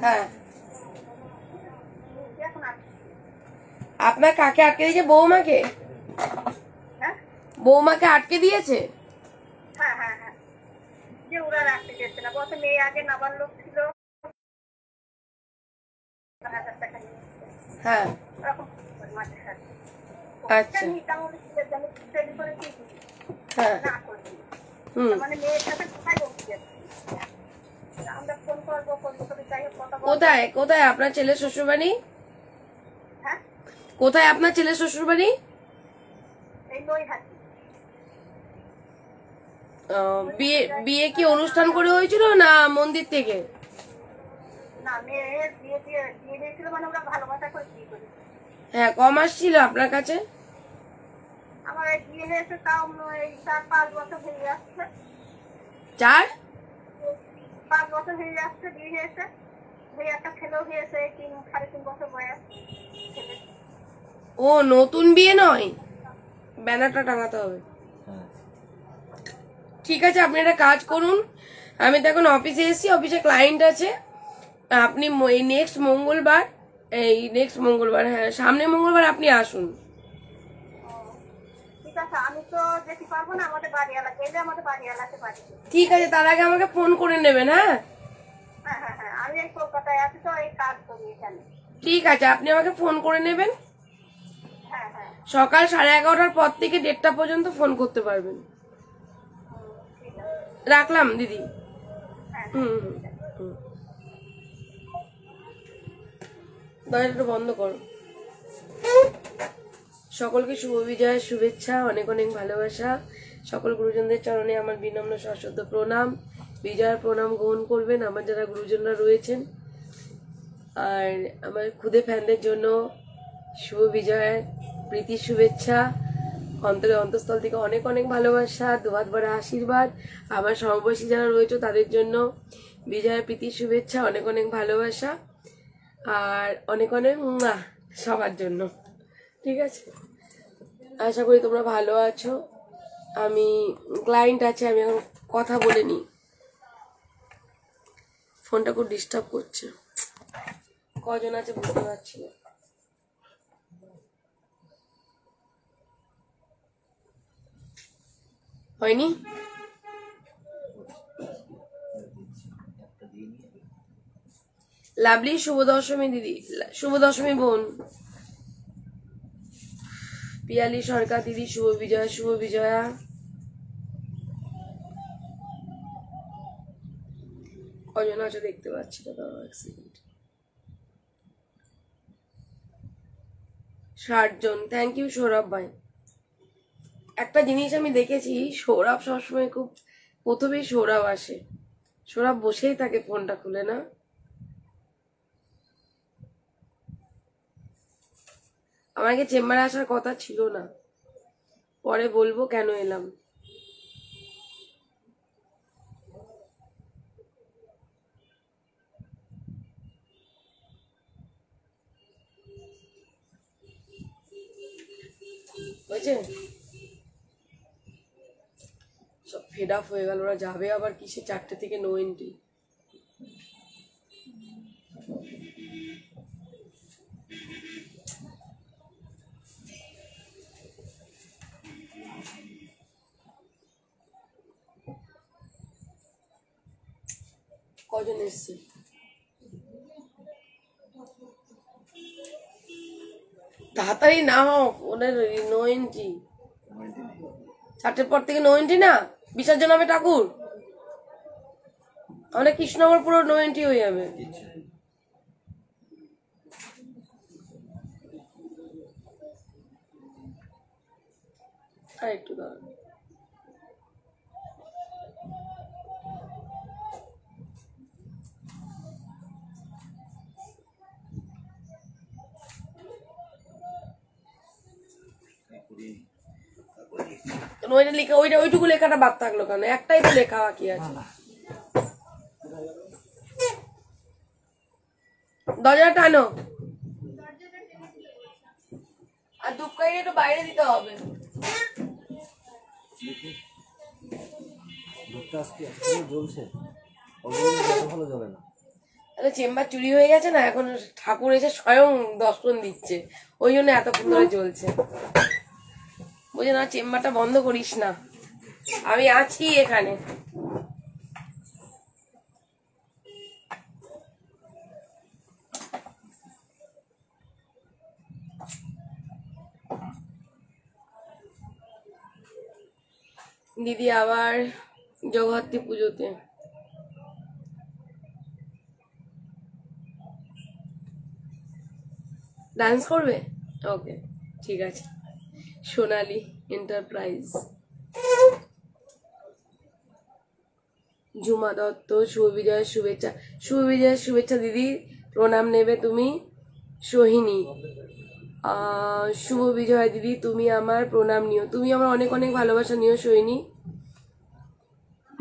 হ্যাঁ, আপনার কাকে আটকে দিয়েছে? বৌমাকে? বৌমাকে আটকে দিয়েছে? হ্যাঁ হ্যাঁ হ্যাঁ, যে ওরা রাখতে দিচ্ছে না, বলছে মেয়ে আগে নাবার লোক ছিল। হ্যাঁ, আচ্ছা, হ্যাঁ, কোথায় কোথায় আপনার ছেলের শ্বশুর বাড়ি? কোথায় আপনার ছেলের শ্বশুর বাড়ি? বিয়ে বিয়ে কি অনুষ্ঠান করে হয়েছিল না মন্দির থেকে? হ্যাঁ, ক মাস ছিল আপনার কাছে? আমার বিয়ে হয়েছে তাও 4-5 বছর হয়ে যাচ্ছে। 4-5 বছর হয়ে যাচ্ছে বিয়ে হয়েছে। একটা ছেলেও হয়েছে, 3-3.5 বছর বয়স ছেলে। ও নতুন বিয়ে নয়, ব্যানারটা টাঙাতে হবে। ঠিক আছে, আপনি একটা কাজ করুন, আমি তো এখন অফিসে এসেছি, অফিসে ক্লায়েন্ট আছে, আপনি এই নেক্সট মঙ্গলবার, হ্যাঁ সামনের মঙ্গলবার আপনি আসুন। ঠিক আছে, তার আগে আমাকে ফোন করে নেবেন। হ্যাঁ, আমি কলকাতায় আছি তো, এই কাজ করি এখানে। ঠিক আছে, আপনি আমাকে ফোন করে নেবেন। সকাল 11:30টার পর থেকে 1:30টা পর্যন্ত ফোন করতে পারবেন। রাখলাম দিদি। দরজাটা বন্ধ করো। সকলকে শুভ বিজয়ের শুভেচ্ছা, অনেক অনেক ভালোবাসা। সকল গুরুজনদের চরণে আমার বিনম্র সশ্রদ্ধ প্রণাম, বিজয়ের প্রণাম গ্রহণ করবেন আমার যারা গুরুজনরা রয়েছেন। আর আমার খুদে ফ্যানদের জন্য শুভ বিজয়ের প্রীতির শুভেচ্ছা, অন্তরের অন্তঃস্থল থেকে অনেক অনেক ভালোবাসা, দুহাত ভরা আশীর্বাদ। আমার সমবয়সী যারা রয়েছে তাদের জন্য বিজয়ের প্রীতির শুভেচ্ছা, অনেক অনেক ভালোবাসা, আর অনেক অনেক সবার জন্য। ঠিক আছে, আশা করি তোমরা ভালো আছো। আমি ক্লায়েন্ট আছে, আমি এখন কথা বলে নিই। ফোনটা খুব ডিস্টার্ব করছে, কজন আছে বুঝতে পারছি না। হয়নি? লাভলি শুভ দশমী দিদি, শুভ দশমী বোন। পিয়ালি সরকার দিদি শুভ বিজয়া, শুভ বিজয়া। কজন আছে দেখতে পাচ্ছি না, দাঁড়াও এক সেকেন্ড। 60 জন। থ্যাংক ইউ সৌরভ ভাই। একটা জিনিস আমি দেখেছি, সৌরভ সবসময় খুব প্রথমেই সৌরভ আসে, সৌরভ বসেই থাকে ফোনটা খুলে না। আমাকে চেম্বারে আসার কথা ছিল না, পরে বলবো কেন এলাম। বুঝছে, সব ফেড আপ হয়ে গেল, ওরা যাবে আবার কিসে 4টে থেকে নো এন্ট্রি। কজন এসছে? তাড়াতাড়ি না হোক, ওদের নো এন্ট্রি। 4টের পর থেকে নো এন্ট্রি না, বিসর্জন হবে ঠাকুর, আমাদের কৃষ্ণনগর পুরো নো এন্ট্রি হয়ে যাবে। আর একটু দাঁড়ান, ওইটা লেখা, ওইটুকু লেখাটা বাদ থাকলো কেন? একটাই তো লেখা বাকি আছে। দরজাটা টানো, আর ধূপকাঠি একটু বাইরে দিতে হবে। জ্বলছে, ভালো জ্বলে না। চেম্বার চুরি হয়ে গেছে না, এখন ঠাকুর এসে স্বয়ং দর্শন দিচ্ছে, ওই জন্য এতক্ষণ ধরে চলছে। বুঝে না, চেম্বারটা বন্ধ করিস না, আমি আছি এখানে। দিদি আবার জগদ্ধাত্রী পুজোতে ডান্স করবে? ওকে, ঠিক আছে। সোনালী এন্টারপ্রাইজ, ঝুমা দত্ত, শুভ বিজয়ের শুভেচ্ছা। শুভ বিজয়ের শুভেচ্ছা দিদি, প্রণাম নেবে তুমি। সোহিনী, শুভ বিজয় দিদি, তুমি আমার প্রণাম নিও, তুমি আমার অনেক অনেক ভালোবাসা নিও সোহিনী।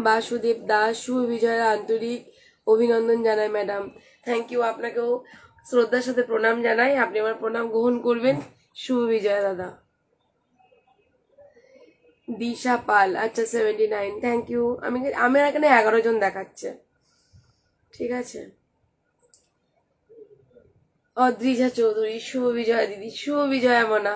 বাসুদেব দাস, শুভ বিজয়ের আন্তরিক অভিনন্দন জানাই ম্যাডাম। থ্যাংক ইউ, আপনাকেও শ্রদ্ধার সাথে প্রণাম জানাই, আপনি আমার প্রণাম গ্রহণ করবেন। শুভ বিজয় দাদা। দিশা পাল, আচ্ছা 79, থ্যাংক ইউ। আমার এখানে 11 জন দেখাচ্ছে, ঠিক আছে। অদ্রিজা চৌধুরী, শুভ বিজয় দিদি, শুভ বিজয় মনা।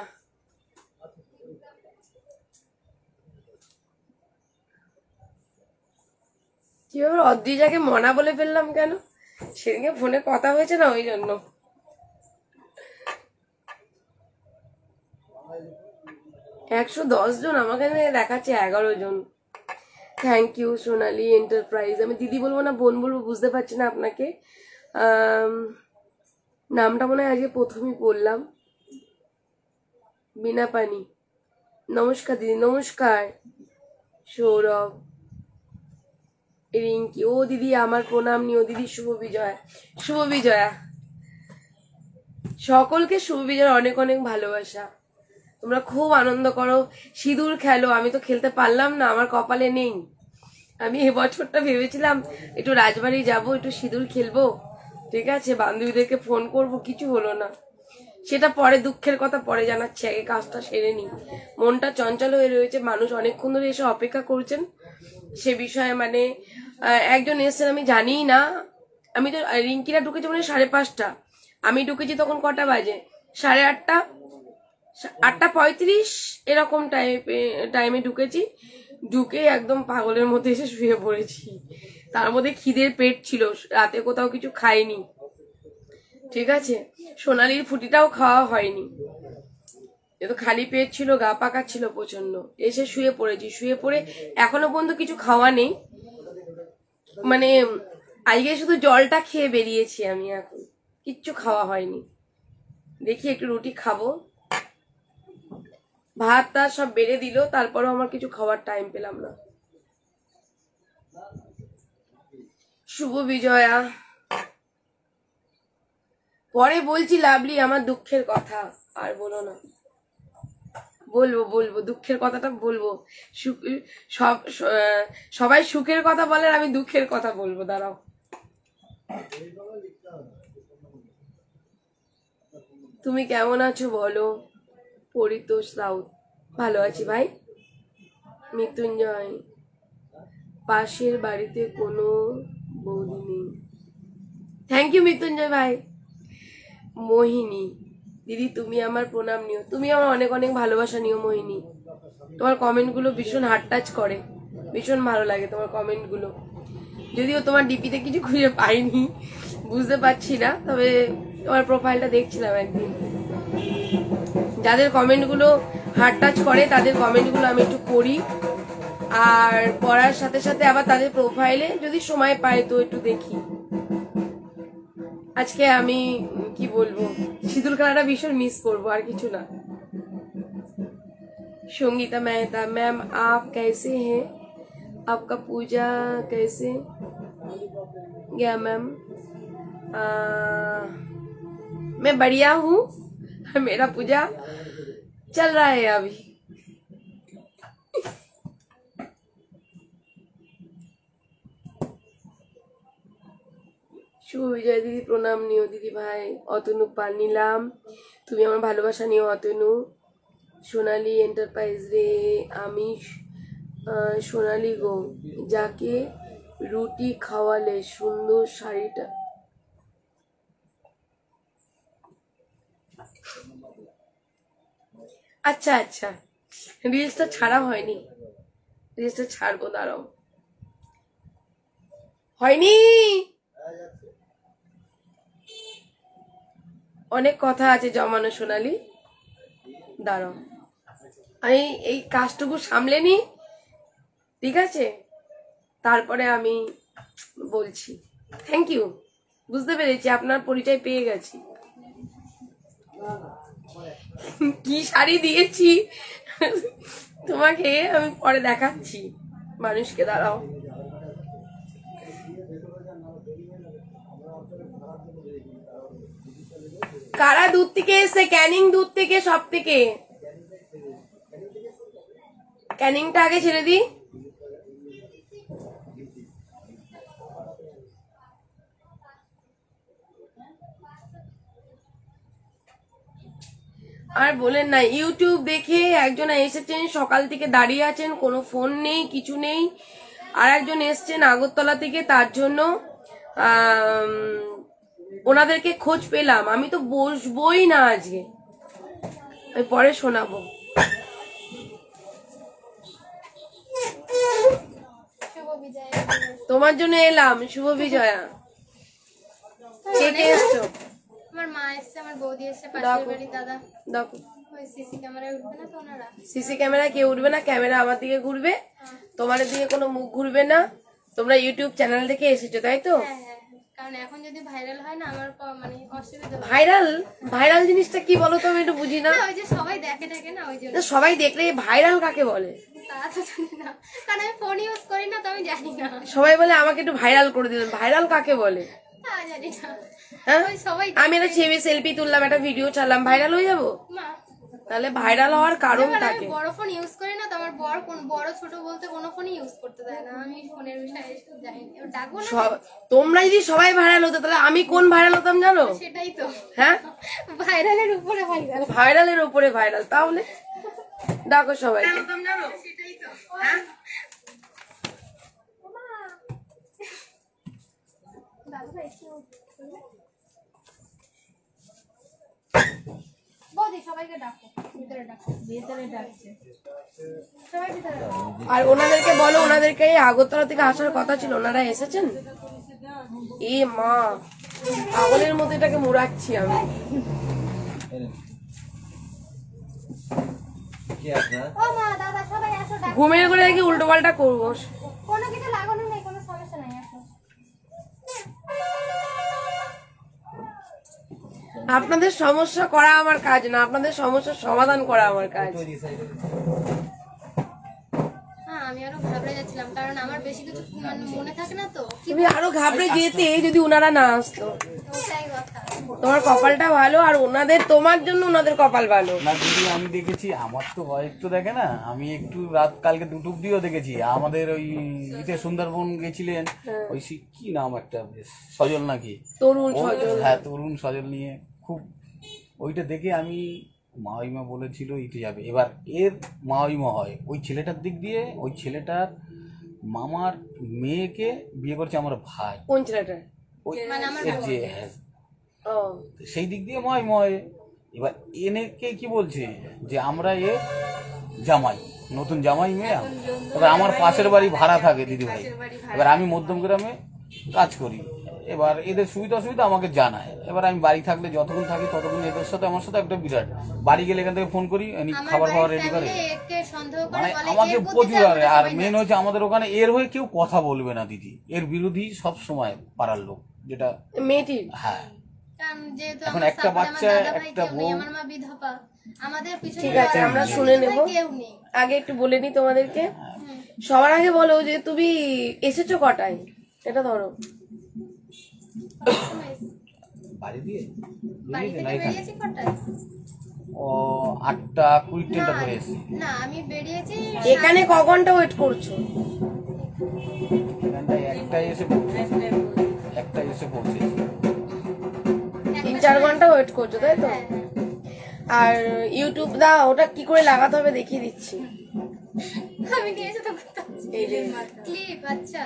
কিভাবে অদ্রিজাকে মনা বলে ফেললাম কেন? সেদিনকে ফোনে কথা হয়েছে না, ওই জন্য। একশো 10 জন, আমাকে দেখাচ্ছে 11 জন। Thank you Sonali enterprise. আমি দিদি বলবো না বোন বলবো বুঝতে পারছি না আপনাকে। নামটা মনে হয় আজকে প্রথমেই পড়লাম। বিনা পানি, নমস্কার দিদি। নমস্কার সৌরভ, রিঙ্কি, ও দিদি আমার প্রণাম নিও দিদি। শুভ বিজয়া, শুভ বিজয়া, সকলকে শুভ বিজয়ের অনেক অনেক ভালোবাসা। তোমরা খুব আনন্দ করো, সিঁদুর খেলো। আমি তো খেলতে পারলাম না, আমার কপালে নেই। আমি এবছরটা ভেবেছিলাম একটু রাজবাড়ি যাব, একটু সিঁদুর খেলবো, ঠিক আছে, বান্ধবীদেরকে ফোন করব, কিছু হলো না। সেটা পরে, দুঃখের কথা পরে জানাচ্ছি, আগে কাজটা সেরে নি। মনটা চঞ্চল হয়ে রয়েছে, মানুষ অনেকক্ষণ ধরে এসে অপেক্ষা করছেন সে বিষয়ে। মানে একজন এসছেন, আমি জানিই না। আমি তো, রিঙ্কিরা ঢুকেছে মানে 5:30, আমি ঢুকেছি তখন কটা বাজে, 8:30, 8:35 এরকম টাইমে ঢুকেছি। ঢুকে একদম পাগলের মধ্যে এসে শুয়ে পড়েছি। তার মধ্যে খিদের পেট ছিল, রাতে কোথাও কিছু খাইনি, ঠিক আছে। সোনালির ফুটিটাও খাওয়া হয়নি, এতো খালি পেট ছিল, গা পাকা ছিল প্রচন্ড। এসে শুয়ে পড়েছি, শুয়ে পড়ে এখনো পর্যন্ত কিছু খাওয়া নেই। মানে আজকে শুধু জলটা খেয়ে বেরিয়েছি আমি, এখন কিচ্ছু খাওয়া হয়নি। দেখি একটু রুটি খাবো, ভাত টাত সব বেড়ে দিল, তারপরেও আমার কিছু খাওয়ার টাইম পেলাম না। শুভ বিজয়া, পরে বলছি লাভলি আমার দুঃখের কথা, আর বলো না। বলবো দুঃখের কথাটা বলবো। সবাই সুখের কথা বলে, আমি দুঃখের কথা বলবো, দাঁড়াও। তুমি কেমন আছো বলো? পরিতোষ রাউত, ভালো আছি ভাই। মৃত্যুঞ্জয়, পাশের বাড়িতে কোনো বৌদি নেই, থ্যাংক ইউ মৃত্যুঞ্জয় ভাই। মোহিনী দিদি, তুমি আমার প্রণাম নিও, তুমি আমার অনেক অনেক ভালোবাসা নিও মোহিনী। তোমার কমেন্ট গুলো ভীষণ হার্ট টাচ করে, ভীষণ ভালো লাগে তোমার কমেন্ট গুলো। যদিও তোমার ডিপিতে কিছু খুঁজে পাইনি, বুঝতে পারছি না, তবে তোমার প্রোফাইলটা দেখছিলাম একদিন। যাদের কমেন্ট গুলো হার্ট টাচ করে তাদের কমেন্ট গুলো আমি একটু পড়ি, আর পড়ার সাথে সাথে আবার তাদের প্রোফাইলে যদি সময় পাই তো একটু দেখি। আজকে আমি কি বলবো, সিঁদুর খেলাটা ভীষণ মিস করবো, আর কিছু না। संगीता मेहता, मैम आप कैसे हैं? आपका पूजा कैसे गया मैम? मैं बढ़िया हूँ, मेरा पूजा चल रहा है अभी। শুভ বিজয় দিদি, প্রণাম নিও দিদি ভাই। অতনু পাল নিলাম, তুমি আমার ভালোবাসা নিও অতনু। সোনালী এন্টারপ্রাইজ রে, আমি সোনালী গো, যাকে রুটি খাওয়ালে সুন্দর শাড়িটা আচ্ছা আচ্ছা, রিলসটা ছাড়া হয়নি, রিলসটা ছাড়বো, দাঁড়াও। হয়নি, অনেক কথা আছে জমানো সোনালি, দাঁড়াও আমি এই কাজটুকু সামলে নি, ঠিক আছে, তারপরে আমি বলছি। থ্যাংক ইউ, বুঝতে পেরেছি, আপনার পরিচয় পেয়ে গেছি। কি শাড়ি দিয়েছি তোমাকে আমি পরে দেখাচ্ছি মানুষকে, দাঁড়াও। কারা দূর থেকে এসে? ক্যানিং দূর থেকে, সব থেকে। ক্যানিংটা আগে ছেড়ে দিই। আর বলেন না, ইউটিউব দেখে একজন এসেছেন, সকাল থেকে দাঁড়িয়ে আছেন, কোনো ফোন নেই, কিছু নেই। আর একজন এসছেন আগরতলা থেকে, তার জন্য ওনাদেরকে খোঁজ পেলাম। আমি তো বসবই না আজকে, আমি পরে শোনাবো। তোমার জন্য এলাম, শুভ বিজয়া। কে কে এসছো? আমার মা এসছে, আমার বৌদি এসছে, পাশের বাড়ি দাদা। দেখো, ওই সিসি ক্যামেরায় উঠবে না তো ওনারা? সিসি ক্যামেরা কেউ উঠবে না, ক্যামেরা আমার দিকে ঘুরবে, তোমার দিকে কোনো মুখ ঘুরবে না। তোমরা ইউটিউব চ্যানেল থেকে এসেছো, তাই তো? হ্যাঁ হ্যাঁ, কারণ এখন যদি ভাইরাল হয় না আমার মানে অসুবিধা হবে। ভাইরাল, ভাইরাল জিনিসটা কি বলো তো, আমি একটু বুঝি না। ওই যে সবাই দেখে না, ওই জন্য। তো সবাই দেখলে ভাইরাল কাকে বলে? তা তো জানি না, কারণ আমি ফোন ইউজ করি না, তো আমি জানি না। সবাই বলে আমাকে একটু ভাইরাল করে দিলেন, ভাইরাল কাকে বলে? তা জানি না। হ্যাঁ, ওই সবাই আমি একটা ছবি সেলফি তুললাম, একটা ভিডিও ছাড়লাম, ভাইরাল হয়ে যাবো? মা, তাহলে ভাইরাল হওয়ার কারণ এবার আমি থাকে। বড় ফোন ইউজ করি না, তো আমার বড় ছোট বলতে কোনো ফোনই ইউজ করতে দেয় না। আমি ফোনের বিষয়ে এসব জানি না, এবার ডাকবো না। তোমরা যদি সবাই ভাইরাল হতো, তাহলে আমি কোন ভাইরাল হতাম জানো? সেটাই তো, হ্যাঁ, ভাইরালের উপরে ভাইরাল। ভাইরালের উপরে ভাইরাল। তাহলে ডাকো সবাই। সেটাই তো, হ্যাঁ। বৌদি সবাইকে ডাকো, ভিতরে ডাকো, ভিতরে ডাকছে সবাই, ভিতরে ডাকো। আর ওনাদেরকে বলো, ওনাদেরকে এই আগরতলা থেকে আসার কথা ছিল, ওনারা এসেছেন? এ মা, পাগলের মধ্যে এটাকে মুড়াচ্ছি আমি। ও মা, দাদা সবাই আসো, ডাকো। ঘুমের করে দেখি উল্টো পাল্টা করবো। কোনো কিছু লাগানো নেই, কোনো সমস্যা নাই, আসো। আপনাদের সমস্যা করা আমার কাজ না, আপনাদের সমস্যার সমাধান করা আমার কাজ। হ্যাঁ, আমি আরো ঘাবড়ে যাচ্ছিলাম, কারণ আমার বেশি কিছু মানে মনে থাকে না তো। তুমি আরো ঘাবড়ে যেতে যদি ওনারা না আসতো। ওটাই কথা। তোমার কপালটা ভালো, আর ওনাদের, তোমার জন্য ওনাদের কপাল ভালো। না দিদি, আমি দেখেছি, আমার তো ওয়াইফ তো দেখে না, আমি একটু রাত কালকে 2টো অব্দিও দেখেছি। আমাদের ওই ইতে সুন্দরবন গেছিলেন, ওই কি নাম একটা বেশ, সজল নাকি, তরুণ সজল। হ্যাঁ তরুণ সজল নিয়ে খুব, ওইটা দেখে আমি, মাওইমা বলেছিল ইতে যাবে। এবার এর মাওইমা হয় ওই ছেলেটার দিক দিয়ে, ওই ছেলেটার মামার মেয়েকে বিয়ে করছে আমার ভাই। কোন ছেলেটা? ওই মানে আমার এর যে, হ্যাঁ, ও, সেই দিক দিয়ে ময় ময়। এবার এনেকে কি বলছে যে আমরা এ জামাই, নতুন জামাই মেয়ে। এবার আমার পাশের বাড়ি ভাড়া থাকে দিদি ভাই, এবার আমি মধ্যম গ্রামে কাজ করি। এবার এদের সুবিধা অসুবিধা আমাকে জানায়। এবার আমি বাড়ি থাকলে যতক্ষণ থাকি ততক্ষণ এদের সাথে আমার সাথে একটা বিরাট, বাড়ি গেলে এখান থেকে ফোন করি, খাবার খাবার রেডি করে, মানে আমাকে প্রচুর। আর মেন হচ্ছে আমাদের ওখানে এর হয়ে কেউ কথা বলবে না দিদি, এর বিরোধী সব সময় পাড়ার লোক, যেটা মেয়েটি। হ্যাঁ। এখন একটা বাচ্চা, একটা বউ, আমার মা বিধবা, আমাদের পিছনে ঠিক আছে, আমরা শুনে নেব। আগে একটু বলে নি তোমাদেরকে। সবার আগে বলো যে তুমি এসেছো কটায়, এটা ধরো। বাড়ি দিয়ে ও 8টা 20 ট্রেনটা ধরে এসেছি। না, আমি বেরিয়েছি। এখানে ক ঘন্টা ওয়েট করছো? এখানটায় একটাই এসে পৌঁছেছি, 3-4 ঘন্টা ওয়েট করছো, তাই তো? আর ইউটিউব দা, ওটা কি করে লাগাতে হবে দেখিয়ে দিচ্ছি। আমি নিয়েছি তো, এই যে ক্লিপ। আচ্ছা,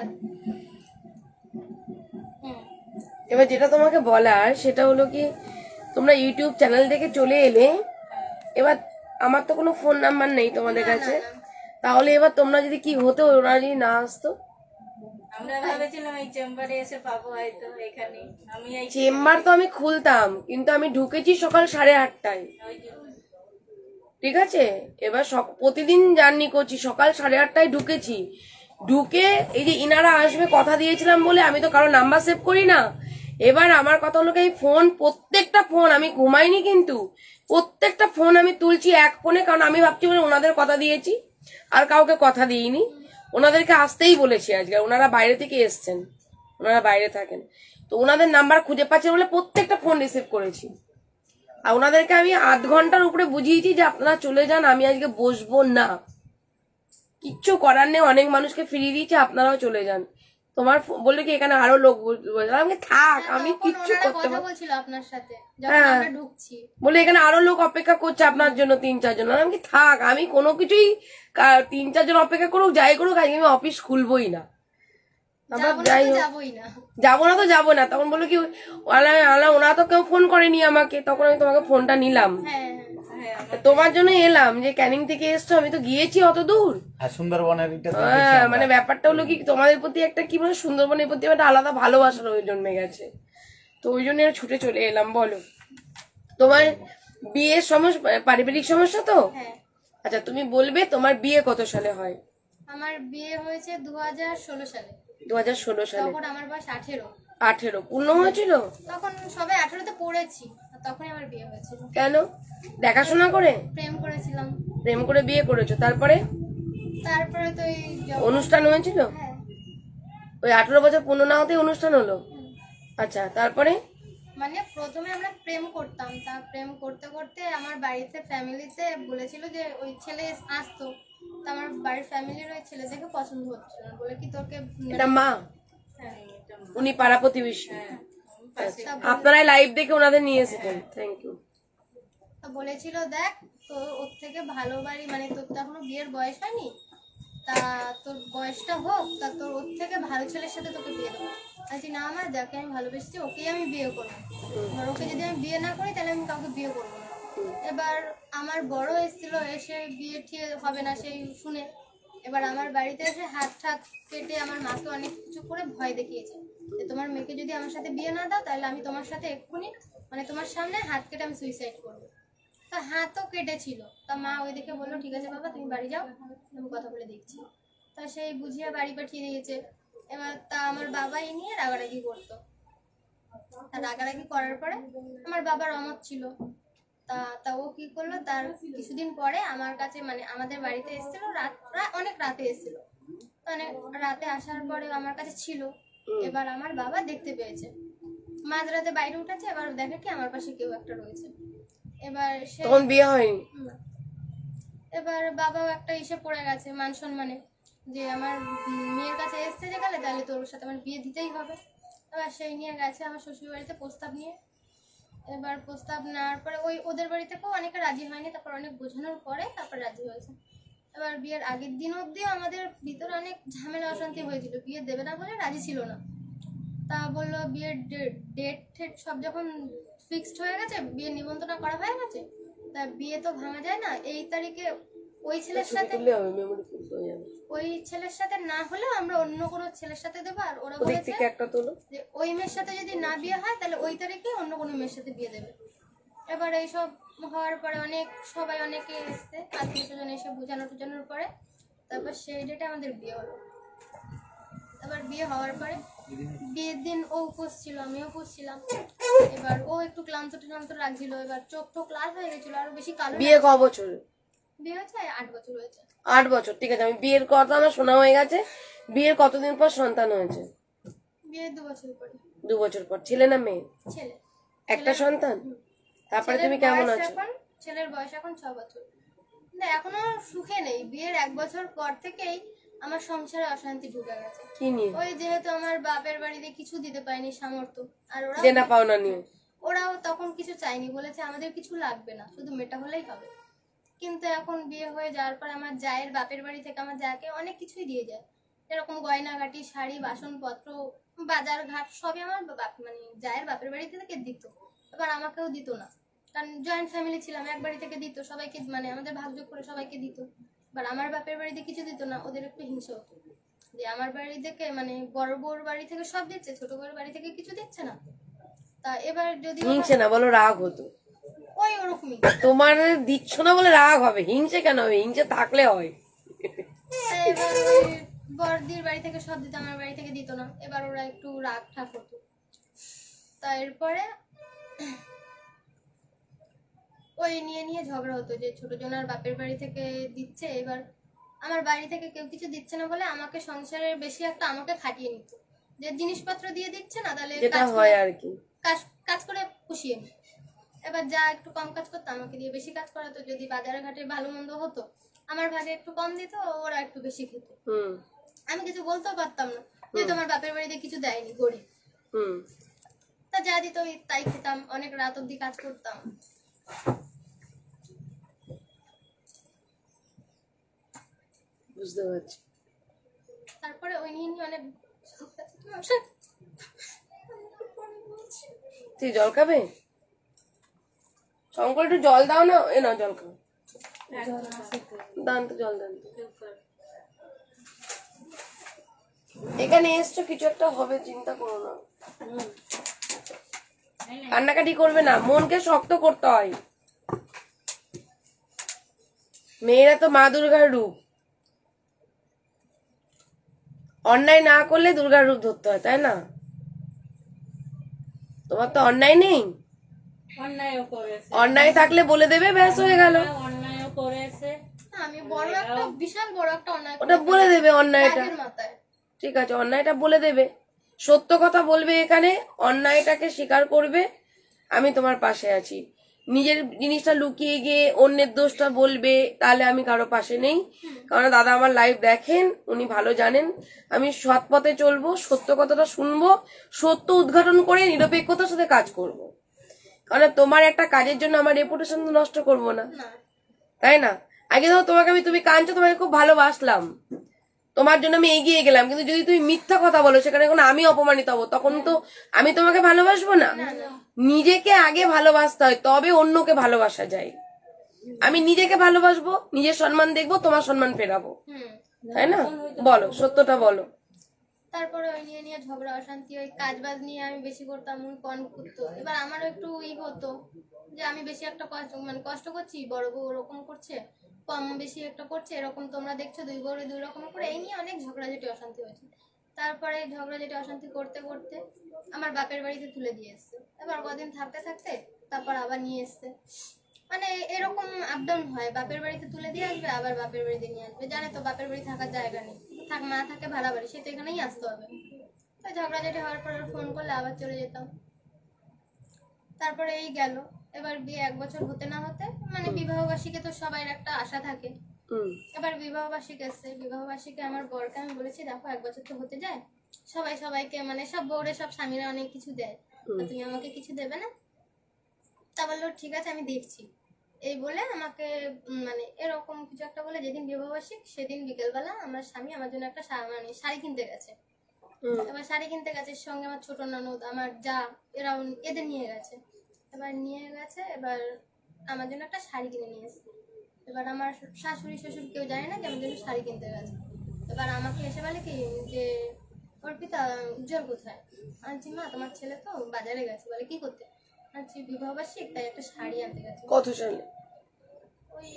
এবার যেটা তোমাকে বলার সেটা হলো কি, তোমরা ইউটিউব চ্যানেল থেকে চলে এলে, এবার আমার তো কোনো ফোন নাম্বার নেই তোমাদের কাছে, তাহলে এবার তোমরা যদি কি হতো, ওরা যদি না আসতো? আমরা ভেবেছিলাম এই চেম্বারে এসে পাবো হয়তো এখানে। আমি এই চেম্বার তো আমি খুলতাম, কিন্তু আমি ঢুকেছি সকাল 8:30টায়, ওই জন্য ঠিক আছে? এবার প্রতিদিন জার্নি করছি, সকাল 8:30টায় ঢুকেছি, ঢুকে এই যে ইনারা আসবে কথা দিয়েছিলাম বলে আমি তো কারো নাম্বার সেভ করি না। এবার আমার কথা হলো কি, ফোন প্রত্যেকটা ফোন আমি ঘুমাইনি, কিন্তু প্রত্যেকটা ফোন আমি তুলছি এক ফোনে, কারণ আমি ভাবছি বলে ওনাদের কথা দিয়েছি, আর কাউকে কথা দিইনি। ওনাদেরকে আসতেই বলেছি আজকে, ওনারা বাইরে থেকে এসছেন, ওনারা বাইরে থাকেন, তো ওনাদের নাম্বার খুঁজে পাচ্ছি বলে প্রত্যেকটা ফোন রিসিভ করেছি। আর ওনাদেরকে আমি 8 ঘন্টার উপরে বুঝিয়েছি যে আপনারা চলে যান, আমি আজকে বসবো না, কিচ্ছু করার নেই, অনেক মানুষকে ফিরিয়ে দিয়েছি, আপনারাও চলে যান। তোমার বললো কি এখানে আরো লোক বসবে, আমি থাক, আমি তখন কিচ্ছু ওনারা করতে কথা পারবো বলছিল আপনার সাথে যখন হ্যাঁ। আমরা ঢুকছি। বলে এখানে আরো লোক অপেক্ষা করছে আপনার জন্য, 3-4 জন। আমি কি থাক, আমি কোনো কিছুই 3-4 জন অপেক্ষা করুক, যাই করুক, আজকে আমি অফিস খুলবোই না। আবার যাবো না যাই তো হোক, যাবোই না। যাবো না তো যাবো না। তখন বললো কি ওনারা তো কেউ ফোন করেনি আমাকে, তখন আমি তোমাকে ফোনটা নিলাম, হ্যাঁ তোমার জন্য এলাম যে ক্যানিং থেকে এসছো, আমি তো গিয়েছি অত দূর। আর সুন্দরবনের এটা তো হ্যাঁ, দেখেছি আমরা। মানে ব্যাপারটা হলো কি, তোমাদের প্রতি একটা কি বলে, সুন্দরবনের প্রতি একটা আলাদা ভালোবাসার ওই জন্মে গেছে, তো ওই জন্য ছুটে চলে এলাম। বলো, তোমার বিয়ের সমস্যা, পারিবারিক সমস্যা তো? হ্যাঁ। আচ্ছা, তুমি বলবে তোমার বিয়ে কত সালে হয়? আমার বিয়ে হয়েছে 2016 সালে। 2016 সালে। তখন আমার বয়স 18। 18 পূর্ণ হয়েছিল? তখন সবাই 18তে পড়েছি, আর তখনই আমার বিয়ে হয়েছিল। কেন? দেখাশোনা করে? প্রেম করেছিলাম, প্রেম করে বিয়ে করেছো, তারপরে তারপরে তো এই অনুষ্ঠান হয়েছিল? হ্যাঁ। ওই 18 বছর পূর্ণ না হতেই অনুষ্ঠান হলো? আচ্ছা, তারপরে? মানে প্রথমে আমরা প্রেম করতাম, তা প্রেম করতে করতে আমার বাড়িতে ফ্যামিলিতে বলেছিল যে ওই ছেলে আসতো, তা আমার বাড়ির ফ্যামিলির ওই ছেলে দেখে পছন্দ হচ্ছিল না, বলে কি তোকে এটা মা, হ্যাঁ। উনি পাড়া প্রতিবেশী, তা আপনারাই লাইভ দেখে ওনাদের নিয়ে এসেছেন, থ্যাংক ইউ। তা বলেছিল দেখ তো ওর থেকে ভালো বাড়ি, মানে তোর তো এখনো বিয়ের বয়স হয়নি, তা তোর বয়সটা হোক, তা তোর ওর থেকে ভালো ছেলের সাথে তোকে বিয়ে দেবো। বলছি না, আমার যাকে আমি ভালোবেসেছি ওকেই আমি বিয়ে করবো, এবার ওকে যদি আমি বিয়ে না করি তাহলে আমি কাউকে বিয়ে করবো না। এবার আমার বড় এসেছিল, এসে বিয়ে ঠিয়ে হবে না সেই শুনে, এবার আমার বাড়িতে এসে হাত ঠাত কেটে আমার মাকে অনেক কিছু করে ভয় দেখিয়েছে যে তোমার মেয়েকে যদি আমার সাথে বিয়ে না দাও তাহলে আমি তোমার সাথে এক্ষুনি, মানে তোমার সামনে হাত কেটে আমি সুইসাইড করবো। তা হাতও কেটেছিল, তা মা ওই দেখে বললো ঠিক আছে বাবা তুমি বাড়ি যাও, আমি কথা বলে দেখছি। তা সেই বুঝিয়ে বাড়ি পাঠিয়ে দিয়েছে। এবার তা আমার বাবাই নিয়ে রাগারাগি করতো, তা রাগারাগি করার পরে আমার বাবার অমত ছিল, তা তা ও কি করলো, তার কিছুদিন পরে আমার কাছে, মানে আমাদের বাড়িতে এসেছিল, রাত প্রায় অনেক রাতে এসেছিল, মানে রাতে আসার পরে আমার কাছে ছিল। এবার আমার বাবা দেখতে পেয়েছে, মাঝরাতে বাইরে উঠেছে, এবার দেখে কি আমার পাশে কেউ একটা রয়েছে। এবার সে তখন বিয়ে হয়নি? না। এবার বাবাও একটা ইসে পড়ে গেছে মান সম্মানে, যে আমার মেয়ের কাছে এসছে যে গেলে তাহলে তোর সাথে আমার বিয়ে দিতেই হবে। এবার সেই নিয়ে গেছে আমার শ্বশুর বাড়িতে প্রস্তাব নিয়ে। এবার প্রস্তাব নেওয়ার পরে ওই ওদের বাড়ি থেকেও অনেকে রাজি হয়নি, তারপর অনেক বোঝানোর পরে তারপর রাজি হয়েছে। এবার বিয়ের আগের দিন অবধিও আমাদের ভিতরে অনেক ঝামেলা অশান্তি হয়েছিল, বিয়ে দেবে না বলে রাজি ছিল না। তা বললো বিয়ের ডেট ঠেট সব যখন ফিক্সড হয়ে গেছে, বিয়ের নিমন্ত্রণ করা হয়ে গেছে, তা বিয়ে তো ভাঙা যায় না, এই তারিখে ওই ছেলের সাথে, ওই ছেলের সাথে না হলেও আমরা অন্য কোনো ছেলের সাথে দেবো। আর ওরা বলেছে যে ওই মেয়ের সাথে যদি না বিয়ে হয় তাহলে ওই তারিখে অন্য কোনো মেয়ের সাথে বিয়ে দেবে। এবার এইসব হওয়ার পরে অনেক সবাই অনেকে এসছে, আত্মীয় স্বজন এসে বোঝানোর পরে তারপর সেই ডেটে আমাদের বিয়ে হলো। এবার বিয়ে হওয়ার পরে বিয়ের দিন ও উপোস ছিল, আমিও উপোস ছিলাম। এবার ও একটু ক্লান্ত লাগছিল, এবার চোখ টোক লাল হয়ে গেছিল, আরো বেশি কালো। বিয়ে ক বছর? বিয়ে হয়েছে 8 বছর হয়েছে। 8 বছর, ঠিক আছে। আমি বিয়ের কথা আমার শোনা হয়ে গেছে। বিয়ের কতদিন পর সন্তান হয়েছে? বিয়ের 2 বছর পরে। 2 বছর পর। ছেলে না মেয়ে? ছেলে। একটা সন্তান? তারপরে তুমি কেমন আছো? ছেলের বয়স এখন 6 বছর। না এখনো সুখে নেই, বিয়ের 1 বছর পর থেকেই আমার সংসারে অশান্তি ঢুকে গেছে। কি নিয়ে? ওই যেহেতু আমার বাপের বাড়িতে কিছু দিতে পাইনি সামর্থ্য, আর দেনা পাওনা নিয়ে। ওরাও তখন কিছু চাইনি, বলেছে আমাদের কিছু লাগবে না, শুধু মেয়েটা হলেই হবে। কিন্তু এখন বিয়ে হয়ে যাওয়ার পর আমার জায়ের বাপের বাড়ি থেকে আমার জাকে অনেক কিছুই দিয়ে যায়, এরকম গয়নাগাটি, শাড়ি, বাসনপত্র, বাজার ঘাট সবই আমার বাপ, মানে জায়ের বাপের বাড়ি থেকে দিত। এবার আমাকেও দিত না, কারণ জয়েন্ট ফ্যামিলি ছিলাম, এক বাড়ি থেকে দিত সবাইকে, মানে আমাদের ভাগযোগ করে সবাইকে দিত। এবার আমার বাপের বাড়িতে কিছু দিত না, ওদের একটু হিংসা হতো যে আমার বাড়ি থেকে মানে বড় বউর বাড়ি থেকে সব দিচ্ছে, ছোট বউর বাড়ি থেকে কিছু দিচ্ছে না। তা এবার যদি হিংসে না বলো, রাগ হতো। ওই ওরকমই তোমার দিচ্ছ না বলে রাগ হবে, হিংসে কেন হবে? হিংসে থাকলে হয়। এবার ওই বড়দির বাড়ি থেকে সব দিত, আমার বাড়ি থেকে দিত না। এবার ওরা একটু রাগ ঠাক হতো। তা এরপরে ওই নিয়ে ঝগড়া হতো যে ছোট জনার বাপের বাড়ি থেকে দিচ্ছে, এবার আমার বাড়ি থেকে কেউ কিছু দিচ্ছে না বলে আমাকে সংসারের বেশি একটা আমাকে খাটিয়ে নিত, যে জিনিসপত্র দিয়ে দিচ্ছে না তাহলে যেটা কাজ হয় করে- আর কি। কাজ করে পুষিয়ে নি। এবার যা একটু কম কাজ করতো আমাকে দিয়ে বেশি কাজ করাতো, যদি বাজারে ঘাটে ভালো মন্দ হতো আমার ভাগে একটু কম দিত, ওরা একটু বেশি খেত। হুম আমি কিছু বলতেও পারতাম না, যেহেতু আমার বাপের বাড়িতে কিছু দেয়নি, গরিব। হুম তা যা দিত তাই খেতাম, অনেক রাত অব্দি কাজ করতাম। বুঝতে পারছি। তারপরে ওই নিয়ে অনেক তুই জল খাবে? শঙ্কর একটু জল দাও না। এ না, জল খাও। দান তো, জল দান তো। এখানে এসছো, কিছু একটা হবে, চিন্তা করো না। কান্নাকাটি করবে না, মনকে শক্ত করতে হয়। মেয়েরা তো মা দুর্গার রূপ, অন্যায় না করলে দুর্গার রূপ ধরতে হয়, তাই না? তোমার তো অন্যায় নেই, অন্যায়ও করেছে, অন্যায় থাকলে বলে দেবে, ব্যাস হয়ে গেল। অন্যায়ও করেছে। আমি বড় একটা বিশাল বড় একটা অন্যায় ওটা বলে দেবে অন্যায়টা, রাগের মাথায়। ঠিক আছে, অন্যায়টা বলে দেবে, সত্য কথা বলবে, এখানে অন্যায়টাকে স্বীকার করবে, আমি তোমার পাশে আছি। নিজের জিনিসটা লুকিয়ে গিয়ে অন্যের দোষটা বলবে, তাহলে আমি কারো পাশে নেই। কারণ দাদা আমার লাইভ দেখেন, উনি ভালো জানেন আমি সৎ পথে চলবো, সত্য কথাটা শুনবো, সত্য উদ্ঘাটন করে নিরপেক্ষতার সাথে কাজ করব। কারণ তোমার একটা কাজের জন্য আমার রেপুটেশন তো নষ্ট করবো না, না, তাই না? আগে ধরো তোমাকে তুমি কাঁদছো, তোমাকে খুব ভালোবাসলাম, তোমার জন্য আমি এগিয়ে গেলাম, কিন্তু যদি তুমি মিথ্যা কথা বলো সেখানে কোনো আমি অপমানিত হবো, তখন তো আমি তোমাকে ভালোবাসবো না। নিজেকে আগে ভালোবাসতে হয়, তবে অন্যকে ভালোবাসা যায়। আমি নিজেকে ভালোবাসবো, নিজের সম্মান দেখবো, তোমার সম্মান ফেরাবো, তাই না? বলো, সত্যটা বলো। তারপরে ওই নিয়ে ঝগড়া অশান্তি, ওই কাজ বাজ নিয়ে আমি বেশি করতাম, উনি কম করতো। এবার আমারও একটু হতো যে আমি বেশি একটা কষ্ট করছি, বড় বউ ওরকম করছে, কম বেশি একটা করছে, এরকম তোমরা দেখছো দুই বউরে দুই রকম করে। এই নিয়ে অনেক ঝগড়াঝাটি অশান্তি হয়েছে। তারপরে ঝগড়াঝাটি অশান্তি করতে করতে আমার বাপের বাড়িতে তুলে দিয়ে এসছে। এবার কদিন থাকতে থাকতে তারপর আবার নিয়ে এসছে, মানে এরকম আপ ডাউন হয়, বাপের বাড়িতে তুলে দিয়ে আসবে আবার বাপের বাড়িতে নিয়ে আসবে। জানে তো বাপের বাড়ি থাকার জায়গা নেই, না থাকে ভাড়া বাড়ি, সে তো এখানেই আসতে হবে। তো ঝগড়াঝাটি হওয়ার পর ফোন করলে আবার চলে যেতাম। তারপরে এই গেল, এবার বিয়ে 1 বছর হতে না হতে, মানে বিবাহবার্ষিকী তো সবাই একটা আশা থাকে। এবার বিবাহবার্ষিকী এসছে, বিবাহবার্ষিকী আমার বরকে আমি বলেছি দেখো 1 বছর তো হতে যায়, সবাই সবাইকে মানে সব বউরে সব স্বামীরা অনেক কিছু দেয়, তুমি আমাকে কিছু দেবে না? তা বললো ঠিক আছে আমি দেখছি। এই বলে আমাকে মানে এরকম কিছু একটা বলে, যেদিন বিবাহবার্ষিক সেদিন বিকেলবেলা আমার স্বামী আমার জন্য একটা মানে শাড়ি কিনতে গেছে। এবার শাড়ি কিনতে গেছে, সঙ্গে আমার ছোট ননদ, আমার যা, এরাও এদের নিয়ে গেছে। এবার এবার আমার জন্য একটা শাড়ি কিনে নিয়ে এসেছে। এবার আমার শাশুড়ি শ্বশুর কেউ জানে না যে আমার জন্য শাড়ি কিনতে গেছে। এবার আমাকে এসে বলে কি যে অর্পিতা উজ্জ্বল কোথায়? আনছি মা তোমার ছেলে তো বাজারে গেছে। বলে কি করতে? আনছি বিবাহবার্ষিক, তাই একটা শাড়ি আনতে গেছে। কত সালে? ওই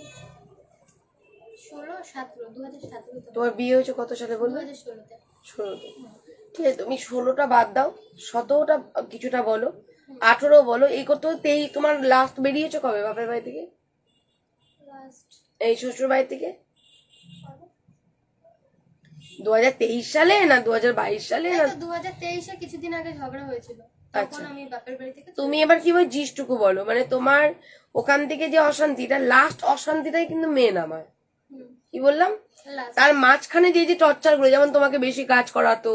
16-17 2017। তোমার বিয়ে হয়েছে কত সালে বলবে? 2016-তে। 16তে। ঠিক আছে, তুমি 16টা বাদ দাও, 17টা কিছুটা বলো, 18 বলো, এই করতে 23। তোমার লাস্ট বেরিয়েছো কবে বাপের বাড়ি থেকে? লাস্ট এই শ্বশুর বাড়ি থেকে 2023 সালে না 2022 সালে না? 2023-এ কিছুদিন আগে ঝগড়া হয়েছিল, তখন আমি বাপের বাড়ি থেকে। তুমি এবার কি বল জিসটুকু বলো, মানে তোমার ওখান থেকে যে অশান্তিটা, লাস্ট অশান্তিটাই কিন্তু মেন আমার। কি বললাম? তার মাঝখানে যে যে টর্চার গুলো, যেমন তোমাকে বেশি কাজ করাতো,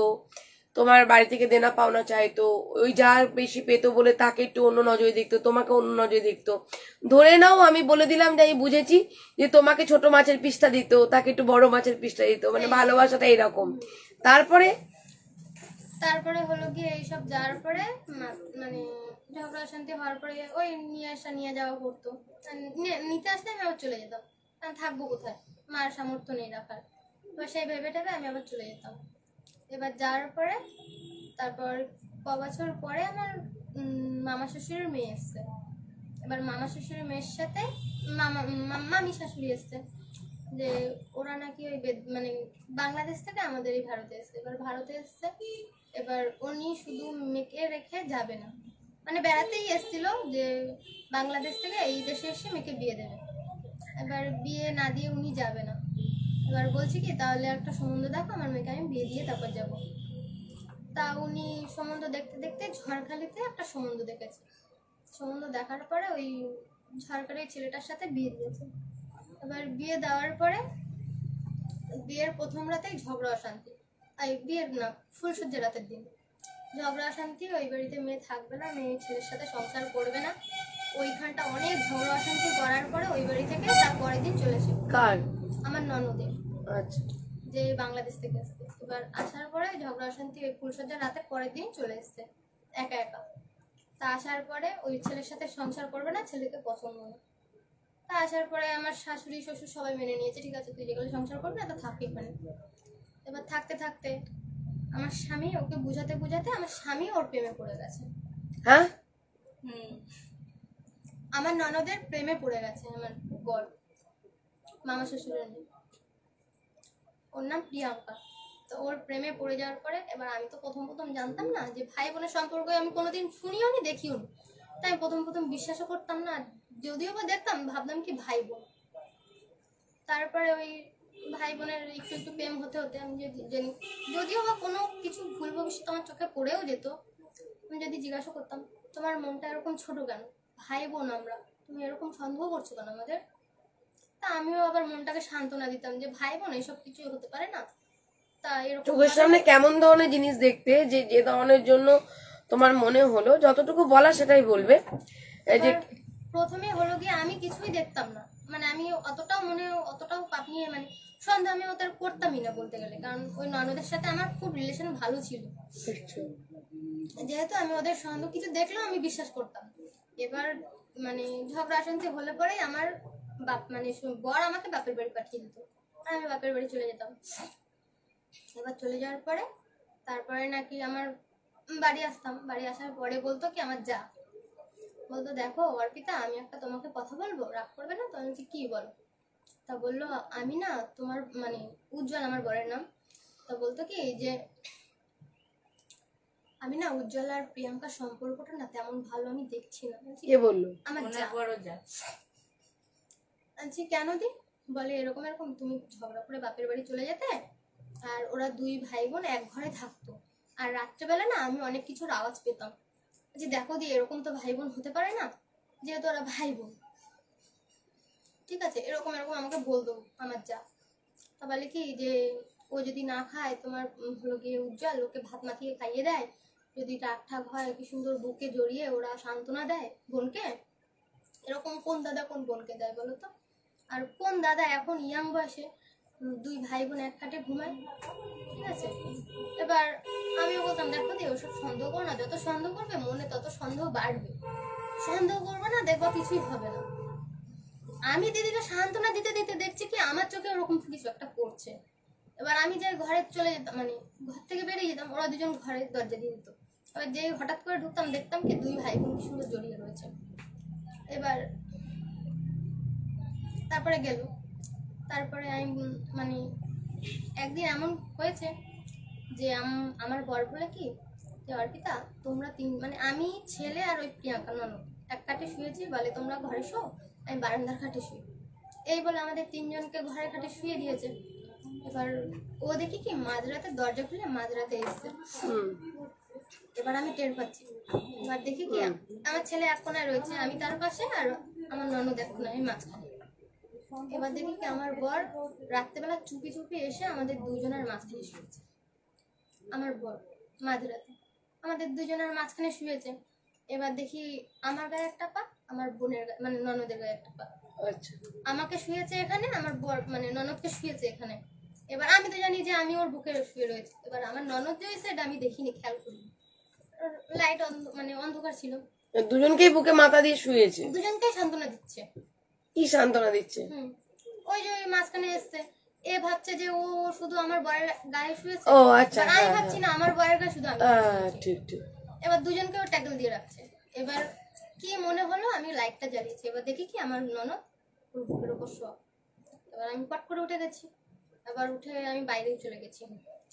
তোমার বাড়ি থেকে দেনা পাওনা চাইতো, ওই যার বেশি পেতো বলে তাকে একটু অন্য নজরে দেখতো, তোমাকে অন্য নজরে দেখতো। ধরে নাও আমি বলে দিলাম যে আমি বুঝেছি যে তোমাকে ছোট মাছের পিসটা দিত, তাকে একটু বড় মাছের পিসটা দিত, মানে ভালোবাসাটা এরকম। তারপরে হলো কি এইসব যাওয়ার পরে মানে ঝগড়া অশান্তি হওয়ার পরে ওই নিয়ে যাওয়া করতো। আর নিতে আসলে আমি আবার চলে যেতাম, কারণ থাকবো কোথায়, মার সামর্থ্য নেই রাখার। এবার সেই ভেবে আমি আবার চলে যেতাম। এবার যাওয়ার পরে তারপর বছর পরে আমার মামা শ্বশুরের মেয়ে এসছে। এবার মামা শ্বশুরের মেয়ের সাথে মামি শাশুড়ি এসছে, যে ওরা নাকি ওই মানে বাংলাদেশ থেকে আমাদের এই ভারতে এসছে। এবার ভারতে এসছে, এবার উনি শুধু মেয়েকে রেখে যাবে না, মানে বেড়াতেই এসেছিল যে বাংলাদেশ থেকে এই দেশে এসে মেয়েকে বিয়ে দেবে। এবার বিয়ে না দিয়ে উনি যাবে না। এবার বলছি কি তাহলে একটা সম্বন্ধ দেখো, আমার মেয়েকে আমি বিয়ে দিয়ে তারপর যাবো। তা উনি সম্বন্ধ দেখতে দেখতে ঝড়খালিতে একটা সম্বন্ধ দেখেছে। সম্বন্ধ দেখার পরে ওই ঝড়খালির ছেলেটার সাথে বিয়ে দিয়েছে। এবার বিয়ে দেওয়ার পরে বিয়ের প্রথম রাতেই ঝগড়া অশান্তি, বিয়ের না ফুলসজ্জার রাতের দিন ঝগড়া অশান্তি। ওই বাড়িতে মেয়ে থাকবে না, মেয়ে ছেলের সাথে সংসার করবে না। ওইখানটা অনেক ঝগড়া অশান্তি করার পরে ওই বাড়ি থেকে তার পরের দিন চলেছে। কার? আমার ননদের, আচ্ছা, যে বাংলাদেশ থেকে আসছে। এবার আসার পরে ঝগড়া অশান্তি ওই ফুলসজ্জার রাতের পরের দিন চলে এসছে একা একা। তা আসার পরে ওই ছেলের সাথে সংসার করবে না, ছেলেকে পছন্দ না। তা আসার পরে আমার শাশুড়ি শ্বশুর সবাই মেনে নিয়েছে, ঠিক আছে তুই যেগুলো সংসার করবি না তো থাকি এখানে। এবার থাকতে থাকতে আমার স্বামী ওকে বুঝাতে বুঝাতে আমার স্বামী ওর প্রেমে পড়ে গেছে। হ্যাঁ, আমার ননদের প্রেমে পড়ে গেছে আমার বর, মামা শ্বশুরের মেয়ে, ওর নাম প্রিয়াঙ্কা। তো ওর প্রেমে পড়ে যাওয়ার পরে এবার আমি তো প্রথম জানতাম না যে ভাই বোনের সম্পর্ক, আমি কোনোদিন শুনিও নি দেখিও নি। তাই আমি প্রথম বিশ্বাসও করতাম না, যদিও বা দেখতাম ভাবতাম কি ভাই বোন। তারপরে ওই ভাই বোনের একটু একটু প্রেম হতে হতে আমি যদিও বা কোনো কিছু ভুল ভবিষ্যৎ আমার চোখে পড়েও যেত, আমি যদি জিজ্ঞাসা করতাম তোমার মনটা এরকম ছোট কেন, ভাই বোন আমরা, তুমি এরকম সন্দেহ করছো কেন আমাদের। তা আমিও আবার মনটাকে সান্ত্বনা দিতাম যে ভাই বোন এইসব কিছুই হতে পারে না। তা এরকম চোখের সামনে কেমন ধরনের জিনিস দেখতে, যে যে ধরনের জন্য তোমার মনে হলো, যতটুকু বলা সেটাই বলবে। এই যে প্রথমে হলো গিয়ে আমি কিছুই দেখতাম না, মানে আমি অতটাও পাপিয়ে মানে সন্দেহ আমি ওদের করতামই না বলতে গেলে, কারণ ওই ননদের সাথে আমার খুব রিলেশন ভালো ছিল। যেহেতু আমি ওদের সন্দেহ কিছু দেখলেও আমি বিশ্বাস করতাম। এবার মানে ঝগড়া অশান্তি হলে পরে আমার বাপ মানে বর আমাকে বাপের বাড়ি পাঠিয়ে দিত, আর আমি বাপের বাড়ি চলে যেতাম। এবার চলে যাওয়ার পরে তারপরে নাকি আমার বাড়ি আসতাম, বাড়ি আসার পরে বলতো কি আমার যা বলতো, দেখো অর্পিতা আমি একটা তোমাকে কথা বলবো, রাগ করবে না তো? আমি কি বলো? তা বললো আমি না তোমার মানে উজ্জ্বল আমার বরের নাম। তা বলতো কি যে আমি না উজ্জ্বল আর প্রিয়াঙ্কার সম্পর্কটা না তেমন ভালো আমি দেখছি না। কে বললো? আমার বড় যা। আচ্ছা কেন দি? বলে এরকম এরকম তুমি ঝগড়া করে বাপের বাড়ি চলে যেতে, আর ওরা দুই ভাই বোন এক ঘরে থাকতো, আর রাত্রেবেলা না আমি অনেক কিছুর আওয়াজ পেতাম যে দেখো দি এরকম তো ভাই বোন হতে পারে না, যেহেতু ওরা ভাই বোন, ঠিক আছে এরকম এরকম আমাকে বলতো আমার যা। তা বলে কি যে ও যদি না খায় তোমার হলো গিয়ে উজ্জ্বল ওকে ভাত মাখিয়ে খাইয়ে দেয়, যদি রাগ ঠাক হয় কি সুন্দর বুকে জড়িয়ে ওরা সান্ত্বনা দেয় বোনকে। এরকম কোন দাদা কোন বোনকে দেয় বলো তো? আর কোন দাদা এখন ইয়াং বয়সে দুই ভাই বোন এক খাটে ঘুমায়, ঠিক আছে। এবার আমিও বলতাম দেখো দি ওসব সন্দেহ করো না, যত সন্দেহ করবে মনে তত সন্দেহ বাড়বে, সন্দেহ করবে না দেখবা কিছুই হবে না। আমি দিদিকে সান্ত্বনা দিতে দিতে দেখছি কি আমার চোখে ওরকম কিছু একটা পড়ছে। এবার আমি যে ঘরে চলে যেতাম মানে ঘর থেকে বেরিয়ে যেতাম, ওরা দুজন ঘরের দরজা দিয়ে দিত। এবার যে হঠাৎ করে ঢুকতাম দেখতাম কি দুই ভাই বোন কি সুন্দর জড়িয়ে রয়েছে। এবার তারপরে গেল, তারপরে আমি মানে একদিন এমন হয়েছে যে আমার বর বলে কি যে অর্পিতা তোমরা মানে আমি ছেলে আর ওই প্রিয়াঙ্কা ননদ এক খাটে শুয়েছি, বলে তোমরা ঘরে শো আমি বারান্দার খাটে শুই। এই বলে আমাদের তিনজনকে ঘরের খাটে শুয়ে দিয়েছে। এবার ও দেখি কি মাঝরাতে দরজা খুলে মাঝরাতে এসছে। এবার আমি টের পাচ্ছি, এবার দেখি কি আমার ছেলে এক কোনায় রয়েছে, আমি তার পাশে, আর আমার ননদ এক কোনায়, আমি মাঝখানে। এবার দেখি কি আমার বর রাত্রেবেলা চুপি চুপি এসে আমাদের দুজনের মাঝখানে শুয়েছে। আমার বর মাঝরাতে আমাদের দুজনের মাঝখানে শুয়েছে। এবার দেখি আমার গায়ে একটা পা, আমার বোনের মানে ননদের গায়ে একটা পা। আচ্ছা, আমাকে শুয়েছে এখানে, আমার বর মানে ননদকে শুয়েছে এখানে। এবার আমি তো জানি যে আমি ওর বুকে শুয়ে রয়েছে। এবার আমার ননদ যে হয়েছে এটা আমি দেখিনি, খেয়াল করিনি, লাইট মানে অন্ধকার ছিল। দুজনকেই বুকে মাথা দিয়ে শুয়েছে। দুজনকে সান্ত্বনা দিচ্ছে। কি সান্ত্বনা দিচ্ছে? ওই যে ওই মাঝখানে এসছে, এ ভাবছে যে ও শুধু আমার বয়ের গায়ে শুয়েছে, ও আচ্ছা, আর আমি ভাবছি না আমার বয়ের গায়ে শুধু আমি শুয়েছি। ঠিক ঠিক। এবার দুজনকে ও ট্যাকল দিয়ে রাখছে। এবার কি মনে হলো, আমি লাইটটা জ্বালিয়েছি, এবার দেখি কি আমার ননদ ওর বুকের উপর শোয়া। এবার আমি পট করে উঠে গেছি, এবার উঠে আমি বাইরে চলে গেছি।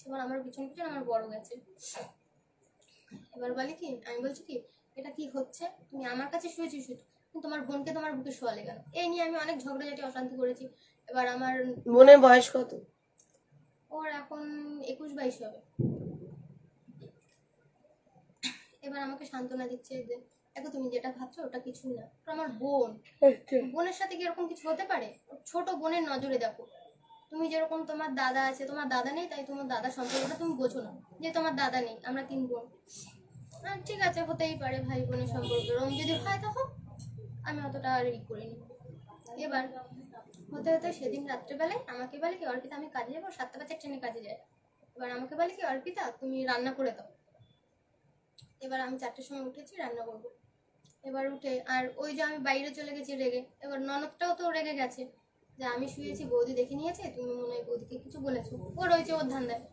এবার আমার পিছন পিছন আমার বড় গেছে। এবার বলে কি, আমি বলছি কি এটা কি হচ্ছে, তুমি আমার কাছে শুয়েছিস শুধু, তোমার বোনকে তোমার বুকে শোয়ালে কেন? এই নিয়ে আমি অনেক ঝগড়াঝাটি অশান্তি করেছি। এবার আমার বোনের বয়স কত? ওর এখন 21-22 হবে। এবার আমাকে সান্ত্বনা দিচ্ছে যে দেখো তুমি যেটা ভাবছো ওটা কিছুই না, ওটা আমার বোন, বোনের সাথে কি এরকম কিছু হতে পারে? ছোট বোনের নজরে দেখো, তুমি যেরকম তোমার দাদা আছে, তোমার দাদা নেই তাই তোমার দাদা সম্পর্কটা তুমি বোঝো না, যে তোমার দাদা নেই, আমরা 3 বোন। ঠিক আছে, হতেই পারে ভাই বোনের সম্পর্ক, রং যদি হয় তো হোক, আমি অতটা আর ই করিনি। এবার হতে হতে সেদিন রাত্রেবেলায় আমাকে বলে কি অর্পিতা আমি কাজে যাবো, 7টা বাজে ট্রেনে কাজে যায়। এবার আমাকে বলে কি অর্পিতা তুমি রান্না করে দাও। এবার আমি 4টের সময় উঠেছি, রান্না করবো। এবার উঠে আর ওই যে আমি বাইরে চলে গেছি রেগে, এবার ননদটাও তো রেগে গেছে যে আমি শুয়েছি, বৌদি দেখে নিয়েছে, তুমি মনে হয় বৌদিকে কিছু বলেছো, ও রয়েছে ওর ধান্দায়।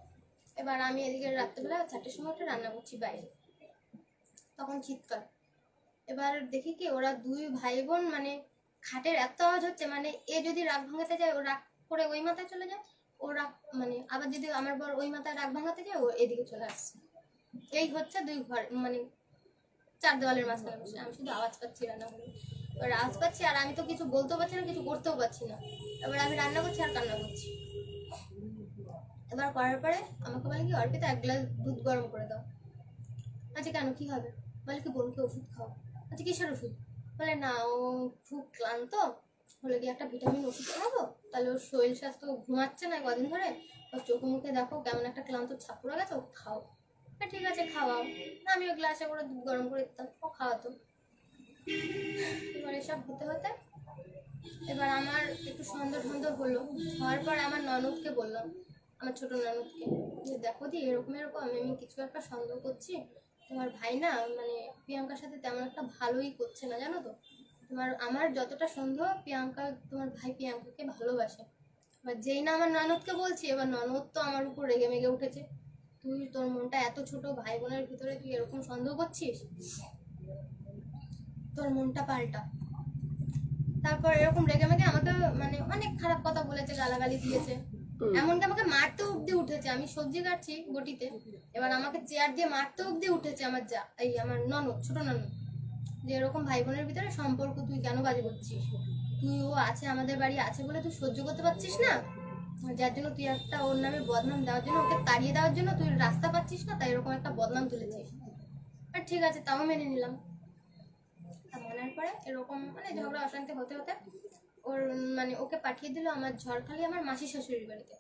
এবার আমি এদিকে রাত্রেবেলা 4টের সময় উঠে রান্না করছি বাইরে, তখন চিৎকার। এবার দেখি কি ওরা 2 ভাই বোন মানে খাটের এত আওয়াজ হচ্ছে, মানে এ যদি রাগ ভাঙাতে যায় ও রাগ করে ওই মাথায় চলে যায়, ও রাগ মানে আবার যদি আমার বর ওই মাথায় রাগ ভাঙাতে যায় ও এদিকে চলে আসছে। এই হচ্ছে 2 ঘর মানে 4 দেওয়ালের মাঝখানে বসে আমি শুধু আওয়াজ পাচ্ছি রান্না করে। এবার আওয়াজ পাচ্ছি আর আমি তো কিছু বলতেও পারছি না, কিছু করতেও পারছি না। এবার আমি রান্না করছি আর কান্না করছি। এবার করার পরে আমাকে বলে কি অর্পিতা 1 গ্লাস দুধ গরম করে দাও। আচ্ছা কেন, কি হবে? বলে কি বোনকে ওষুধ খাও। আচ্ছা কিসের ওষুধ? বলে না ও খুব ক্লান্ত, হলে কি একটা ভিটামিন ওষুধ খাবো, তাহলে ওর শরীর স্বাস্থ্য ঘুমাচ্ছে না কদিন ধরে, ওর চোখে মুখে দেখো কেমন একটা ক্লান্ত ছাপ পড়ে গেছে, ও খাও। ঠিক আছে খাওয়াও। আমি ওই গ্লাসে করে দুধ গরম করে দিতাম, ও খাওয়াতো। এবার এসব হতে হতে এবার আমার একটু সন্দেহ হলো। হওয়ার পর আমার ননদকে বললাম, আমার ছোট ননদকে, যে দেখো দি এরকম এরকম আমি কিছু একটা সন্দেহ করছি, তোমার ভাই না মানে প্রিয়াঙ্কার সাথে তেমন একটা ভালোই করছে না, জানো তো। আমার যতটা সন্দেহ প্রিয়াঙ্কা, তোমার ভাই প্রিয়াঙ্কাকে ভালোবাসে। এবার যেই না আমার ননদকে বলছি, এবার ননদ তো আমার উপর রেগে মেগে উঠেছে, তুই তোর মনটা এত ছোট, ভাই বোনের ভিতরে তুই এরকম সন্দেহ করছিস, তোর মনটা পাল্টা। তারপর এরকম রেগে মেগে আমাকে মানে অনেক খারাপ কথা বলেছে, গালাগালি দিয়েছে, এমনকি আমাকে মারতে অব্দি উঠেছে। আমি সবজি কাটছি বটিতে, এবার আমাকে চেয়ার দিয়ে মারতে অব্দি উঠেছে আমার আমার ননদ, ছোট ননদ, যে এরকম ভাই বোনের ভিতরে সম্পর্ক তুই কেন বাজে করছিস, তুই ও আছে আমাদের বাড়ি আছে বলে তুই সহ্য করতে পারছিস না, যার জন্য তুই একটা ওর নামে বদনাম দেওয়ার জন্য, ওকে তাড়িয়ে দেওয়ার জন্য তুই রাস্তা পাচ্ছিস না, তাই এরকম একটা বদনাম তুলেছিস। আর ঠিক আছে তাও মেনে নিলাম। মানার পরে এরকম মানে ঝগড়া অশান্তি হতে হতে ওর মানে ওকে পাঠিয়ে দিল আমার ঝড়খালি আমার মাসি শাশুড়ির বাড়িতে।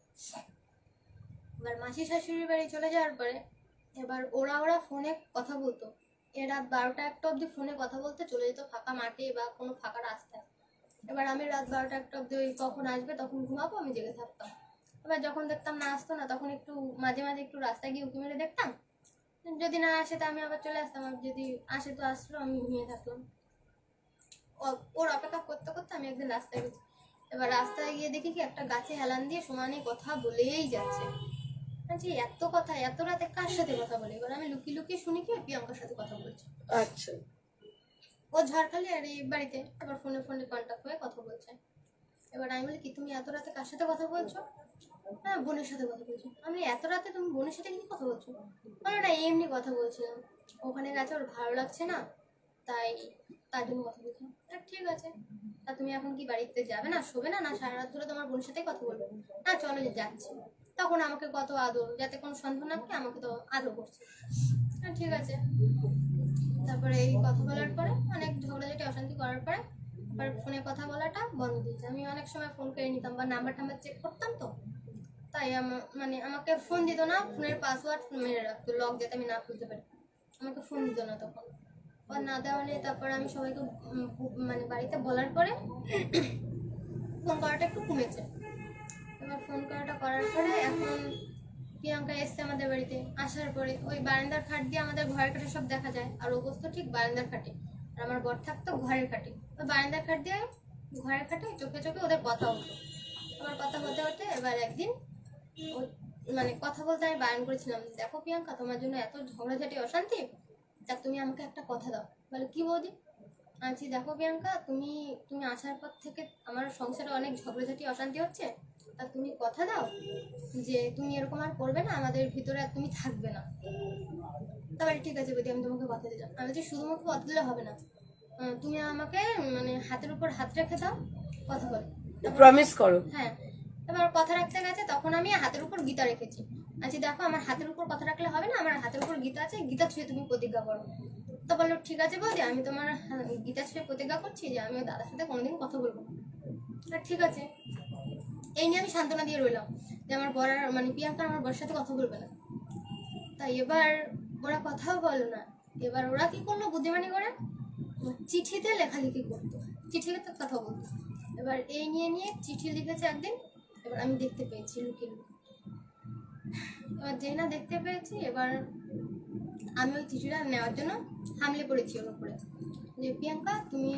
এবার মাসি শাশুড়ির বাড়ি চলে যাওয়ার পরে এবার ওরা ফোনে কথা বলতো, রাত 12টা-1টা অব্দি ফোনে কথা বলতে চলে যেত ফাঁকা মাঠে বা কোনো ফাঁকা রাস্তায়। এবার আমি রাত 12টা-1টা অব্দি ওই কখন আসবে তখন ঘুমাবো, আমি জেগে থাকতাম। এবার যখন দেখতাম না আসতো না, তখন একটু মাঝে মাঝে একটু রাস্তায় গিয়ে উঁকি মেরে দেখতাম, যদি না আসে তা আমি আবার চলে আসতাম, আর যদি আসে তো আসলো, আমি ঘুমিয়ে থাকলাম। ওর অপেক্ষা করতে করতে আমি একদিন রাস্তায় গেছি। এবার রাস্তায় গিয়ে দেখি কি একটা গাছে হেলান দিয়ে সমানে কথা বলেই যাচ্ছে। আচ্ছা এত কথা, এত রাতে কার সাথে কথা বলে? এবার আমি লুকিয়ে লুকিয়ে শুনি কি প্রিয়াঙ্কার সাথে কথা বলছে। আচ্ছা, ও ঝড়খালি আর এই বাড়িতে আবার ফোনে কন্ট্যাক্ট হয়ে কথা বলছে। এবার আমি বলি কি তুমি এত রাতে কার সাথে কথা বলছো? হ্যাঁ বোনের সাথে কথা বলছো। আমি এত রাতে তুমি বোনের সাথে কি কথা বলছো? বলো না এমনি কথা বলছিলাম, ওখানে গেছে ওর ভালো লাগছে না তাই, তার জন্য কথা বলছো। ঠিক আছে, তা তুমি এখন কি বাড়িতে যাবে না, শোবে না, না সারা রাত ধরে তোমার বোনের সাথেই কথা বলবে? না চলো যাচ্ছি। তখন আমাকে কত আদর, যাতে কোনো সন্দেহ না থাকে আমাকে তো আদর করছে। ঠিক আছে, তারপরে এই কথা বলার পরে অনেক ঝগড়াঝাটি অশান্তি করার পরে আবার ফোনে কথা বলাটা বন্ধ দিয়েছে। আমি অনেক সময় ফোন করে নিতাম বা নাম্বার চেক করতাম, তো তাই মানে আমাকে ফোন দিত না, ফোনের পাসওয়ার্ড মেরে রাখতো লক, যাতে আমি না খুলতে পারি। আমাকে ফোন দিত না তখন, আর না দেওয়ালে তারপর আমি সবাইকে মানে বাড়িতে বলার পরে ফোন করাটা একটু কমেছে। এবার ফোন করাটা করার পরে এখন প্রিয়াঙ্কা এসছে আমাদের বাড়িতে। আসার পরে ওই বারান্দার খাট দিয়ে আমাদের ঘরের কাছে সব দেখা যায়, আর ও বসতো ঠিক বারান্দার খাটে। বর থাকতো ঘরের খাটে, তো বারান্দার খাট দিয়ে ঘরের খাটে চোখে চোখে ওদের কথা হতো। আমার কথা হতে হতে এবার একদিন মানে কথা বলতে আমি বারণ করেছিলাম, দেখো প্রিয়াঙ্কা তোমার জন্য এত ঝগড়াঝাটি অশান্তি, তা তুমি আমাকে একটা কথা দাও। বলে কি বৌদি? আছি দেখো প্রিয়াঙ্কা, তুমি আসার পর থেকে আমার সংসারে অনেক ঝগড়াঝাটি অশান্তি হচ্ছে, তা তুমি কথা দাও যে তুমি এরকম আর করবে না, আমাদের ভিতরে আর তুমি থাকবে না। তারপরে ঠিক আছে বৌদি, আমি তোমাকে কথা দিলাম। আমি বলছি শুধুমাত্র কথা দিলে হবে না, তুমি আমাকে মানে হাতের উপর হাত রেখে দাও, কথা বলো, প্রমিস করো। হ্যাঁ। এবার কথা রাখতে গেছে, তখন আমি হাতের উপর গীতা রেখেছি। আচ্ছা দেখো আমার হাতের উপর কথা রাখলে হবে না, আমার হাতের উপর গীতা আছে, গীতা ছুঁয়ে তুমি প্রতিজ্ঞা করো। তো বললো ঠিক আছে বৌদি, আমি তোমার গীতা ছুঁয়ে প্রতিজ্ঞা করছি যে আমি দাদার সাথে কোনোদিন কথা বলবো না। ঠিক আছে, এই নিয়ে আমি সান্ত্বনা দিয়ে রইলাম যে আমার বর মানে প্রিয়াঙ্কা আমার বরের সাথে কথা বলবে না। তাই এবার ওরা কথাও বলো না। এবার ওরা কি করলো বুদ্ধিমানি করে, চিঠিতে লেখালেখি করতো, চিঠিতে কথা বলতো। এবার এই নিয়ে চিঠি লিখেছে একদিন। এবার আমি দেখতে পেয়েছি লুকিয়ে লুকিয়ে। এবার যেই না দেখতে পেয়েছি, এবার আমি ওই চিঠিটা নেওয়ার জন্য হামলে পড়েছি ওর উপরে, যে প্রিয়াঙ্কা তুমি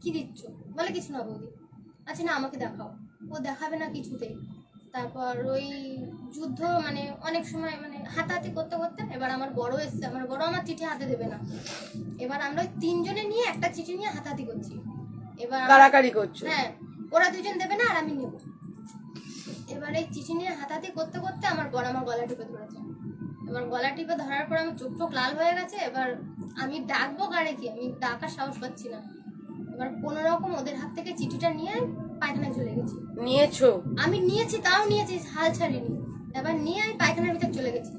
কি দিচ্ছ? বলে কিছু না বৌদি। আচ্ছা না আমাকে দেখাও। ও দেখাবে না কিছুতেই। তারপর ওই যুদ্ধ মানে অনেক সময় মানে হাতাহাতি করতে করতে এবার আমার বড় এসছে, আমার বড় আমার চিঠি হাতে দেবে না। এবার আমরা ওই তিনজনে নিয়ে একটা চিঠি নিয়ে হাতাহাতি করছি। এবার কারাকারি করছো? হ্যাঁ, ওরা দুজন দেবে না আর আমি নেব। এবার এই চিঠি নিয়ে হাতাহাতি করতে করতে আমার বড় আমার গলা টিপে ধরেছে। এবার গলা টিপে ধরার পর আমার চোখ লাল হয়ে গেছে। এবার আমি ডাকবো কারে কি, আমি ডাকার সাহস পাচ্ছি না। এবার কোনো রকম ওদের হাত থেকে চিঠিটা নিয়ে পায়খানায় চলে গেছি। নিয়েছো? আমি নিয়েছি, তাও নিয়েছি, হাল ছাড়িনি। এবার নিয়ে আমি পায়খানার ভিতর চলে গেছি।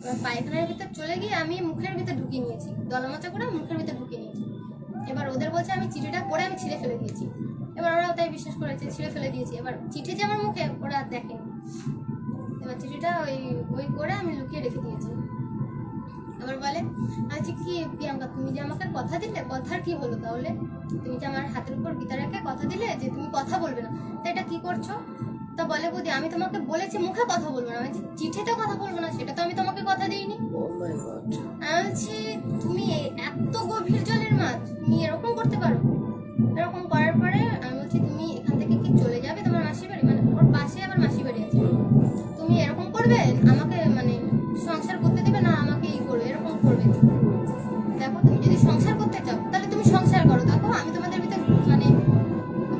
এবার পায়খানার ভিতর চলে গিয়ে আমি মুখের ভিতর ঢুকিয়ে নিয়েছি, দলামচা করে মুখের ভিতর ঢুকিয়ে নিয়েছি। এবার ওদের বলছে আমি চিঠিটা পড়ে আমি ছিঁড়ে ফেলে দিয়েছি। এবার ওরাও তাই বিশ্বাস করেছে, ছিঁড়ে ফেলে দিয়েছি। এবার চিঠি যে আমার মুখে ওরা আর দেখেনি। এবার চিঠিটা ওই করে আমি লুকিয়ে রেখে দিয়েছি। এবার বলে আচ্ছা কি প্রিয়াঙ্কা তুমি যে আমাকে কথা দিলে, কথার কি হলো তাহলে? তুমি যে আমার হাতের উপর গীতা রেখে কথা দিলে যে তুমি কথা বলবে না, তা এটা কি করছো? তা বলে বৌদি আমি তোমাকে বলেছি মুখে কথা বলবো না, আমি চিঠিতে কথা বলবো না, সেটা তো আমি তোমাকে কথা দিইনি। ও মাই গড। আমি বলছি তুমি এত গভীর জলের মাছ, তুমি এরকম করতে পারো? এরকম করার পরে আমি বলছি তুমি এখান থেকে কি চলে যাবে তোমার মাসির বাড়ি? মানে ওর পাশে আমার মাসির বাড়ি আছে। তুমি এরকম করবে আমাকে মানে সংসার করতে দেবে না, আমাকে এই করবে, এরকম করবে? দেখো তুমি যদি সংসার করতে চাও তাহলে তুমি সংসার করো, দেখো আমি তোমাদের ভিতরে মানে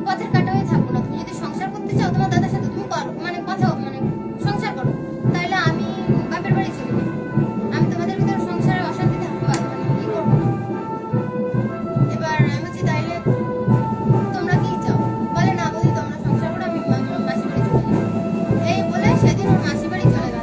পথের কাটা হয়ে থাকবো না। তুমি যদি সংসার করতে চাও তোমার দাদার সাথে তুমি করো, মানে কথা মানে সংসার করো, তাহলে আমি বাপের বাড়ি চলে যাবো। আমি তোমাদের ভিতরে সংসারে অশান্তি থাকবো মানে কি করবো। এবার আমি বলছি তাইলে তোমরা কি চাও? বলে না বলি তোমরা সংসার করো, আমি মাসির বাড়ি চলে যাবো। এই বলে সেদিন ওর মাসির বাড়ি চলে গেল।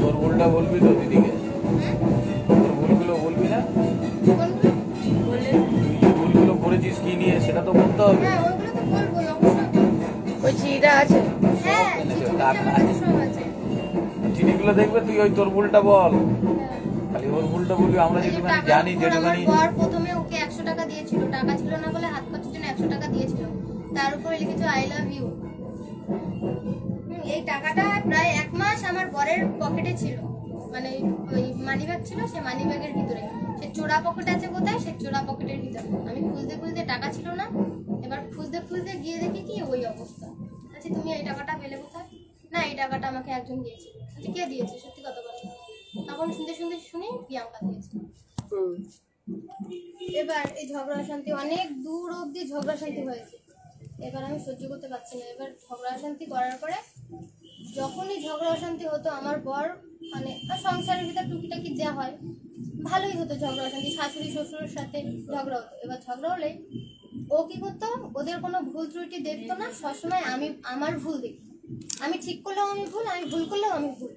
তোর ভুলটা বলবি তো দিদিকে, তোর ভুলগুলো বলবি না? বলে তুই যে ভুলগুলো করেছিস কি নিয়ে সেটা তো বলতে হবে। হ্যাঁ ওইগুলো তো বলবোই, অবশ্যই বলবো। ওই চিঠিটা আছে? হ্যাঁ চিঠিটা আমার কাছে সব আছে। চিঠিগুলো দেখবে, তুই ওই তোর ভুলটা বল, হ্যাঁ। খালি ওর ভুলটা বলবি। আমরা এই যে যেটুখানি টাকার জানি উপর যেটুখানি আমার বর প্রথমে ওকে 100 টাকা দিয়েছিল, টাকা ছিল না বলে হাত খরচের জন্য 100 টাকা দিয়েছিল, তার উপরে লিখেছে আই লাভ ইউ। এই টাকাটা প্রায় 1 মাস আমার বরের পকেটে ছিল, মানে ওই মানি ব্যাগ ছিল, সে মানি ব্যাগের ভিতরে, সে চোরা পকেট আছে কোথায়, সে চোরা পকেটের ভিতরে। আমি খুঁজতে খুঁজতে টাকা ছিল না, এবার খুঁজতে খুঁজতে গিয়ে দেখি কি ওই অবস্থা। আচ্ছা তুমি এই টাকাটা পেলে কোথায়? না এই টাকাটা আমাকে একজন দিয়েছে। আচ্ছা কে দিয়েছে, সত্যি কথা বলো। তখন শুনি প্রিয়াঙ্কা দিয়েছে। হুম। এবার এই ঝগড়া অশান্তি অনেক দূর অবধি ঝগড়া শান্তি হয়েছে। এবার আমি সহ্য করতে পারছি না। এবার ঝগড়া অশান্তি করার পরে যখনই ঝগড়া অশান্তি হতো আমার বর মানে সংসারের ভিতর টুকিটাকি যা হয় ভালোই হতো, ঝগড়া অশান্তি শাশুড়ি শ্বশুরের সাথে ঝগড়া হতো। এবার ঝগড়া হলে ও কি করতো, ওদের কোনো ভুল ত্রুটি দেখতো না, সবসময় আমি আমার ভুল দেখতো। আমি ঠিক করলেও আমি ভুল, আমি ভুল করলেও আমি ভুল,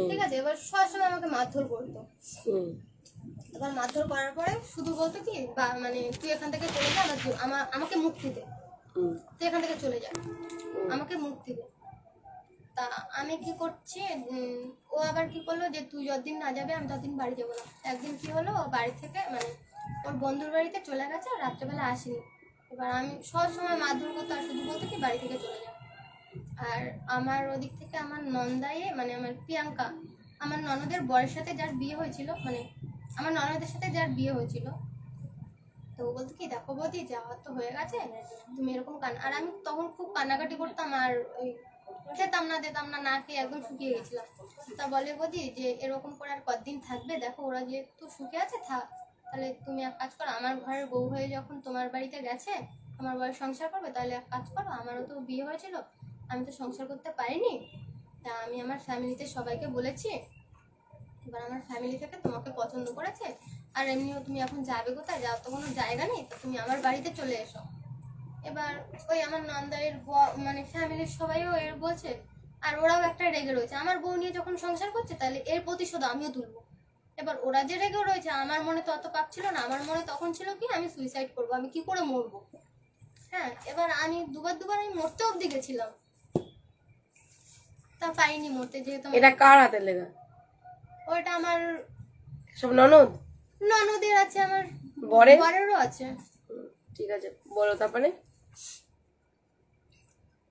ঠিক আছে। এবার সবসময় আমাকে মারধর করতো। এবার মারধর করার পরে শুধু বলতো কি মানে তুই এখান থেকে চলে যা, আমাকে মুক্তি দে, তুই এখান থেকে চলে যা, আমাকে মুক্তি দে। তা আমি কি করছি, ও আবার কি করলো যে তুই যতদিন না যাবে আমি ততদিন বাড়ি যাবো না। একদিন কি হলো, ও বাড়ি থেকে মানে ওর বন্ধুর বাড়িতে চলে গেছে, আর রাত্রেবেলা আসেনি। এবার আমি সব সময় মারধর করতে আর শুধু বলতে কি বাড়ি থেকে চলে যাও। আর আমার ওদিক থেকে আমার নন্দায়ে মানে আমার প্রিয়াঙ্কা, আমার ননদের বরের সাথে যার বিয়ে হয়েছিল, মানে আমার ননদের সাথে যার বিয়ে হয়েছিল, তো ও বলতো কি দেখো বৌদি যাওয়ার তো হয়ে গেছে, তুমি এরকম আর আমি তখন খুব কান্নাকাটি করতাম, আর ওই খেতাম না দিতাম না, না খেয়ে একদম শুকিয়ে গেছিলাম। তা বলে বৌদি যে এরকম করে আর কতদিন থাকবে, দেখো ওরা যেহেতু শুকিয়ে আছে থাক, তাহলে তুমি এক কাজ করো, আমার ঘরের বউ হয়ে যখন তোমার বাড়িতে গেছে আমার বয়স সংসার করবে, তাহলে এক কাজ করো, আমারও তো বিয়ে হয়েছিল, আমি তো সংসার করতে পারিনি, তা আমি আমার ফ্যামিলিতে সবাইকে বলেছি, এবার আমার ফ্যামিলি থেকে তোমাকে পছন্দ করেছে, আর এমনিও তুমি এখন যাবে কোথায়, যাও তো কোনো জায়গা নেই, তো তুমি আমার বাড়িতে চলে এসো। এবার ওই আমার নন্দাইয়ের মানে ফ্যামিলির সবাইও এর বলছে, আর ওরাও একটা রেগে রয়েছে, আমার বউ নিয়ে যখন সংসার করছে তাহলে এর প্রতিশোধ আমিও তুলবো। এবার ওরা যে রেগে রয়েছে, আমার মনে তো অত পাপ ছিল না, আমার মনে তখন ছিল কি আমি সুইসাইড করবো, আমি কি করে মরবো। হ্যাঁ, এবার আমি দুবার আমি মরতে অব্দি গেছিলাম, তা পাইনি মরতে, যেহেতু এটা কার হাতে লেখা? ওইটা আমার সব ননদ? ননদের আছে, আমার বরেরও আছে। ঠিক আছে, বলো তারপরে।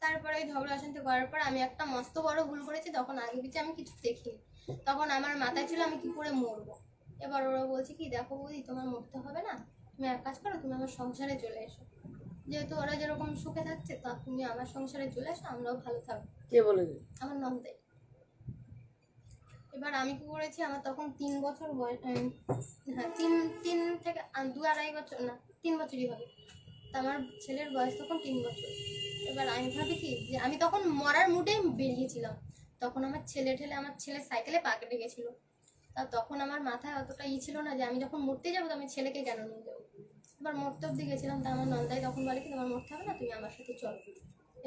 তারপরে ওই ঝগড়া অশান্তি করার পর আমি একটা মস্ত বড় ভুল করেছি, তখন আগে পিছে আমি কিছু দেখিনি, তখন আমার মাথায় ছিল আমি কি করে মরবো। এবার ওরা বলছে কি দেখো বৌদি তোমার মরতে হবে না, তুমি এক কাজ করো, তুমি আমার সংসারে চলে এসো, যেহেতু ওরা যেরকম সুখে থাকছে তা তুমি আমার সংসারে চলে এসো, আমরাও ভালো থাকবো। কে বলে? আমার নন্দাই। এবার আমি কি করেছি, আমার তখন 3 বছর বয়স, হ্যাঁ 3 থেকে 2-2.5 বছর, না 3 বছরই হবে, তা আমার ছেলের বয়স তখন 3 বছর। এবার আমি ভাবি কি যে আমি তখন মরার মুডে বেরিয়েছিলাম, তখন আমার ছেলে সাইকেলে পা কেটে গেছিল, তা তখন আমার মাথায় অতটা ছিল না যে আমি যখন মরতে যাবো তো আমি ছেলেকে কেন নিয়ে যাবো। এবার মরতে অব্দি গেছিলাম, তা আমার নন্দাই তখন বলে কি তোমার মরতে হবে না, তুমি আমার সাথে চলো।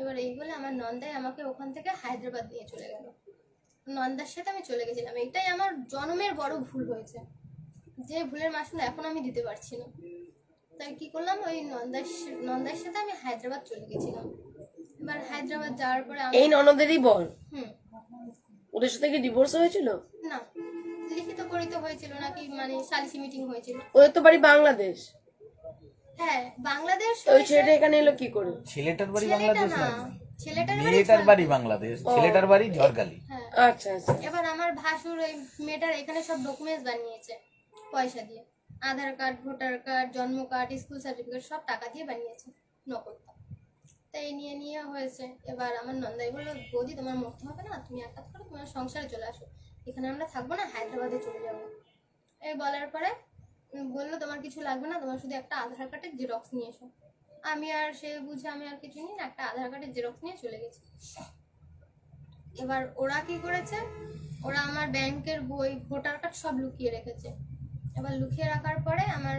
এবার এই বলে আমার নন্দাই আমাকে ওখান থেকে হায়দ্রাবাদ নিয়ে চলে গেল, নন্দার সাথে আমি চলে গেছিলাম। এটাই আমার জন্মের বড় ভুল হয়েছে, যে ভুলের মাসুল এখন আমি দিতে পারছি না। তাই কি করলাম, ওই নন্দার সাথে আমি হায়দ্রাবাদ চলে গেছিলাম। এবার হায়দ্রাবাদ যাওয়ার পরে এই ননদেরই বল? হুম। ওদের সাথে কি ডিভোর্স হয়েছিল? না, লিখিত পরিত হয়েছিল নাকি, মানে সালিসি মিটিং হয়েছিল। ওদের তো বাড়ি বাংলাদেশ। হ্যাঁ বাংলাদেশ। ওই ছেলেটা এখানে এলো কি করে? ছেলেটার বাড়ি ছেলেটা বাংলাদেশ না, না, ছেলেটার মেয়েটার বাড়ি বাংলাদেশ, ছেলেটার বাড়ি ঝড়খালি। হ্যাঁ আচ্ছা আচ্ছা। এবার আমার ভাসুর ওই মেয়েটার এখানে সব ডকুমেন্টস বানিয়েছে পয়সা দিয়ে, আধার কার্ড, ভোটার কার্ড, জন্ম কার্ড, স্কুল সার্টিফিকেট সব টাকা দিয়ে বানিয়েছে নকলটা। তাই নিয়ে হয়েছে। এবার আমার নন্দাই বললো বৌদি তোমার মরতে হবে না, তুমি এক কাজ করো, তোমার সংসারে চলে আসো, এখানে আমরা থাকবো না, হায়দ্রাবাদে চলে যাবো। এই বলার পরে বললো তোমার কিছু লাগবে না, তোমার শুধু একটা আধার কার্ডের জেরক্স নিয়ে এসো। আমি আর সে বুঝে আমি আর কিছু নিই না, একটা আধার কার্ডের জেরক্স নিয়ে চলে গেছি। এবার ওরা কি করেছে, ওরা আমার ব্যাংকের বই, ভোটার কার্ড সব লুকিয়ে রেখেছে। এবার লুকিয়ে রাখার পরে আমার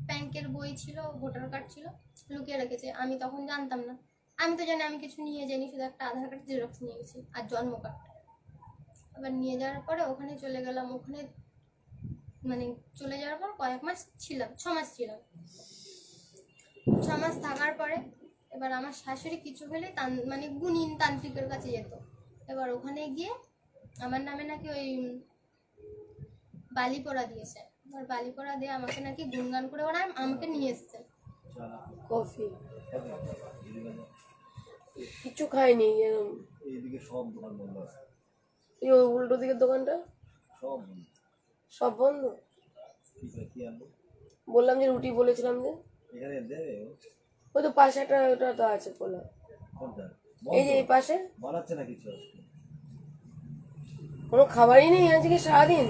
ব্যাংকের বই ছিল, ভোটার কার্ড ছিল, লুকিয়ে রেখেছে। আমি তখন জানতাম না, আমি তো জানি আমি কিছু নিয়ে যাইনি, শুধু একটা আধার কার্ড জেরক্স নিয়ে গেছি আর জন্ম কার্ড। এবার নিয়ে যাওয়ার পরে ওখানে চলে গেলাম, ওখানে মানে চলে যাওয়ার পর কয়েক মাস ছিলাম, 6 মাস ছিলাম। 6 মাস থাকার পরে এবার আমার শাশুড়ি কিছু হলে মানে গুণিন তান্ত্রিকের কাছে যেত। এবার ওখানে গিয়ে আমার নামে নাকি ওই বালি পড়া দিয়েছে। এবার বালি পড়া দিয়ে আমাকে নাকি গুনগান করে ওরা আমাকে নিয়ে এসছে। কফি কিছু খাইনি, এইদিকে সব দোকান বন্ধ আছে, এই ওই উল্টো দিকের দোকানটা সব বন্ধ। সব বন্ধ। কি আনবো? বললাম যে রুটি বলেছিলাম যে এখানে দেবে ওই তো পাশে একটা ওটা তো আছে খোলা, কোনটা? এই যে এই পাশে। বানাচ্ছে না কিছু আজকে? কোনো খাবারই নেই আজকে, সারাদিন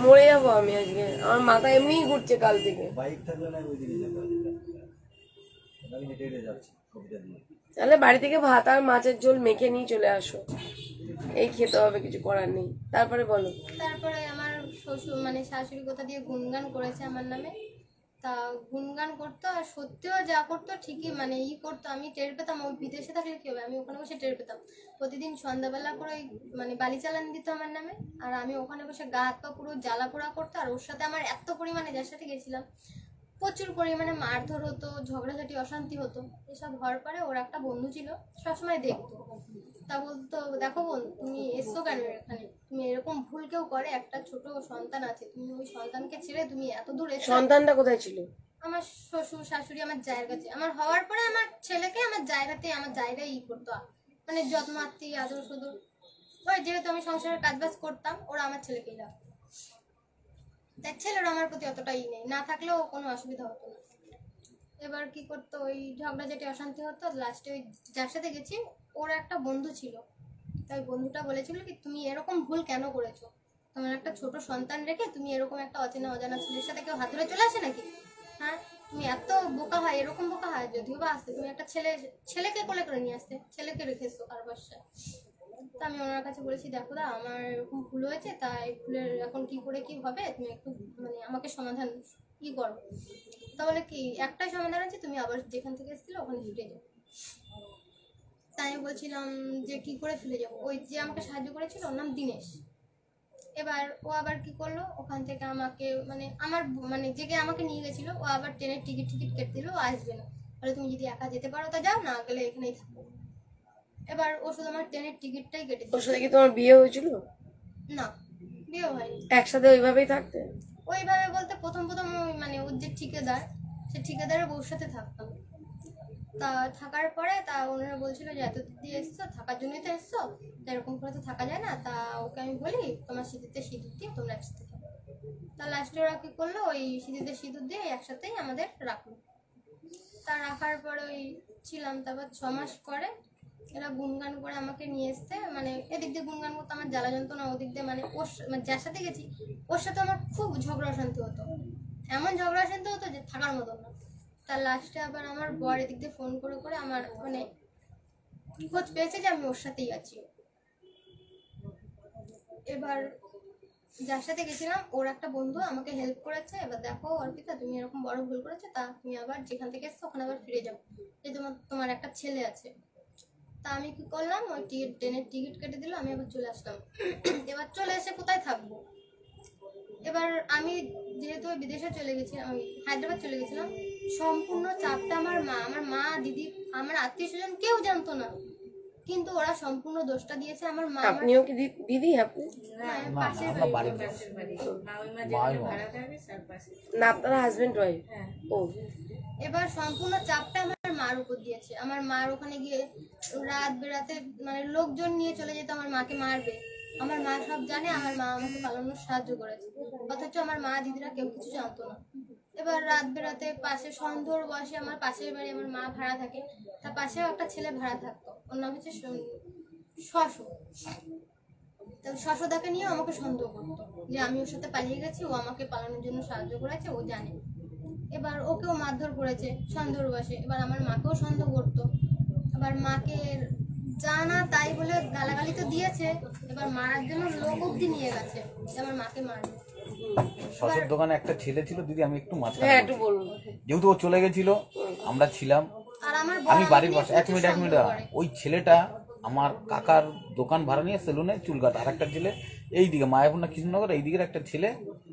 মরে যাবো আমি আজকে, আমার মাথা এমনিই ঘুরছে কাল থেকে। বাইক থাকলে না ওই দিকে যাবে, আমি হেঁটে হেঁটে যাচ্ছি কবিতা দিয়ে। তাহলে বাড়ি থেকে ভাত আর মাছের ঝোল মেখে নিয়ে চলে আসো, এই খেতে হবে, কিছু করার নেই। তারপরে বলো। তারপরে আমার শ্বশুর মানে শাশুড়ি কোথা দিয়ে গুনগান করেছে আমার নামে, তা গুনগান করতো, আর সত্যিও যা করতো ঠিকই মানে করতো, আমি টের পেতাম। ওই বিদেশে থাকলে কি হবে, আমি ওখানে বসে টের পেতাম। প্রতিদিন সন্ধ্যাবেলা করে মানে বালি চালান দিত আমার নামে, আর আমি ওখানে বসে গা হাত পা পুরো জ্বালা পোড়া করতো। আর ওর সাথে আমার এত পরিমাণে, যার সাথে গেছিলাম, প্রচুর পরিমাণে মারধর হতো, ঝগড়াঝাটি, অশান্তি হতো। এসব হওয়ার পরে ওর একটা বন্ধু ছিল, সবসময় দেখতো। তা বলতো দেখো বোন, তুমি এসছো কেন এখানে? তুমি এরকম ভুল কেউ করে? একটা ছোট সন্তান আছে, তুমি ওই সন্তানকে ছেড়ে তুমি এত দূর এসছো। সন্তানটা কোথায় ছিল? আমার শ্বশুর শাশুড়ি আমার জায়ের কাছে। আমার হওয়ার পরে আমার ছেলেকে আমার জায়গাতে আমার জায়গা করতো, মানে যত্ন আত্মি আদর সদর। ওই যেহেতু আমি সংসারের কাজবাজ করতাম, ওরা আমার ছেলেকেই রাখতো। তাই ছেলের আমার প্রতি অতটাই নেই, না থাকলেও কোনো অসুবিধা হতো না। এবার কি করতো, ওই ঝগড়া যেটি অশান্তি হতো, লাস্টে ওই যার সাথে গেছি ওর একটা বন্ধু ছিল। তাই বন্ধুটা বলেছিল কি তুমি এরকম ভুল কেন করেছো? তোমার একটা ছোট সন্তান রেখে তুমি এরকম একটা অচেনা অজানা ছেলের সাথে কেউ হাত ধরে চলে আসে নাকি? হ্যাঁ, তুমি এত বোকা হয়, এরকম বোকা হয় যদিও বা আসতে, তুমি একটা ছেলেকে কোলে করে নিয়ে আসতে, ছেলেকে রেখেছো কার বাসায়। তা আমি ওনার কাছে বলেছি দেখো দা, আমার এরকম ভুল হয়েছে, তাই ভুলের এখন কি করে কি হবে, তুমি একটু মানে আমাকে সমাধান কি করো। তাহলে কি একটাই সমাধান আছে, তুমি আবার যেখান থেকে এসেছিলে ওখানে ফিরে যাও। তাই আমি বলছিলাম যে কি করে ফিরে যাবো। ওই যে আমাকে সাহায্য করেছিল ওর নাম দিনেশ। এবার ও আবার কি করলো, ওখান থেকে আমাকে মানে আমার মানে জেগে আমাকে নিয়ে গেছিল, ও আবার ট্রেনের টিকিট কেটে দিল, ও আসবে না। তাহলে তুমি যদি একা যেতে পারো তা যাও, না গেলে এখানেই থাকো। এবার ও শুধু আমার ট্রেনের টিকিটটাই কেটে দিল। ওর সাথে কি তোমার বিয়ে হয়েছিল? না, বিয়ে হয়নি। একসাথে ওইভাবেই থাকতে? ওইভাবে বলতে প্রথম ওই মানে ওর যে ঠিকাদার, সে ঠিকাদারের বউর সাথে থাকতাম। তা থাকার পরে তা ওনারা বলছিল যে এত দিয়ে এসছো, থাকার জন্যই তো এসছো, তা এরকম করে তো থাকা যায় না। তা ওকে আমি বলি তোমার সিঁদুরতে সিঁদুর দিয়ে তোমরা একসাথে থাকো। তা লাস্টে ওরা কি করলো, ওই সিঁদুরতে সিঁদুর দিয়ে একসাথেই আমাদের রাখলো। তা রাখার পরে ওই ছিলাম, তারপর 6 মাস পরে এরা গুনগান করে আমাকে নিয়ে এসছে। মানে এদিক দিয়ে গুনগান করতে আমার জ্বালা যন্ত্রণা, ওদিক দিয়ে মানে ওর মানে যার সাথে গেছি ওর সাথে আমার খুব ঝগড়া অশান্তি হতো, এমন ঝগড়া অশান্তি হতো যে থাকার মতো না। তার লাস্টে আবার আমার বর এদিক দিয়ে ফোন করে করে আমার মানে খোঁজ পেয়েছে যে আমি ওর সাথেই আছি। এবার যার সাথে গেছিলাম ওর একটা বন্ধু আমাকে হেল্প করেছে। এবার দেখো অর্পিতা, তুমি এরকম বড় ভুল করেছো, তা তুমি আবার যেখান থেকে এসছো ওখানে আবার ফিরে যাও, যে তোমার একটা ছেলে আছে। তা আমি কি করলাম, ওই ট্রেনের টিকিট কেটে দিল, আমি আবার চলে আসলাম। এবার চলে এসে কোথায় থাকবো? এবার আমি যেহেতু বিদেশে চলে গেছিলাম, ওই হায়দ্রাবাদ চলে গেছিলাম, সম্পূর্ণ চাপটা আমার মা দিদি আমার আত্মীয় স্বজন কেউ জানতো না, কিন্তু ওরা সম্পূর্ণ দোষটা দিয়েছে আমার মা। আপনিও কি দিদি? আপনি পাশের আমরা বাড়ির না, আপনারা হাজবেন্ড ওয়াইফ? ও, এবার সম্পূর্ণ চাপটা আমার মার উপর দিয়েছে। আমার মার ওখানে গিয়ে রাত বেরাতে মানে লোকজন নিয়ে চলে যেত আমার মাকে মারবে। আমার মা সব জানে, আমার মা আমাকে পালানোর সাহায্য করেছে, অথচ আমার মা দিদিরা কেউ কিছু জানতো না। এবার রাত বেরাতে পাশে সন্ধ্যর বয়সে আমার পাশের বাড়ি আমার মা ভাড়া থাকে, তার পাশেও একটা ছেলে ভাড়া থাকতো, ওর নাম হচ্ছে শশু। তো শশদাকে নিয়ে আমাকে সন্দেহ করতো যে আমি ওর সাথে পালিয়ে গেছি, ও আমাকে পালানোর জন্য সাহায্য করেছে, ও জানে। এবার ওকেও মারধর করেছে সন্দেহর বসে। এবার আমার মাকেও সন্দেহ করতো। এবার মাকে জানা তাই বলে গালাগালি তো দিয়েছে, এবার মারার জন্য লোক অব্দি নিয়ে গেছে যে আমার মাকে মারবে। শশোর দোকানে একটা ছেলে ছিল দিদি, আমি একটু মাঝখানে হ্যাঁ একটু বলুন। যেহেতু ও চলে গেছিল আমরা ছিলাম, আর আমার আমি বর বাড়ির আমাকে পাশে নিয়ে এক মিনিট সন্দেহ করে। ওই ছেলেটা আমার কাকার দোকান ভাড়া নিয়ে সেলুনে চুল কাটা, আর একটা ছেলে এইদিকে মায়াপুর না কৃষ্ণনগর এই দিকের একটা ছেলে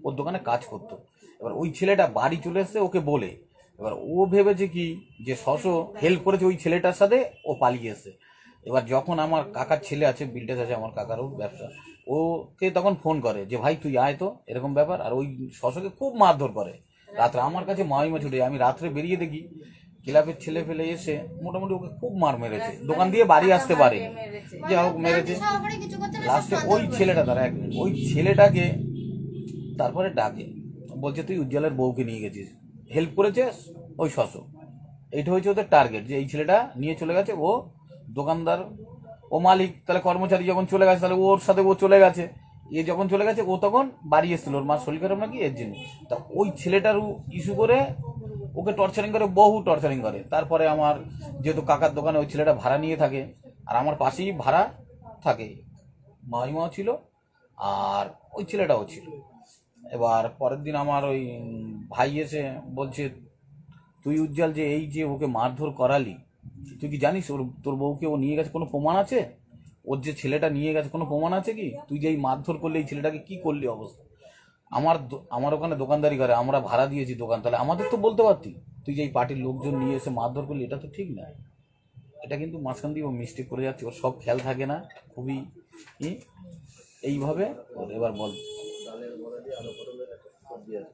ওর দোকানে কাজ করতো। এবার ওই ছেলেটা বাড়ি চলে এসছে ওকে বলে, এবার ও ভেবেছে কি যে শশো হেল্প করেছে ওই ছেলেটার সাথে, ও পালিয়ে এসে। এবার যখন আমার কাকার ছেলে আছে, বিলটেস আছে আমার কাকারও ব্যবসা, ওকে তখন ফোন করে যে ভাই তুই আয় তো, এরকম ব্যাপার। আর ওই শশোকে খুব মারধর করে রাত্রে, আমার কাছে মাইমা ছুটে, আমি রাত্রে বেরিয়ে দেখি ক্লাবের ছেলে ফেলে এসে মোটামুটি ওকে খুব মার মেরেছে, দোকান দিয়ে বাড়ি আসতে পারেনি, যে হোক মেরেছে। সহকারে কিছু করতে না, লাস্টে ওই ছেলেটা তারা এক মিনিট ওই ছেলেটাকে তারপরে ডাকে, বলছে তুই উজ্জ্বলের বউকে নিয়ে গেছিস, হেল্প করেছে ওই শশো। এইটা হচ্ছে ওদের টার্গেট, যে এই ছেলেটা নিয়ে চলে গেছে, ও দোকানদার, ও মালিক, তাহলে কর্মচারী যখন চলে গেছে তাহলে ওর সাথে ও চলে গেছে। এ যখন চলে গেছে ও তখন বাড়ি এসেছিল, ওর মার শরীর খারাপ নাকি এর জন্য। তা ওই ছেলেটার ইস্যু করে ওকে টর্চারিং করে, বহু টর্চারিং করে। তারপরে আমার যেহেতু কাকার দোকানে ওই ছেলেটা ভাড়া নিয়ে থাকে, আর আমার পাশেই ভাড়া থাকে, মাইমাও ছিল আর ওই ছেলেটাও ছিল। এবার পরের দিন আমার ওই ভাই এসে বলছে তুই উজ্জ্বল যে এই যে ওকে মারধর করালি, তুই কি জানিস ওর তোর বউকে ও নিয়ে গেছে, কোনো প্রমাণ আছে? ওর যে ছেলেটা নিয়ে গেছে কোনো প্রমাণ আছে কি? তুই যে এই মারধর করলে এই ছেলেটাকে কি করলি অবস্থা? আমার ওখানে দোকানদারি করে, আমরা ভাড়া দিয়েছি দোকান, তাহলে আমাদের তো বলতে পারতি, তুই যে এই পার্টির লোকজন নিয়ে এসে মারধর করলি, এটা তো ঠিক না। এটা কিন্তু মাঝখান দিয়ে ও মিস্টেক করে যাচ্ছে, ওর সব খেয়াল থাকে না, খুবই এইভাবে। এবার বল,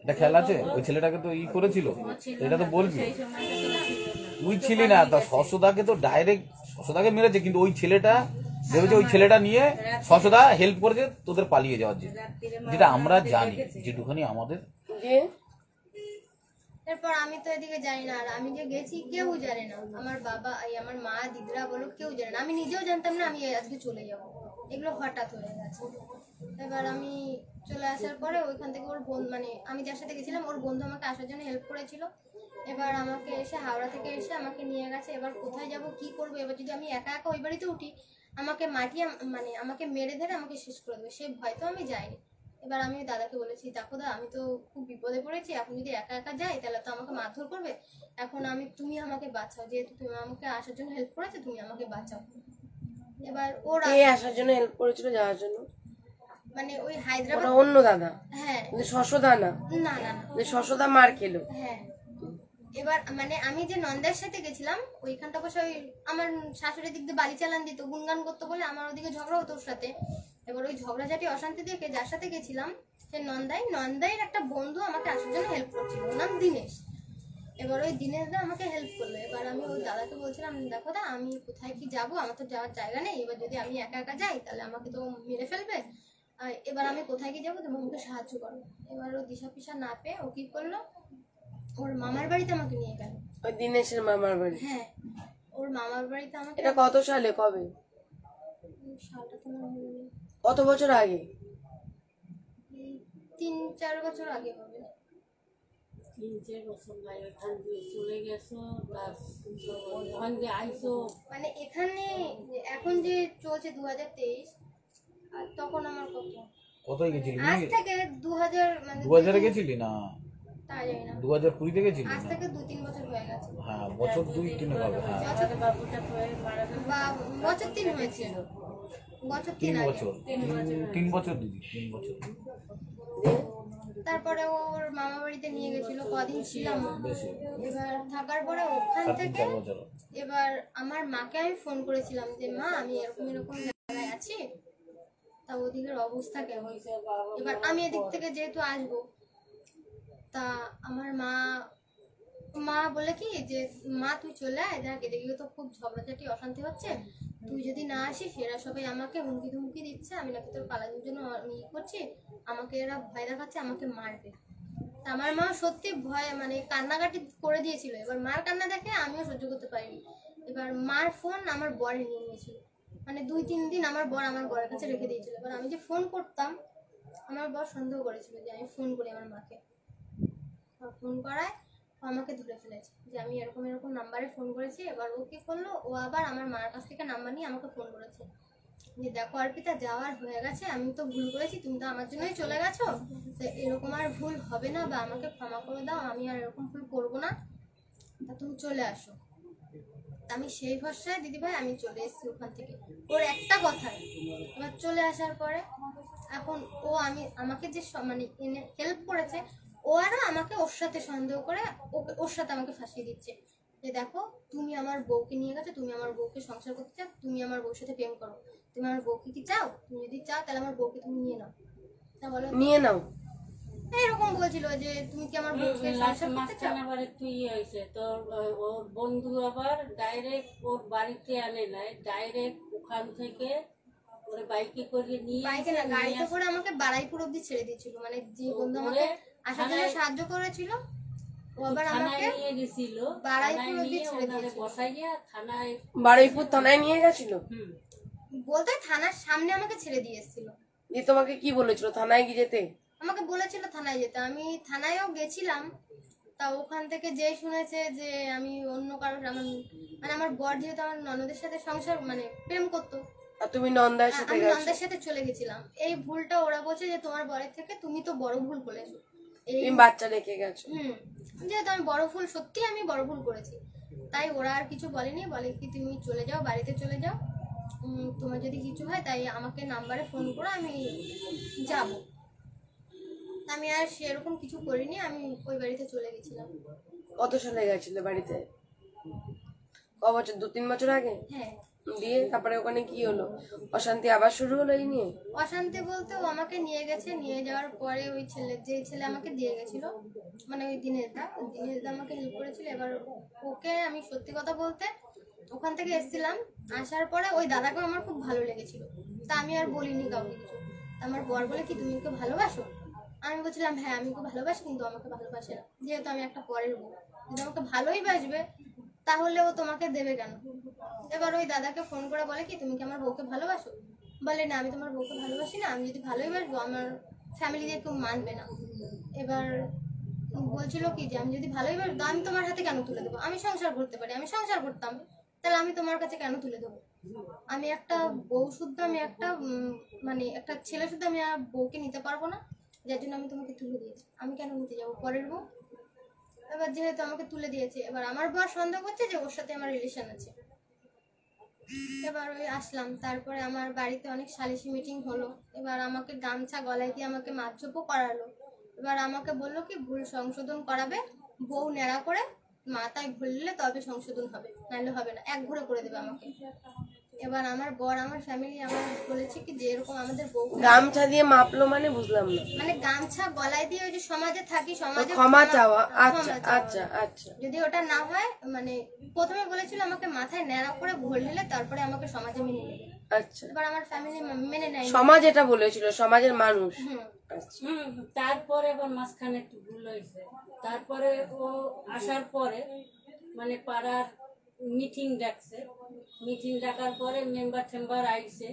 এটা খেয়াল আছে? ওই ছেলেটাকে তো করেছিল, এটা তো বলবি। তুই ছিলি না, তা শশদাকে তো ডাইরেক্ট শশদাকে মেরেছে, কিন্তু ওই ছেলেটা ভেবেছে ওই ছেলেটা নিয়ে শশদা হেল্প করেছে তোদের পালিয়ে যাওয়ার জন্য, যেটা আমরা জানি, যেটুখানি আমাদের। যে এরপর আমি তো এদিকে জানি না, আর আমি যে গেছি কেউ জানে না, আমার বাবা আমার মা দিদিরা বলো কেউ জানে না, আমি নিজেও জানতাম না আমি আজকে চলে যাব, এগুলো হঠাৎ হয়ে গেছে। এবার আমি চলে আসার পরে ওইখান থেকে ওর বন্ধু মানে আমি যার সাথে গেছিলাম ওর বন্ধু আমাকে আসার জন্য হেল্প করেছিল। এবার আমাকে এসে হাওড়া থেকে এসে আমাকে নিয়ে গেছে। এবার কোথায় যাব কি করবো, এবার যদি আমি একা একা ওই বাড়িতে উঠি আমাকে মাটিয়ে মানে আমাকে মেরে ধরে আমাকে শেষ করে দেবে, সে ভয় তো আমি যাইনি। এবার আমি দাদাকে বলেছি, দেখো দা আমি তো খুব বিপদে পড়েছি, এখন যদি একা একা যাই তাহলে তো আমাকে মারধর করবে, এখন তুমি আমাকে বাঁচাও, যেহেতু তুমি আমাকে আসার জন্য হেল্প করেছো তুমি আমাকে বাঁচাও। এবার ওরা কে আসার জন্য হেল্প করেছিল যাওয়ার জন্য? মানে ওই হায়দ্রাবাদ ওটা অন্য দাদা, হ্যাঁ কিন্তু শশদা না, না না না যে শশদা মার খেলো। হ্যাঁ এবার মানে আমি যে নন্দার সাথে গেছিলাম ওইখানটা বসে ওই আমার শাশুড়ির দিক দিয়ে বালি চালান দিত, গুনগান করতো বলে আমার ওদিকে ঝগড়া হতো ওর সাথে। এবার ওই ঝগড়াঝাটি অশান্তি দেখে যার সাথে গেছিলাম সে নন্দাইয়ের একটা বন্ধু আমাকে আসার জন্য হেল্প করছিল, ওর নাম দীনেশ। এবার ওই দীনেশ দা আমাকে হেল্প করলো। এবার আমি ওই দাদাকে বলছিলাম, দেখো দা আমি কোথায় কি যাবো, আমার তো যাওয়ার জায়গা নেই, এবার যদি আমি একা একা যাই তাহলে আমাকে তো মেরে ফেলবে, এবার আমি কোথায় কি যাবো, তুমি আমাকে সাহায্য করো। এবার ও দিশা পিসা না পেয়ে ও কি করলো, ওর মামার বাড়িতে আমাকে নিয়ে গেল। ওই দিনেশের মামার বাড়ি? হ্যাঁ ওর মামার বাড়িতে আমাকে, এটা কত সালে, কবে, সালটা তো আমার মনে নেই, কত বছর আগে? 3-4 বছর আগে হবে। 3-4 বছর ভাই ওখান দিয়ে চলে গেছো, ওখান দিয়ে আইসো। মানে এখানে এখন যে চলছে 2023, আর তখন আমার কোথায় গেছিলি? আজ থেকে 2000 মানে 2000-এ গেছিলি না, তা জানি না, 2020-তে গেছিলি? আজ থেকে 2-3 বছর হয়ে গেছে, হ্যাঁ, বছর 2-3 হবে। হ্যাঁ, আমাদের বাবুটা হয়ে মারা গেল। বা বছর 3 হয়েছে, বছর 3 3 আগে। বছর, 3 বছর দিদি, 3 বছর। তারপরে ওর মামা বাড়িতে নিয়ে গেছিল, কদিন ছিলাম। বেশি, এবার থাকার পরে ওখান 3-4 থেকে বছর। এবার আমার মাকে আমি ফোন করেছিলাম যে মা আমি এরকম এরকম জায়গায় আছি, তা ওদিকের অবস্থা কেমন। এবার আমি এদিক থেকে যেহেতু আসবো, তা আমার মা বলে কি যে মা তুই চলে আয়, দেখ এদিকে তো খুব ঝগড়াঝাটি অশান্তি হচ্ছে, তুই যদি না আসিস এরা সবাই আমাকে হুমকি ধুমকি দিচ্ছে, আমি নাকি তোর পালানোর জন্য করছি, আমাকে এরা ভয় দেখাচ্ছে, আমাকে মারবে। তা আমার মা সত্যি ভয় মানে কান্নাকাটি করে দিয়েছিল। এবার মার কান্না দেখে আমিও সহ্য করতে পারিনি। এবার মার ফোন আমার বরে নিয়ে নিয়েছিল, মানে 2-3 দিন আমার বরের কাছে রেখে দিয়েছিল। এবার আমি যে ফোন করতাম আমার বর সন্দেহ করেছিল যে আমি ফোন করি আমার মাকে, ফোন করায় ও আমাকে ধরে ফেলেছে যে আমি এরকম এরকম নাম্বারে ফোন করেছি। এবার ও কি করলো, ও আবার আমার মার কাছ থেকে নাম্বার নিয়ে আমাকে ফোন করেছে যে দেখো অর্পিতা যাওয়ার হয়ে গেছে, আমি তো ভুল করেছি, তুমি তো আমার জন্যই চলে গেছো, তো এরকম আর ভুল হবে না, বা আমাকে ক্ষমা করে দাও, আমি আর এরকম ভুল করবো না, তা তুমি চলে আসো। আমি সেই ভরসায় দিদিভাই আমি চলে এসেছি ওখান থেকে, ওর একটা কথায়। এবার চলে আসার পরে এখন ও আমাকে যে মানে হেল্প করেছে, ও আরো আমাকে ওর সাথে সন্দেহ করে ওর সাথে আমাকে ফাঁসিয়ে দিচ্ছে যে দেখো তুমি আমার বউকে নিয়ে গেছো, তুমি আমার বউকে সংসার করতে চাও, তুমি আমার বউর সাথে প্রেম করো, তুমি আমার বউকে কি চাও, তুমি যদি চাও তাহলে আমার বউকে তুমি নিয়ে নাও। তা বলো নিয়ে নাও, এরকম বলছিল যে তুমি কি আমার বউকে সংসার করতে চাও। মাঝখানে তুই হয়েছে তোর ওর বন্ধু আবার ডাইরেক্ট ওর বাড়িতে আনে নাই, ডাইরেক্ট ওখান থেকে ওর বাইকে করে নিয়ে বাইকে না গাড়িতে করে আমাকে বারাইপুর অব্দি ছেড়ে দিয়েছিল, মানে যে বন্ধু আমাকে আসার জন্য সাহায্য করেছিল ও আবার আমাকে নিয়ে গেছিল, বারাইপুর অব্দি ছেড়ে ওনারে দিয়েছিল। বসাইয়া থানায়, বারুইপুর থানায় নিয়ে গেছিল। বলতে থানার সামনে আমাকে ছেড়ে দিয়ে এসেছিল। দিয়ে তোমাকে কি বলেছিল, থানায় কি যেতে? আমাকে বলেছিল থানায় যেতে, আমি থানায়ও গেছিলাম। তা ওখান থেকে যে শুনেছে যে আমি অন্য কারোর আমার বর যেহেতু আমার ননদের সাথে সংসার মানে প্রেম করতো, আর তুমি নন্দার সাথে আমি গেছো? ননদের সাথে চলে গেছিলাম। এই ভুলটা ওরা বলছে যে তোমার বরের থেকে তুমি তো বড় ভুল করেছো, তুমি বাচ্চা রেখে গেছো। যেহেতু আমি বড় ভুল, সত্যি আমি বড় ভুল করেছি, তাই ওরা আর কিছু বলেনি, বলে কি তুমি চলে যাও, বাড়িতে চলে যাও, তোমার যদি কিছু হয় তাই আমাকে নাম্বারে ফোন করো, আমি যাব। আমি আর সেরকম কিছু করিনি, আমি ওই বাড়িতে চলে গেছিলাম। কত সালে গেছিলে বাড়িতে? বছর, 2-3 বছর আগে? হ্যাঁ। দিয়ে তারপরে ওখানে কি হলো? অশান্তি আবার শুরু হলো এই নিয়ে? অশান্তি বলতে ও আমাকে নিয়ে গেছে, নিয়ে যাওয়ার পরে ওই ছেলে আমাকে দিয়ে গেছিল, মানে ওই দিনেরটা আমাকে হেল্প করেছিল। এবার ওকে আমি সত্যি কথা বলতে ওখান থেকে এসেছিলাম, আসার পরে ওই দাদাকেও আমার খুব ভালো লেগেছিল, তা আমি আর বলিনি কাউকে কিছু। আমার বর বলে কি তুমি ওকে ভালোবাসো? আমি বলছিলাম হ্যাঁ আমি ওকে ভালোবাসি, কিন্তু আমাকে ভালোবাসে না, যেহেতু আমি একটা পরের বউ। যদি আমাকে ভালোই বাসবে তাহলে ও তোমাকে দেবে কেন? এবার ওই দাদাকে ফোন করে বলে কি তুমি কি আমার বউকে ভালোবাসো? বলে না আমি তোমার বউকে ভালোবাসি না, আমি যদি ভালোই বাসবো আমার ফ্যামিলি দিয়ে কেউ মানবে না। এবার বলছিল কি যে আমি যদি ভালোই বাসবো আমি তোমার হাতে কেন তুলে দেবো? আমি সংসার করতে পারি, আমি সংসার করতাম, তাহলে আমি তোমার কাছে কেন তুলে দেবো? আমি একটা বউ শুদ্ধ, আমি একটা মানে একটা ছেলে শুদ্ধ, আমি আর বউকে নিতে পারবো না, যার জন্য আমি তোমাকে তুলে দিয়েছি। আমি কেন নিতে যাবো পরের বউ? এবার যেহেতু আমাকে তুলে দিয়েছে, এবার আমার বর সন্দেহ করছে যে ওর সাথে আমার রিলেশন আছে। এবার ওই আসলাম, তারপরে আমার বাড়িতে অনেক সালিশি মিটিং হলো। এবার আমাকে গামছা গলায় দিয়ে আমাকে মাপঝোপও করালো। এবার আমাকে বললো কি ভুল সংশোধন করাবে, বউ নেড়া করে মাথায় ঘুরলে তবে সংশোধন হবে, নাহলে হবে না, এক ঘুরে করে দেবে আমাকে। এবার আমার বর আমার ফ্যামিলি আমার বলেছে কি যে এরকম আমাদের বউ গামছা দিয়ে মাপলো মানে বুঝলাম না। মানে গামছা গলায় দিয়ে ওই যে সমাজে থাকি, সমাজে ক্ষমা চাওয়া। ক্ষমা আচ্ছা চাওয়া। আচ্ছা আচ্ছা। যদি ওটা না হয় মানে প্রথমে বলেছিল আমাকে মাথায় ন্যাড়া করে ভোল ঢেলে তারপরে আমাকে সমাজে মেনে নেবে। আচ্ছা, এবার আমার ফ্যামিলি মেনে নেয়। সমাজ এটা বলেছিল, সমাজের মানুষ। আচ্ছা। তারপরে আবার মাঝখানে একটু ভুল হয়েছে। তারপরে ও আসার পরে মানে পাড়ার মিটিং ডাকছে, মিটিং ডাকার পরে মেম্বার আইছে,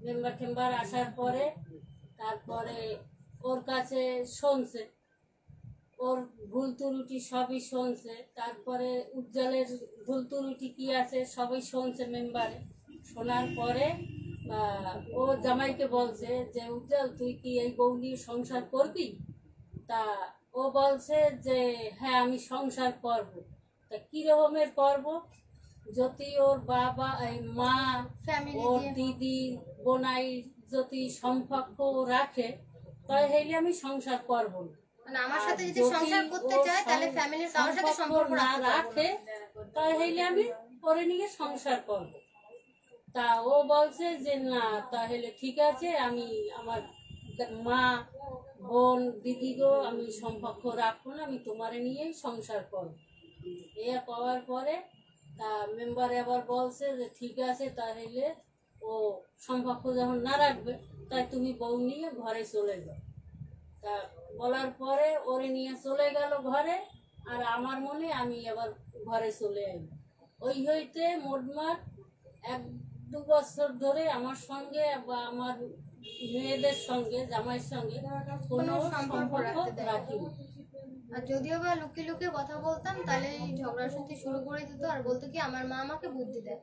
মেম্বার আসার পরে তারপরে ওর কাছে শুনছে, ওর ভুল ত্রুটি সবই শুনছে। তারপরে উজ্জ্বলের ভুল ত্রুটি কি আছে সবই শুনছে মেম্বারে। শোনার পরে ও জামাইকে বলছে যে উজ্জ্বল তুই কি এই বউ নিয়ে সংসার করবি? তা ও বলছে যে হ্যাঁ আমি সংসার করব। তা কিরকমের করব? যদি ওর বাবা এই মা ওর দিদি বোনাই যদি সম্পর্ক রাখে তাহলে আমি সংসার করব না। মানে আমার সাথে যদি সংসার করতে চায় তাহলে ফ্যামিলির কারোর সাথে সম্পর্ক না রাখে তাহলে আমি পরে নিয়ে সংসার করব। তা ও বলছে যে না তাহলে ঠিক আছে, আমি আমার মা বোন দিদিগো আমি সম্পর্ক রাখবো না, আমি তোমারে নিয়েই সংসার করব। এ পাওয়ার পরে তা মেম্বার আবার বলছে যে ঠিক আছে তাহলে ও সম্পর্ক যখন না রাখবে তাই তুমি বউ নিয়ে ঘরে চলে যাও। তা বলার পরে ওরে নিয়ে চলে গেল ঘরে, আর আমার মনে আমি আবার ঘরে চলে এলাম। ওই হইতে মোটমাট 1-2 বছর ধরে আমার সঙ্গে বা আমার মেয়েদের সঙ্গে জামাইয়ের সঙ্গে কোনো সম্পর্ক রাখিনি। আর যদিও বা লুকিয়ে লুকিয়ে কথা বলতাম তাহলে ঝগড়া অশান্তি শুরু করে দিত, আর বলতো কি আমার মা আমাকে বুদ্ধি দেয়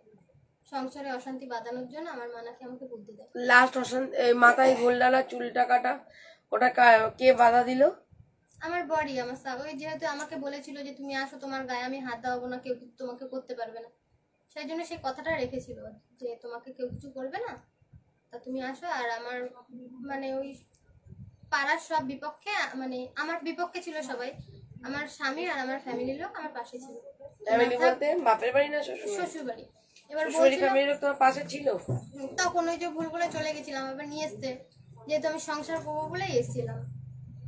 সংসারে অশান্তি বাঁধানোর জন্য, আমার মা নাকি আমাকে বুদ্ধি দেয়। লাস্ট অশান্তি মাথায় গোলডালা চুলটা কাটা ওটা কে বাধা দিল? আমার বডি আমার ওই যেহেতু আমাকে বলেছিল যে তুমি আসো তোমার গায়ে আমি হাত দেওয়াবো না, কেউ তোমাকে করতে পারবে না, সেই জন্য সেই কথাটা রেখেছিল যে তোমাকে কেউ কিছু করবে না, তা তুমি আসো। আর আমার মানে ওই পাড়ার সব বিপক্ষে মানে আমার বিপক্ষে ছিল সবাই, আমার স্বামী আর আমার ফ্যামিলির লোক আমার পাশে ছিল। ফ্যামিলি বলতে বাপের বাড়ি না শ্বশুর বাড়ি। এবার ফ্যামিলির লোক তোমার পাশে ছিল? তখন ওই যে ভুল করে চলে গেছিলাম, আবার নিয়ে এসছে যেহেতু আমি সংসার করবো বলেই এসেছিলাম।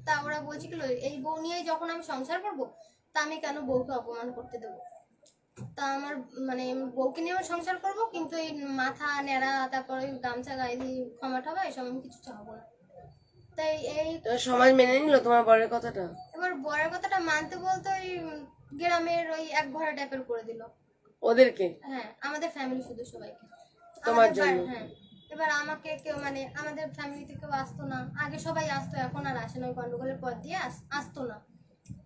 তা ওরা বলছিল এই বউ নিয়েই যখন আমি সংসার করবো তা আমি কেন বউকে অপমান করতে দেবো? তা আমার মানে বউকে নিয়েও সংসার করবো, কিন্তু এই মাথা নেড়া তারপরে গামছা গায়ে দিয়ে ক্ষমা টমা এসব আমি কিছু চাবো না। তাই এই সমাজ মেনে নিল তোমার বরের কথাটা? এবার বরের কথাটা মানতে বলতে ওই গ্রামের ওই এক ঘরে টাইপের করে দিল ওদেরকে। হ্যাঁ আমাদের ফ্যামিলি শুধু সবাইকে তোমার জন্য। হ্যাঁ এবার আমাকে কেউ মানে আমাদের ফ্যামিলিতে কেউ আসতো না, আগে সবাই আসতো এখন আর আসে না, ওই গন্ডগোলের পর দিয়ে আসতো না।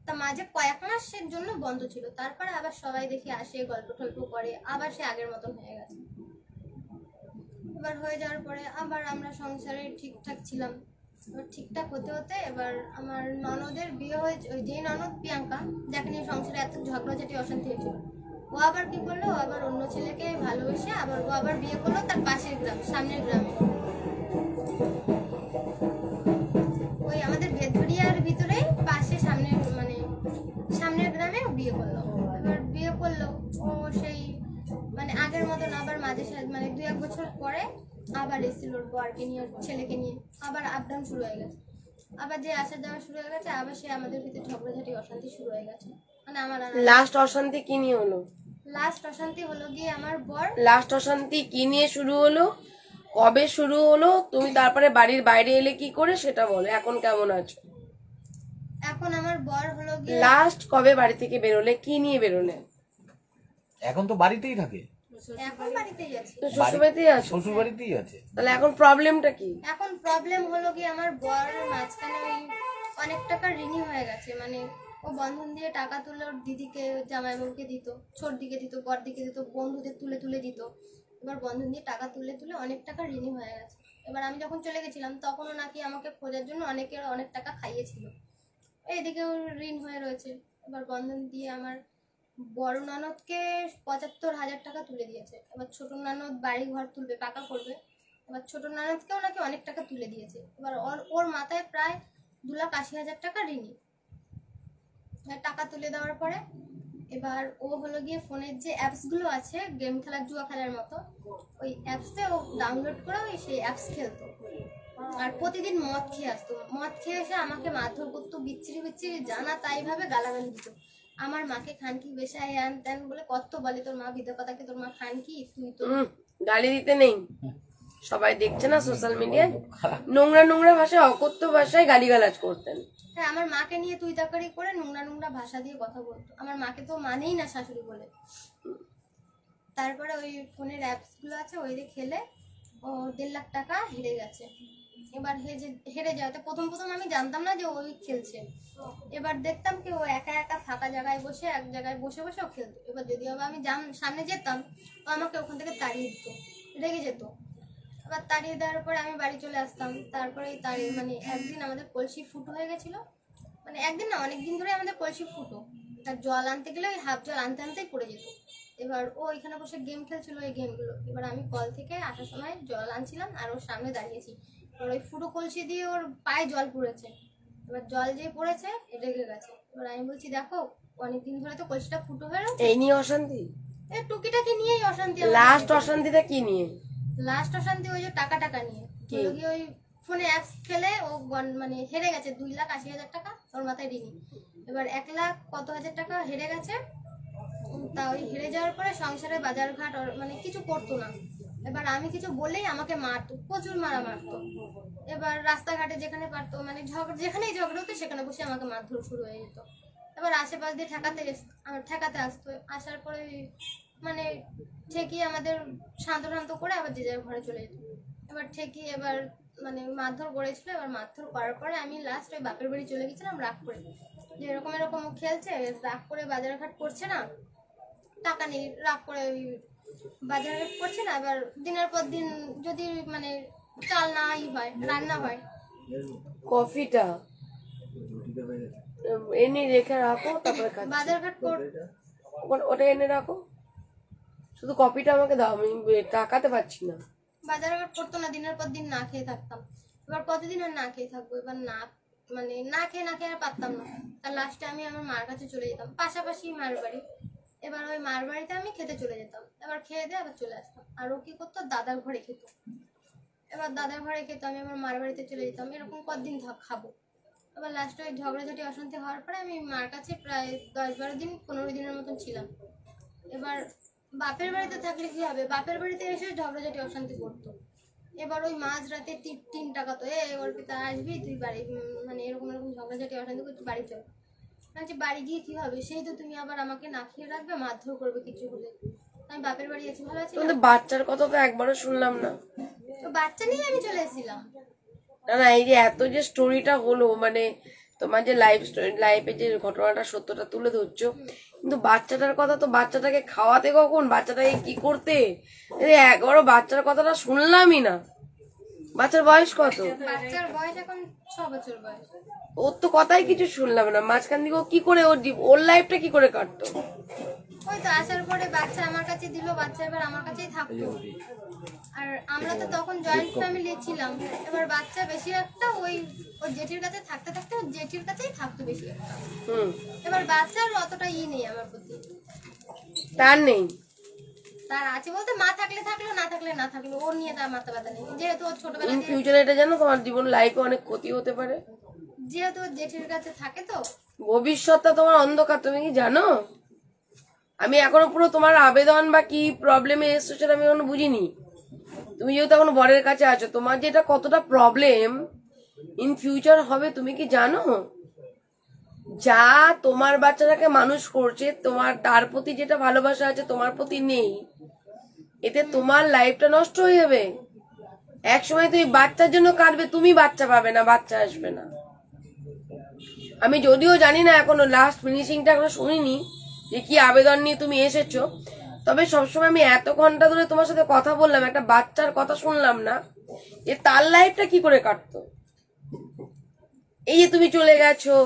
তা মাঝে কয়েক মাসের জন্য বন্ধ ছিল, তারপরে আবার সবাই দেখি আসে গল্প টল্প করে, আবার সে আগের মতন হয়ে গেছে। এবার হয়ে যাওয়ার পরে আবার আমরা সংসারে ঠিকঠাক ছিলাম। এবার ঠিকঠাক হতে হতে এবার আমার ননদের বিয়ে হয়েছে, ওই যে ননদ প্রিয়াঙ্কা যাকে নিয়ে সংসারে এত ঝগড়াঝাটি অশান্তি হয়েছিল, ও আবার কি করলো, ও আবার অন্য ছেলেকে ভালোবেসে আবার ও আবার বিয়ে করলো তার পাশের গ্রাম সামনের গ্রামে, ওই আমাদের ভেতরিয়ার ভিতরে পাশে সামনের মানে সামনের গ্রামে ও বিয়ে করলো। এবার বিয়ে করলো ও সেই 2-1 বছর পরে আবার এসেছিল ওর বরকে নিয়ে, ওর ছেলেকে নিয়ে আবার আপ ডাউন শুরু হয়ে গেছে। আবার যে আসা যাওয়া শুরু হয়ে গেছে, আবার সে আমাদের ভিতরে ঝগড়াঝাটি অশান্তি শুরু হয়ে গেছে। মানে আমার লাস্ট অশান্তি কি নিয়ে হলো? লাস্ট অশান্তি হলো গিয়ে আমার বর, লাস্ট অশান্তি কি নিয়ে শুরু হলো, কবে শুরু হলো, তুমি তারপরে বাড়ির বাইরে এলে কি করে সেটা বলো। এখন কেমন আছো? এখন আমার বর হলো গিয়ে লাস্ট কবে বাড়ি থেকে বেরোলে, কি নিয়ে বেরোলে? এখন তো বাড়িতেই থাকে, এখন বাড়িতেই আছে। তো শ্বশুরবাড়িতেই আছো, শ্বশুর বাড়িতেই আছে। তাহলে এখন প্রবলেমটা কি? এখন প্রবলেম হলো কি আমার বর মাঝখানে ওই অনেক টাকা ঋণী হয়ে গেছে। মানে ও বন্ধন দিয়ে টাকা তুলে ওর দিদিকে, জামাইবাবুকে দিত, ছোট দিকে দিত, বর দিকে দিত, বন্ধুদের তুলে তুলে দিত। এবার বন্ধন দিয়ে টাকা তুলে তুলে অনেক টাকা ঋণী হয়ে গেছে। এবার আমি যখন চলে গেছিলাম তখনও নাকি আমাকে খোঁজার জন্য অনেকের অনেক টাকা খাইয়েছিল। এইদিকে ওর ঋণ হয়ে রয়েছে। এবার বন্ধন দিয়ে আমার বড় ননদকে ৭৫,০০০ টাকা তুলে দিয়েছে। এবার ছোট ননদ বাড়ি ঘর তুলবে, পাকা করবে। এবার ছোট ননদকেও নাকি অনেক টাকা তুলে দিয়েছে। এবার ওর মাথায় প্রায় 2,80,০০০ টাকা ঋণী। টাকা তুলে দেওয়ার পরে এবার ও হলো গিয়ে ফোনের যে অ্যাপসগুলো আছে গেম খেলার, জুয়া খেলার মতো, ওই অ্যাপসে ও ডাউনলোড করে ওই সেই অ্যাপস খেলতো। আর প্রতিদিন মদ খেয়ে আসতো। মদ খেয়ে এসে আমাকে মারধর করতো, বিচ্ছিরি বিচ্ছিরি জানা তাই ভাবে গালাগালি দিত। আমার মাকে খানকি বেশায় হ্যান ত্যান বলে কত বলে, তোর মা বিধবাতাকে তোর মা খানকি, তুই তো গালি দিতে নেই, সবাই দেখছে না সোশ্যাল মিডিয়ায়, নোংরা নোংরা ভাষায়, অকথ্য ভাষায় গালিগালাজ করতেন। হ্যাঁ, আমার মাকে নিয়ে তুই তাকারি করে নোংরা নোংরা ভাষা দিয়ে কথা বলতো। আমার মাকে তো মানেই না শাশুড়ি বলে। তারপরে ওই ফোনের অ্যাপসগুলো আছে ওই দিয়ে খেলে ও 1.5 লাখ টাকা হেরে গেছে। এবার হেরে যাওয়াতে প্রথম আমি জানতাম না যে ওই খেলছে। এবার দেখতাম কি ও একা একা ফাঁকা জায়গায় বসে এক জায়গায় বসে বসে ও খেলতো। এবার যদি আমি সামনে যেতাম ও আমাকে ওখান থেকে তাড়িয়ে দিত, রেগে যেত। এবার তাড়িয়ে দেওয়ার পরে আমি বাড়ি চলে আসতাম। তারপরে মানে একদিন আমাদের কলসি ফুটো হয়ে গেছিল। মানে একদিন না, অনেকদিন ধরে আমাদের কলসি ফুটো। তার জল আনতে গেলে ওই হাফ জল আনতে আনতেই পড়ে যেত। এবার ও এখানে বসে গেম খেলছিল ওই গেমগুলো। এবার আমি কল থেকে আসার সময় জল আনছিলাম আর ওর সামনে দাঁড়িয়েছি। এবার ওই ফুটো কলসি দিয়ে ওর পায়ে জল পড়েছে। এবার জল যে পড়েছে রেগে গেছে। এবার আমি বলছি দেখো অনেকদিন ধরে তো কলসিটা ফুটো হয়ে রয়েছে। এই নিয়ে অশান্তি? এই টুকিটাকি নিয়েই অশান্তি। লাস্ট অশান্তিটা কি নিয়ে? লাস্ট অশান্তি ওই যে টাকা নিয়ে। ওই ফোনে অ্যাপস খেলে ও মানে হেরে গেছে 2,80,০০০ টাকা ওর মাথায় ঋণী। এবার 1 লাখ কত হাজার টাকা হেরে গেছে। তা ওই হেরে যাওয়ার পরে সংসারে বাজার ঘাট মানে কিছু করতো না। এবার আমি কিছু বললেই আমাকে মারতো, প্রচুর মারতো। এবার রাস্তাঘাটে যেখানে পারতো, মানে যেখানেই ঝগড়া হতো সেখানে বসে আমাকে মারধর শুরু হয়ে যেত। এবার আশেপাশ দিয়ে ঠেকাতে আসতো। আসার পরে মানে ঠেকিয়ে আমাদের শান্ত করে আবার যে যার ঘরে চলে যেত। এবার ঠেকিয়ে এবার মানে মারধর করেছিল। এবার মারধর করার পরে আমি লাস্ট ওই বাপের বাড়ি চলে গেছিলাম রাগ করে, যে এরকম খেলছে, রাগ করে বাজারঘাট করছে না, টাকা নেই, রাগ করে ওই বাজারঘাট করছে না। এবার দিনের পর দিন যদি মানে চাল নাই হয়, রান্না হয়। কফিটা এনে রেখে রাখো, তারপরে বাজারঘাট ওটা এনে রাখো, শুধু কপিটা আমাকে দাও, আমি টাকাতে পারছি না। বাজারঘাট করতো না, দিনের পর দিন না খেয়ে থাকতাম। এবার কতদিন আর না খেয়ে থাকবো। এবার না খেয়ে আর পারতাম না। আর লাস্টে আমি আমার মার কাছে চলে যেতাম, পাশাপাশি মার বাড়ি। এবার ওই মার বাড়িতে আমি খেতে চলে যেতাম। এবার খেয়ে দিয়ে আবার চলে আসতাম। আর ও কি করতো, দাদার ঘরে খেত। এবার দাদার ঘরে খেত, আমি আমার মার বাড়িতে চলে যেতাম। এরকম কতদিন খাবো। এবার লাস্টে ওই ঝগড়াঝাটি অশান্তি হওয়ার পরে আমি মার কাছে প্রায় 10-12 দিন 15 দিনের মতন ছিলাম। এবার বাপের বাড়িতে থাকলে কি হবে, বাপের বাড়িতে এসে ঝগড়াঝাটি অশান্তি করতো। এবার ওই মাঝরাতে 3 টাকা তো অর্পিতা আসবি তুই বাড়ি, মানে এরকম ঝগড়াঝাটি অশান্তি করছি, বাড়ি চল। বলছি বাড়ি গিয়ে কি হবে, সেই তো তুমি আবার আমাকে না খেয়ে রাখবে, মারধর করবে কিছু হলে। আমি বাপের বাড়ি আছি, ভালো আছি। কিন্তু বাচ্চার কথা তো একবারও শুনলাম না। তো বাচ্চা নিয়ে আমি চলে এসেছিলাম। না, এই যে এত যে স্টোরিটা হলো, মানে তোমার যে লাইফে যে ঘটনাটা সত্যটা তুলে ধরছো, কিন্তু বাচ্চাটার কথা তো, বাচ্চাটাকে খাওয়াতে কখন, বাচ্চাটাকে কি করতে, একবারও বাচ্চার কথাটা শুনলামই না। বাচ্চার বয়স কত? বাচ্চার বয়স এখন 6 বছর বয়স। ওর তো কথাই কিছু শুনলাম না। মাঝখান দিকে ও কি করে, ওর লাইফটা কি করে কাটতো? ওই তো আসার পরে বাচ্চা আমার কাছে দিল, বাচ্চা এবার আমার কাছেই থাকতো। আর আমরা তো তখন জয়েন্ট ফ্যামিলি ছিলাম। এবার বাচ্চা বেশি একটা ওর জেঠির কাছে থাকতে ওর জেঠির কাছেই থাকতো বেশি একটা। এবার বাচ্চার অতটা নেই আমার প্রতি। তার নেই? তার আছে বলতে মা থাকলে থাকলো, না থাকলে না থাকলো, ওর নিয়ে তার মাথা ব্যথা নেই। যেহেতু ওর ছোটবেলা ইন থেকে ফিউচারে এটা জানো তোমার জীবন লাইফে অনেক ক্ষতি হতে পারে। যেহেতু ওর জেঠির কাছে থাকে তো ভবিষ্যৎটা তোমার অন্ধকার, তুমি কি জানো? আমি এখনো পুরো তোমার আবেদন বা কি প্রবলেমে এসছো সেটা আমি এখনো বুঝিনি। তুমি যেহেতু এখন বরের কাছে আছো, তোমার যেটা কতটা প্রবলেম ইন ফিউচার হবে তুমি কি জানো? যা তোমার বাচ্চাটাকে মানুষ করছে, তোমার তার প্রতি যেটা ভালোবাসা আছে তোমার প্রতি নেই, এতে তোমার লাইফটা নষ্ট হয়ে যাবে। এক সময় তুমি বাচ্চার জন্য কাঁদবে, তুমি বাচ্চা পাবে না, বাচ্চা আসবে না। আমি যদিও জানি না, এখনো লাস্ট ফিনিশিংটা এখনো শুনিনি যে কি আবেদন নিয়ে তুমি এসেছো, তবে সবসময় আমি এত ঘন্টা ধরে তোমার সাথে কথা বললাম, একটা বাচ্চার কথা শুনলাম না যে তার লাইফটা কি করে কাটতো। এই যে তুমি চলে গেছো,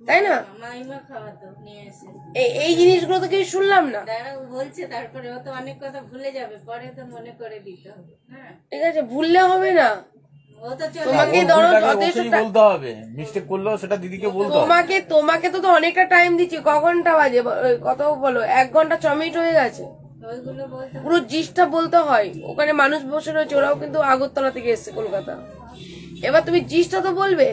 তাই না? মাইমা খাওয়াতো নিয়ে এসে। এই জিনিসগুলো তো কিছু শুনলাম না। তারা বলছে, তারপরে ও তো অনেক কথা ভুলে যাবে, পরে তো মনে করে দিতে হবে। হ্যাঁ, ঠিক আছে, ভুললে হবে না। ও তো চলে তোমাকে ওর ধরো ভুলটাকে যথেষ্ট ওকেই বলতে হবে, মিস্টেক করলেও সেটা দিদিকে বলতে হবে। তোমাকে তো অনেকটা টাইম দিচ্ছি। ক ঘন্টা বাজে কত বলো? 1 ঘন্টা 6 মিনিট হয়ে গেছে। ওইগুলো বলতে পুরো জিসটা বলতে হয়। ওখানে মানুষ বসে রয়েছে, ওরাও কিন্তু আগরতলা থেকে এসছে, কলকাতা। এবার তুমি জিসটা তো বলবে।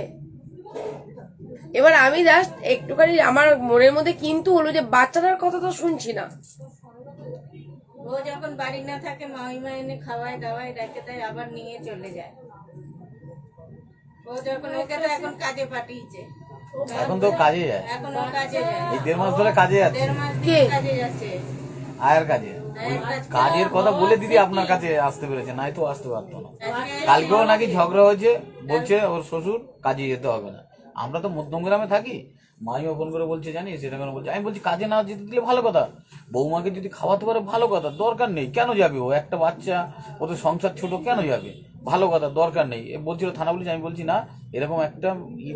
এবার আমি জাস্ট একটুখানি আমার মনের মধ্যে কিন্তু হলো যে বাচ্চাটার কথা তো শুনছি না। ও যখন বাড়ি না থাকে মাইমা এনে খাওয়ায় দাওয়ায় রেখে দেয়, আবার নিয়ে চলে যায়। ও যখন ওকে তো এখন কাজে পাঠিয়েছে, এখন তো কাজে যায়, এখন ও কাজে যায়, এই 1.5 মাস ধরে কাজে যাচ্ছে। 1.5 মাস কে? দিয়ে কাজে যাচ্ছে। আয়ের কাজে ওই কাজের কথা বলে দিদি আপনার কাছে আসতে পেরেছে, নাই তো আসতে পারতো না। কালকেও নাকি ঝগড়া হয়েছে, বলছে ওর শ্বশুর কাজে যেতে হবে না। আমরা তো মধ্যমগ্রামে থাকি, মাইও ফোন করে বলছে জানিস সেটা কেন বলছে। আমি বলছি কাজে না যেতে দিলে ভালো কথা, বৌমাকে যদি খাওয়াতে পারে ভালো কথা, দরকার নেই। কেন যাবে ও? একটা বাচ্চা, ওদের সংসার ছোট, কেন যাবে? ভালো কথা, দরকার নেই। এ বলছিল থানা পুলিশ, আমি বলছি না, এরকম একটা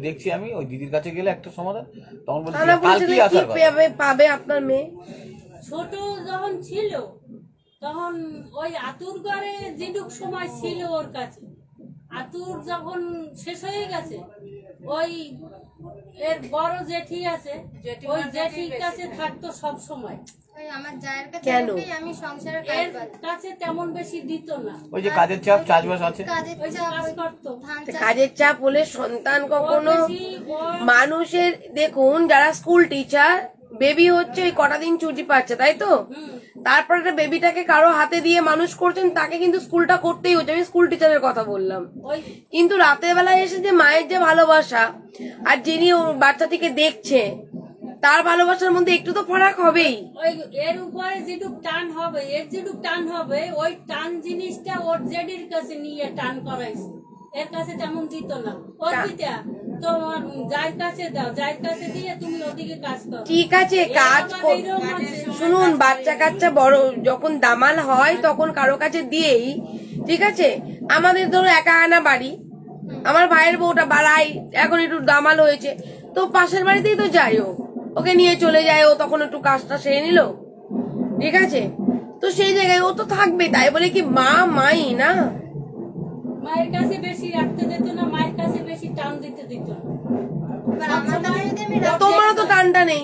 দেখছি আমি ওই দিদির কাছে গেলে একটা সমাধান। তখন বলছি থানা কাল পুলিশে কি কি আসার কথা। পাবে আপনার মেয়ে? ছোট যখন ছিল তখন ওই আতুর ঘরে যেটুক সময় ছিল ওর কাছে, আতুর যখন শেষ হয়ে গেছে, ওই এর বড় জেঠি আছে, ওই জেঠির কাছে থাকতো সব সময়। ওই আমার জায়ের কাছে কেন? রেখেই আমি সংসারের কাজ এর পাচ্ছি। কাছে তেমন বেশি দিত না, ওই যে কাজের চাপ, চাষবাস আছে। কাজের ওই যে চাপ, কাজ করতো। ধান চাষ কাজের চাপ হলে সন্তান কখনো বেশি ওর মানুষের, দেখুন যারা স্কুল টিচার, বেবি হচ্ছে ওই কটা দিন ছুটি পাচ্ছে, তাই তো? তারপর একটা বেবিটাকে কারো হাতে দিয়ে মানুষ করছেন, তাকে কিন্তু স্কুলটা করতেই হচ্ছে। আমি স্কুল টিচারের কথা বললাম। ওই কিন্তু রাতের বেলায় এসে যে মায়ের যে ভালোবাসা আর যিনি বাচ্চাটিকে দেখছে তার ভালোবাসার মধ্যে একটু তো ফারাক হবেই। ওই এর উপরে যেটুক টান হবে, এর যেটুক টান হবে, ওই টান জিনিসটা ওর জেডির কাছে নিয়ে টান করাইছে। এর কাছে তেমন দিত না। ওর দিতা তোমার যার কাছে দাও, যার কাছে দিয়ে তুমি ওদিকে কাজ করো। ঠিক আছে, কাজ শুনুন, বাচ্চা কাচ্চা বড় যখন দামাল হয় তখন কারো কাছে দিয়েই, ঠিক আছে। আমাদের ধরো একা আনা বাড়ি, আমার ভাইয়ের বউটা বাড়াই এখন একটু দামাল হয়েছে, তো পাশের বাড়িতেই তো যাই, ওকে নিয়ে চলে যায়, ও তখন একটু কাজটা সেরে নিল, ঠিক আছে। তো সেই জায়গায় ও তো থাকবে, তাই বলে কি মা মাই না? মায়ের কাছে বেশি রাখতে দিত না, মায়ের কাছে বেশি টান দিতে দিত না। এবার আমার কাছে যদি আমি তোমারও তো টানটা নেই।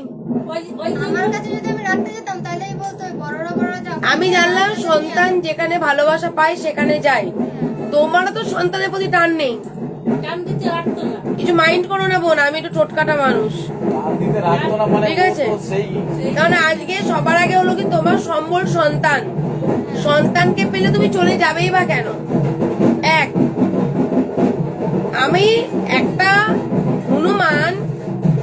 ওই আমার কাছে যদি আমি রাখতে যেতাম তাহলেই বলতো ওই বড়রা যাও। আমি জানলাম সন্তান যেখানে ভালোবাসা পায় সেখানে যায়, তোমারও তো সন্তানের প্রতি টান নেই। টান দিতে রাখতো না। কিছু মাইন্ড করো না বোন, আমি একটু টোটকাটা মানুষ, কাল দিতে রাখতো না মানে ঠিক আছে। ও তো সেই কারণ আজকে সবার আগে হলো কি তোমার সম্বল সন্তান, সন্তানকে পেলে তুমি চলে যাবেই বা কেন? এক, আমি একটা হনুমান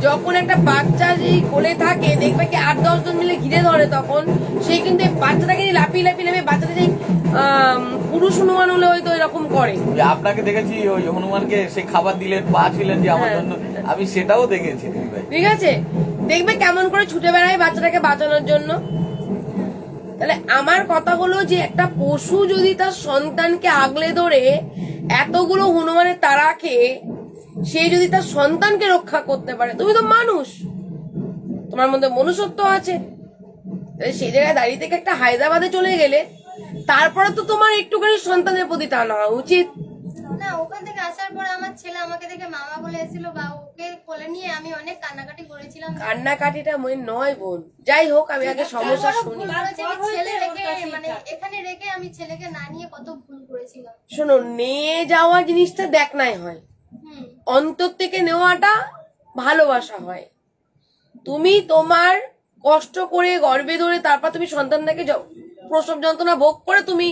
যখন একটা বাচ্চা যেই কোলে থাকে, দেখবে কি 8-10 জন মিলে ঘিরে ধরে, তখন সেই কিন্তু এই বাচ্চাটাকে লাফিয়ে লাফিয়ে লাফিয়ে বাচ্চাটা যেই পুরুষ হনুমান হলে হয়তো এরকম করে। যে আপনাকে দেখেছি ওই হনুমানকে সেই খাবার দিলেন, পা ছিলেন যে আমার জন্য, আমি সেটাও দেখেছি দিদি ভাই। ঠিক আছে, দেখবে কেমন করে ছুটে বেড়ায় বাচ্চাটাকে বাঁচানোর জন্য। তাহলে আমার কথা হলো যে একটা পশু যদি তার সন্তানকে আগলে ধরে এতগুলো হনুমানের তাড়া খেয়ে সে যদি তার সন্তানকে রক্ষা করতে পারে, তুমি তো মানুষ, তোমার মধ্যে মনুষ্যত্ব আছে, তাহলে সেই জায়গায় দাঁড়িয়ে থেকে একটা হায়দ্রাবাদে চলে গেলে তারপরে তো তোমার একটুখানি সন্তানের প্রতি টান হওয়া উচিত। না, ওখান থেকে আসার পরে আমার ছেলে আমাকে দেখে মামা বলে এসেছিল বা ওকে কোলে কোলে নিয়ে আমি অনেক কান্নাকাটি করেছিলাম। কান্নাকাটিটা মনে নয় বোন, যাই হোক আমি আগে সমস্যা শুনি। আমি ছেলে রেখে মানে এখানে রেখে আমি ছেলেকে না নিয়ে কত ভুল করেছিলাম। শোনো, নিয়ে যাওয়া জিনিসটা দেখ নাই হয়, অন্তর থেকে নেওয়াটা ভালোবাসা হয়। তুমি তোমার কষ্ট করে গর্ভে ধরে তারপর তুমি সন্তানটাকে প্রসব যন্ত্রণা ভোগ করে তুমি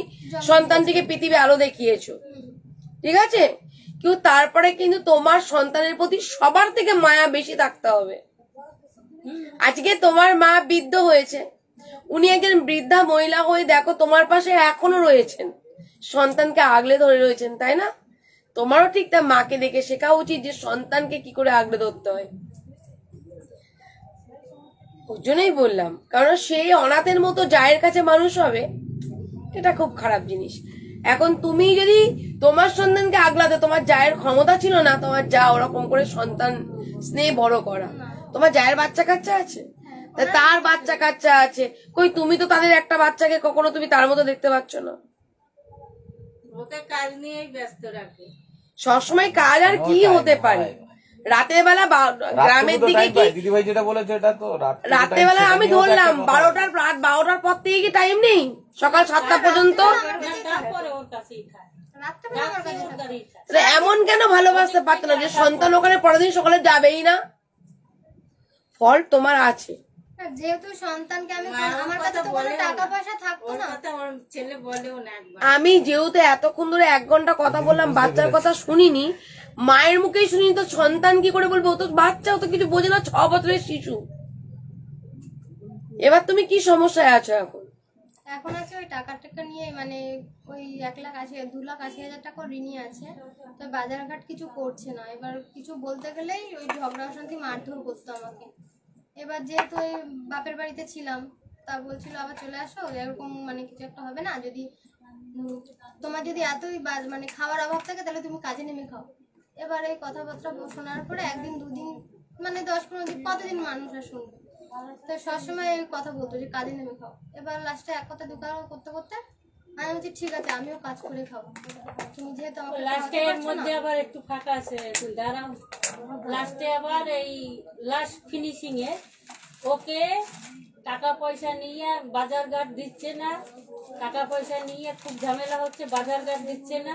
সন্তানটিকে পৃথিবী আলো দেখিয়েছো, ঠিক আছে, কিন্তু তারপরে কিন্তু তোমার সন্তানের প্রতি সবার থেকে মায়া বেশি থাকতে হবে। আজকে তোমার মা বৃদ্ধ হয়েছে, উনি একজন বৃদ্ধা মহিলা হয়ে দেখো তোমার পাশে এখনো রয়েছেন, সন্তানকে আগলে ধরে রয়েছেন, তাই না? তোমারও ঠিক তা মাকে দেখে শেখা উচিত যে সন্তানকে কি করে আগলে ধরতে হয়। ওর জন্যই বললাম, কারণ সেই অনাথের মতো জায়ের কাছে মানুষ হবে, এটা খুব খারাপ জিনিস। এখন তুমি যদি তোমার সন্তানকে আগলাতে তোমার জায়ের ক্ষমতা ছিল না, তোমার যা ওরকম করে সন্তান স্নেহ বড় করা, তোমার জায়ের বাচ্চা কাচ্চা আছে, তার বাচ্চা কাচ্চা আছে, কই তুমি তো তাদের একটা বাচ্চাকে কখনো তুমি তার মতো দেখতে পাচ্ছ না। ওকে কাজ নিয়েই ব্যস্ত রাখে, সবসময় কাজ আর কি হতে পারে। রাতের বেলা গ্রামের দিকে কি দিদিভাই যেটা বলেছে এটা তো রাতের বেলা আমি ধরলাম রাত 12টার পর থেকে কি টাইম নেই, সকাল 7টা পর্যন্ত। তারপরে ওর কাছেই খায়, রাত্রেবেলা আমার কাছে ওর কাছেই খায়। তাহলে এমন কেন ভালোবাসতে পারতো না যে সন্তান ওখানে পরের দিন সকালে যাবেই না? ফল তোমার আছে, যেহেতু সন্তানকে আমি আমার কাছে তো কোনো টাকা পয়সা থাকতো না। কথা ওর ছেলে বলেও না একবার। আমি যেহেতু এতক্ষণ ধরে 1 ঘন্টা কথা বললাম, বাচ্চার কথা শুনিনি, মায়ের মুখেই শুনিনি, তো সন্তান কি করে বলবো? ও তো বাচ্চা, ও তো কিছু বোঝে না, 6 বছরের শিশু। এবার তুমি কি সমস্যায় আছো এখন? এখন আছে ওই টাকা নিয়ে মানে ওই 2,80,000 টাকা ঋণই আছে, তো বাজারঘাট কিছু করছে না। এবার কিছু বলতে গেলেই ওই ঝগড়া অশান্তি মারধর করতো আমাকে। এবার যেহেতু ওই বাপের বাড়িতে ছিলাম, তা বলছিল আবার চলে আসো, এরকম মানে কিছু একটা হবে না, যদি তোমার যদি এতই মানে খাওয়ার অভাব থাকে তাহলে তুমি কাজে নেমে খাও। এবার এই কথাবার্তা শোনার পরে 1 দিন 2 দিন মানে 10-15 দিন, কতদিন মানুষ আর শুনবে, তো সবসময় এই কথা বলতো যে কাজে নেমে খাও। এবার লাস্টে এক কথা 2 কথা করতে করতে আমি বলছি ঠিক আছে আমিও কাজ করে খাবো, তুমি যেহেতু আমাকে লাস্টে এর মধ্যে আবার একটু ফাঁকা আছে, দাঁড়াও। লাস্টে আবার এই লাস্ট ফিনিশিং এ ওকে টাকা পয়সা নিয়ে বাজার ঘাট দিচ্ছে না, টাকা পয়সা নিয়ে খুব ঝামেলা হচ্ছে, বাজার ঘাট দিচ্ছে না,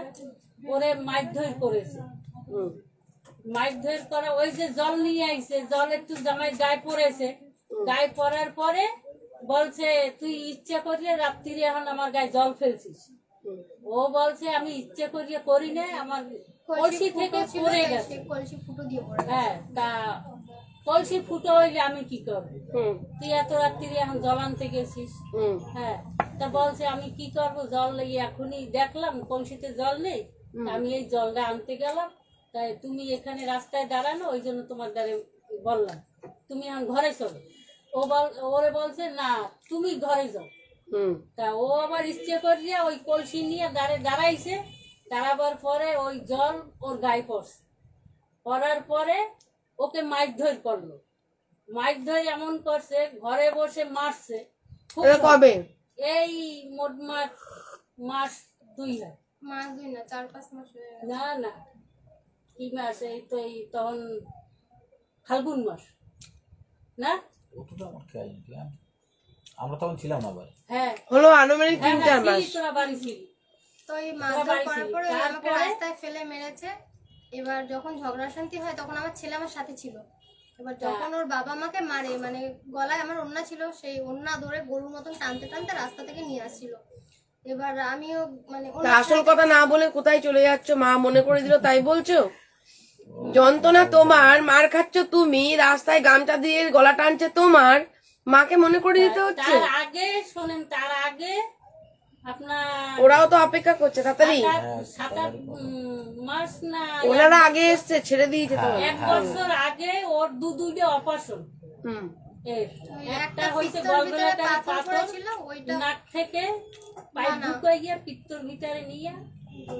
ওরে মারধর করেছে। মারধর করে ওই যে জল নিয়ে আইছে, জল একটু জামাই গায়ে পড়েছে, গায়ে পড়ার পরে বলছে তুই ইচ্ছে করিয়ে রাত্রিরে এখন আমার গায়ে জল ফেলছিস। ও বলছে আমি ইচ্ছে করিয়ে করি না, আমার কলসি থেকে পড়ে গেছে। কলসি ফুটো দিয়ে পড়ে। হ্যাঁ, তা কলসি ফুটো হইলে আমি কি করবো? তুই এত রাত্রিরে এখন জল আনতে গেছিস। হ্যাঁ, তা বলছে আমি কি করবো, জল লেগে এখনই দেখলাম কলসিতে জল নেই, আমি এই জলটা আনতে গেলাম, তাই তুমি এখানে রাস্তায় দাঁড়ানো, ওই জন্য তোমার দ্বারে বললাম তুমি এখন ঘরে চলো। ওরে বলছে না তুমি ঘরে যাও। তা ও আবার ইচ্ছে করিয়া ওই কলসি নিয়ে দাঁড়াইছে, দাঁড়াবার পরে ওই জল ওর গায়ে পড়ছে, পড়ার পরে ওকে মারধর করলো। মারধর এমন করছে, ঘরে বসে মারছে। কবে? এই মোট মাস 2 হয়। মাস 2 না 4-5 মাস হয়ে গেছে। না কি মাস? এই তো এই তখন ফাল্গুন মাস না, আমরা তখন ছিলাম না বাড়ি। হ্যাঁ হলো আনুমানিক 3-4 মাস। তোরা বাড়ি ছিলি। তো এই মারধর করার পরে আমাকে রাস্তায় ফেলে মেরেছে। এবার যখন ঝগড়া শান্তি হয় তখন আমার ছেলে আমার সাথে ছিল। এবার যখন ওর বাবা মাকে মারে, মানে গলায় আমার ওন্না ছিল, সেই ওন্না ধরে গরুর মতন টানতে টানতে রাস্তা থেকে নিয়ে আসছিল। এবার আমিও মানে আসল কথা না বলে কোথায় চলে যাচ্ছ, মা মনে করে দিল তাই বলছো? যন্ত্রণা তোমার, মার খাচ্ছ তুমি, রাস্তায় গামছা দিয়ে গলা টানছে তোমার, মাকে মনে করে দিতে হচ্ছে। তার আগে শোনেন, তার আগে আপনার ওরাও তো অপেক্ষা করছে তাড়াতাড়ি। 7-8 মাস না, ওনারা আগে এসছে, ছেড়ে দিয়েছে তো। 1 বছর আগে ওর 2-2টে অপারেশন। একটা হইছে গলব্লাডারে পাথর ছিল, নাক থেকে পাইপ ঢুকে গিয়ে পিত্তর ভিতরে নিয়ে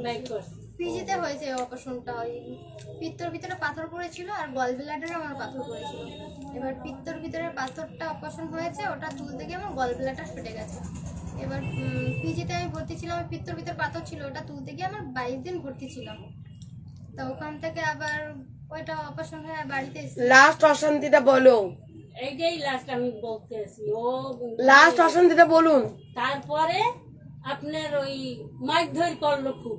বাইক করছে। পিজিতে হয়েছে অপারেশনটা, ওই পিত্তর ভিতরে পাথর পড়েছিল আর গলব্লাডারে আমার পাথর পড়েছিল। এবার পিত্তর ভিতরে পাথরটা অপারেশন হয়েছে, ওটা তুলতে গিয়ে আমার গলব্লাডার ফেটে গেছে। এবার পিজিতে আমি ভর্তি ছিলাম, পিত্তর ভিতরে পাথর ছিল, ওটা তুলতে গিয়ে আমার 22 দিন ভর্তি ছিলাম। তো ওখান থেকে আবার ওইটা অপারেশন হয়ে বাড়িতে এসে লাস্ট অশান্তিটা বলো, এইটাই লাস্ট আমি বলতেছি। ও লাস্ট অশান্তিটা বলুন। তারপরে আপনার ওই মাইক ধরে করলো খুব।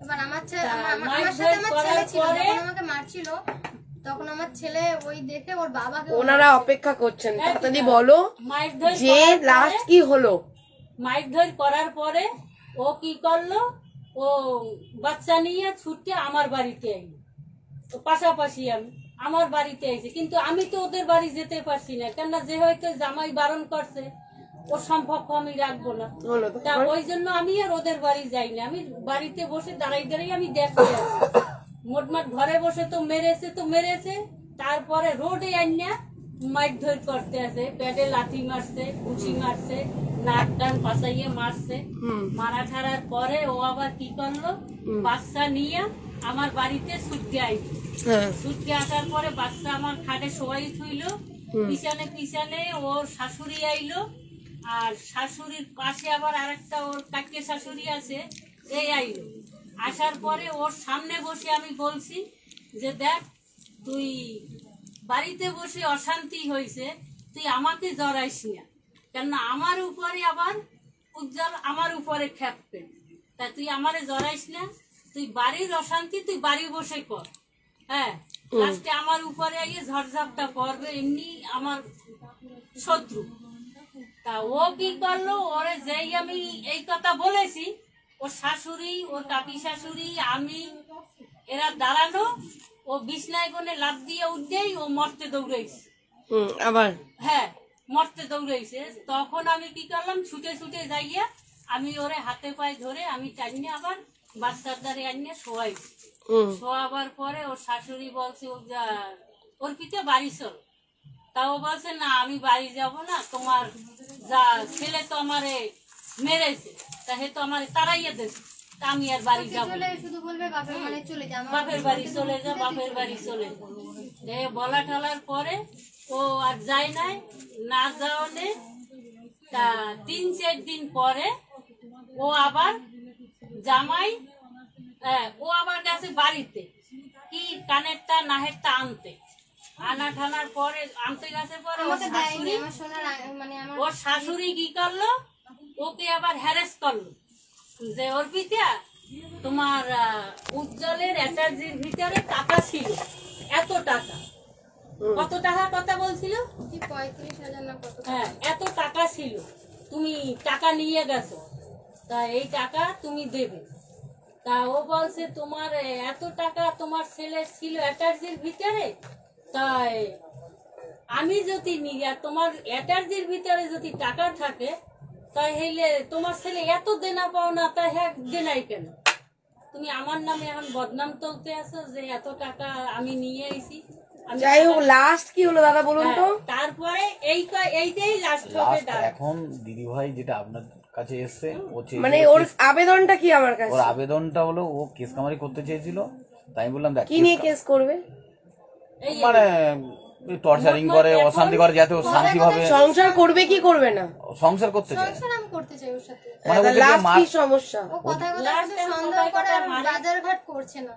এবার আমার মাইক সাথে আমার ধরে ছেলে ছিল, করার পরে যখন আমাকে মারছিল তখন আমার ছেলে ওই দেখে ওর বাবাকে ওনারা অপেক্ষা করছেন, তাড়াতাড়ি বলো মাইক ধরে যে লাস্ট কি হলো। মাইক ধরে করার পরে ও কি করলো, ও বাচ্চা নিয়ে ছুটে আমার বাড়িতে আইলো। তো পাশাপাশি আমি আমার বাড়িতে আইছে, কিন্তু আমি তো ওদের বাড়ি যেতে পারছি না, কেননা যে হয়তো জামাই বারণ করছে ওর সম্পর্ক আমি রাখবো না। হলো তা ওই জন্য আমি আর ওদের বাড়ি যাই না, আমি বাড়িতে বসে দাঁড়াই দাঁড়াই আমি দেখতে আছি। মোটমাট ঘরে বসে তো মেরেছে, তারপরে রোডে আইনা মাইক ধর করতে আছে, পেটে লাথি মারছে, ঘুষি মারছে, নাক টান পাশাইয়ে মারছে। মারা ঠারার পরে ও আবার কি করলো, বাচ্চা নিয়ে আমার বাড়িতে ছুটতে আইল। ছুটতে আসার পরে বাচ্চা আমার খাটে শোয়াই থইল, পিছনে পিছনে ওর শাশুড়ি আইলো, আর শাশুড়ির পাশে আবার আরেকটা ওর কাকিয়ে শাশুড়ি আছে, এই আইলো। আসার পরে ওর সামনে বসে আমি বলছি যে দেখ, তুই বাড়িতে বসে অশান্তি হয়েছে, তুই আমাকে জড়াইস না, কেননা আমার উপরে আবার উজ্জ্বল আমার উপরে খেপবে, তা তুই আমারে জড়াইস না, তুই বাড়ির অশান্তি তুই বাড়ি বসে কর। হ্যাঁ, লাস্টে আমার উপরে গিয়ে ঝড়ঝাপটা করবে, এমনি আমার শত্রু। তা ও কি করলো, ওরে যেই আমি এই কথা বলেছি, ওর শাশুড়ি, ওর কাকি শাশুড়ি, আমি এরা দাঁড়ানো, ও বিছনায় কোণে লাফ দিয়ে উঠেই ও মরতে দৌড়াইছে। আবার হ্যাঁ, মরতে দৌড়াইছে। তখন আমি কি করলাম, ছুটে ছুটে যাইয়া আমি ওরে হাতে পায়ে ধরে আমি টাইনে আবার বাচ্চার দ্বারে আনিয়ে শোয়াইছি। শোয়াবার পরে ওর শাশুড়ি বলছে ওর পিঠে বাড়ি চল। তাও বলছে না, আমি বাড়ি যাব না, তোমার যা ছেলে তো আমারে মেরেছে, তা হে তো আমার তাড়াইয়া দিয়েছে, তা আমি আর বাড়ি যাবো না। শুধু বলবে বাপের মানে চলে যা, বাপের বাড়ি চলে যা, বাপের বাড়ি চলে যা। বলা ঠলার পরে ও আর যায় নাই, না যাওয়ানে তা 3-4 দিন পরে ও আবার জামাই, ও আবার গেছে বাড়িতে কি কানেরটা নাহেরটা আনতে, আনা ঠানার পরে আনতে গেছে পরে ওর শাশুড়ি কি করলো, ওকে আবার হ্যারেস করলো যে ওর পিতা তোমার উজ্জ্বলের অ্যাটার্জির ভিতরে টাকা ছিল, এত টাকা, কত টাকা কথা বলছিল, 35,000 না কত। হ্যাঁ, এত টাকা ছিল, তুমি টাকা নিয়ে গেছো, তা এই টাকা তুমি দেবে। তা ও বলছে তোমার এত টাকা তোমার ছেলে ছিল অ্যাটার্জির ভিতরে, তাই আমি যদি নিই, আর তোমার অ্যাটার্জির ভিতরে যদি টাকা থাকে, তাই হইলে তোমার ছেলে এত দেনা পাও না, তাই হ্যাঁ দেনাই কেন, তুমি আমার নামে এখন বদনাম তুলতে আছো যে এত টাকা আমি নিয়ে আইছি। যাই হোক, লাস্ট কি হলো দাদা বলুন তো। তারপরে এইটাই লাস্ট হবে। এখন দিদি ভাই যেটা আপনার কাছে এসছে, ও মানে ওর আবেদনটা কি আমার কাছে? ওর আবেদনটা হলো ও কেস কামারি করতে চেয়েছিল, তাই আমি বললাম দেখ কি নিয়ে কেস করবে, মানে টর্চারিং করে, অশান্তি করে, যাতে ও শান্তি ভাবে সংসার করবে কি করবে না, সংসার করতে চায়, সংসার আমি করতে চাই ওর সাথে। মানে ওকে যে লাস্ট কি সমস্যা? ও কথা কথা শুধু সন্দেহ করে আর বাজারঘাট করছে না,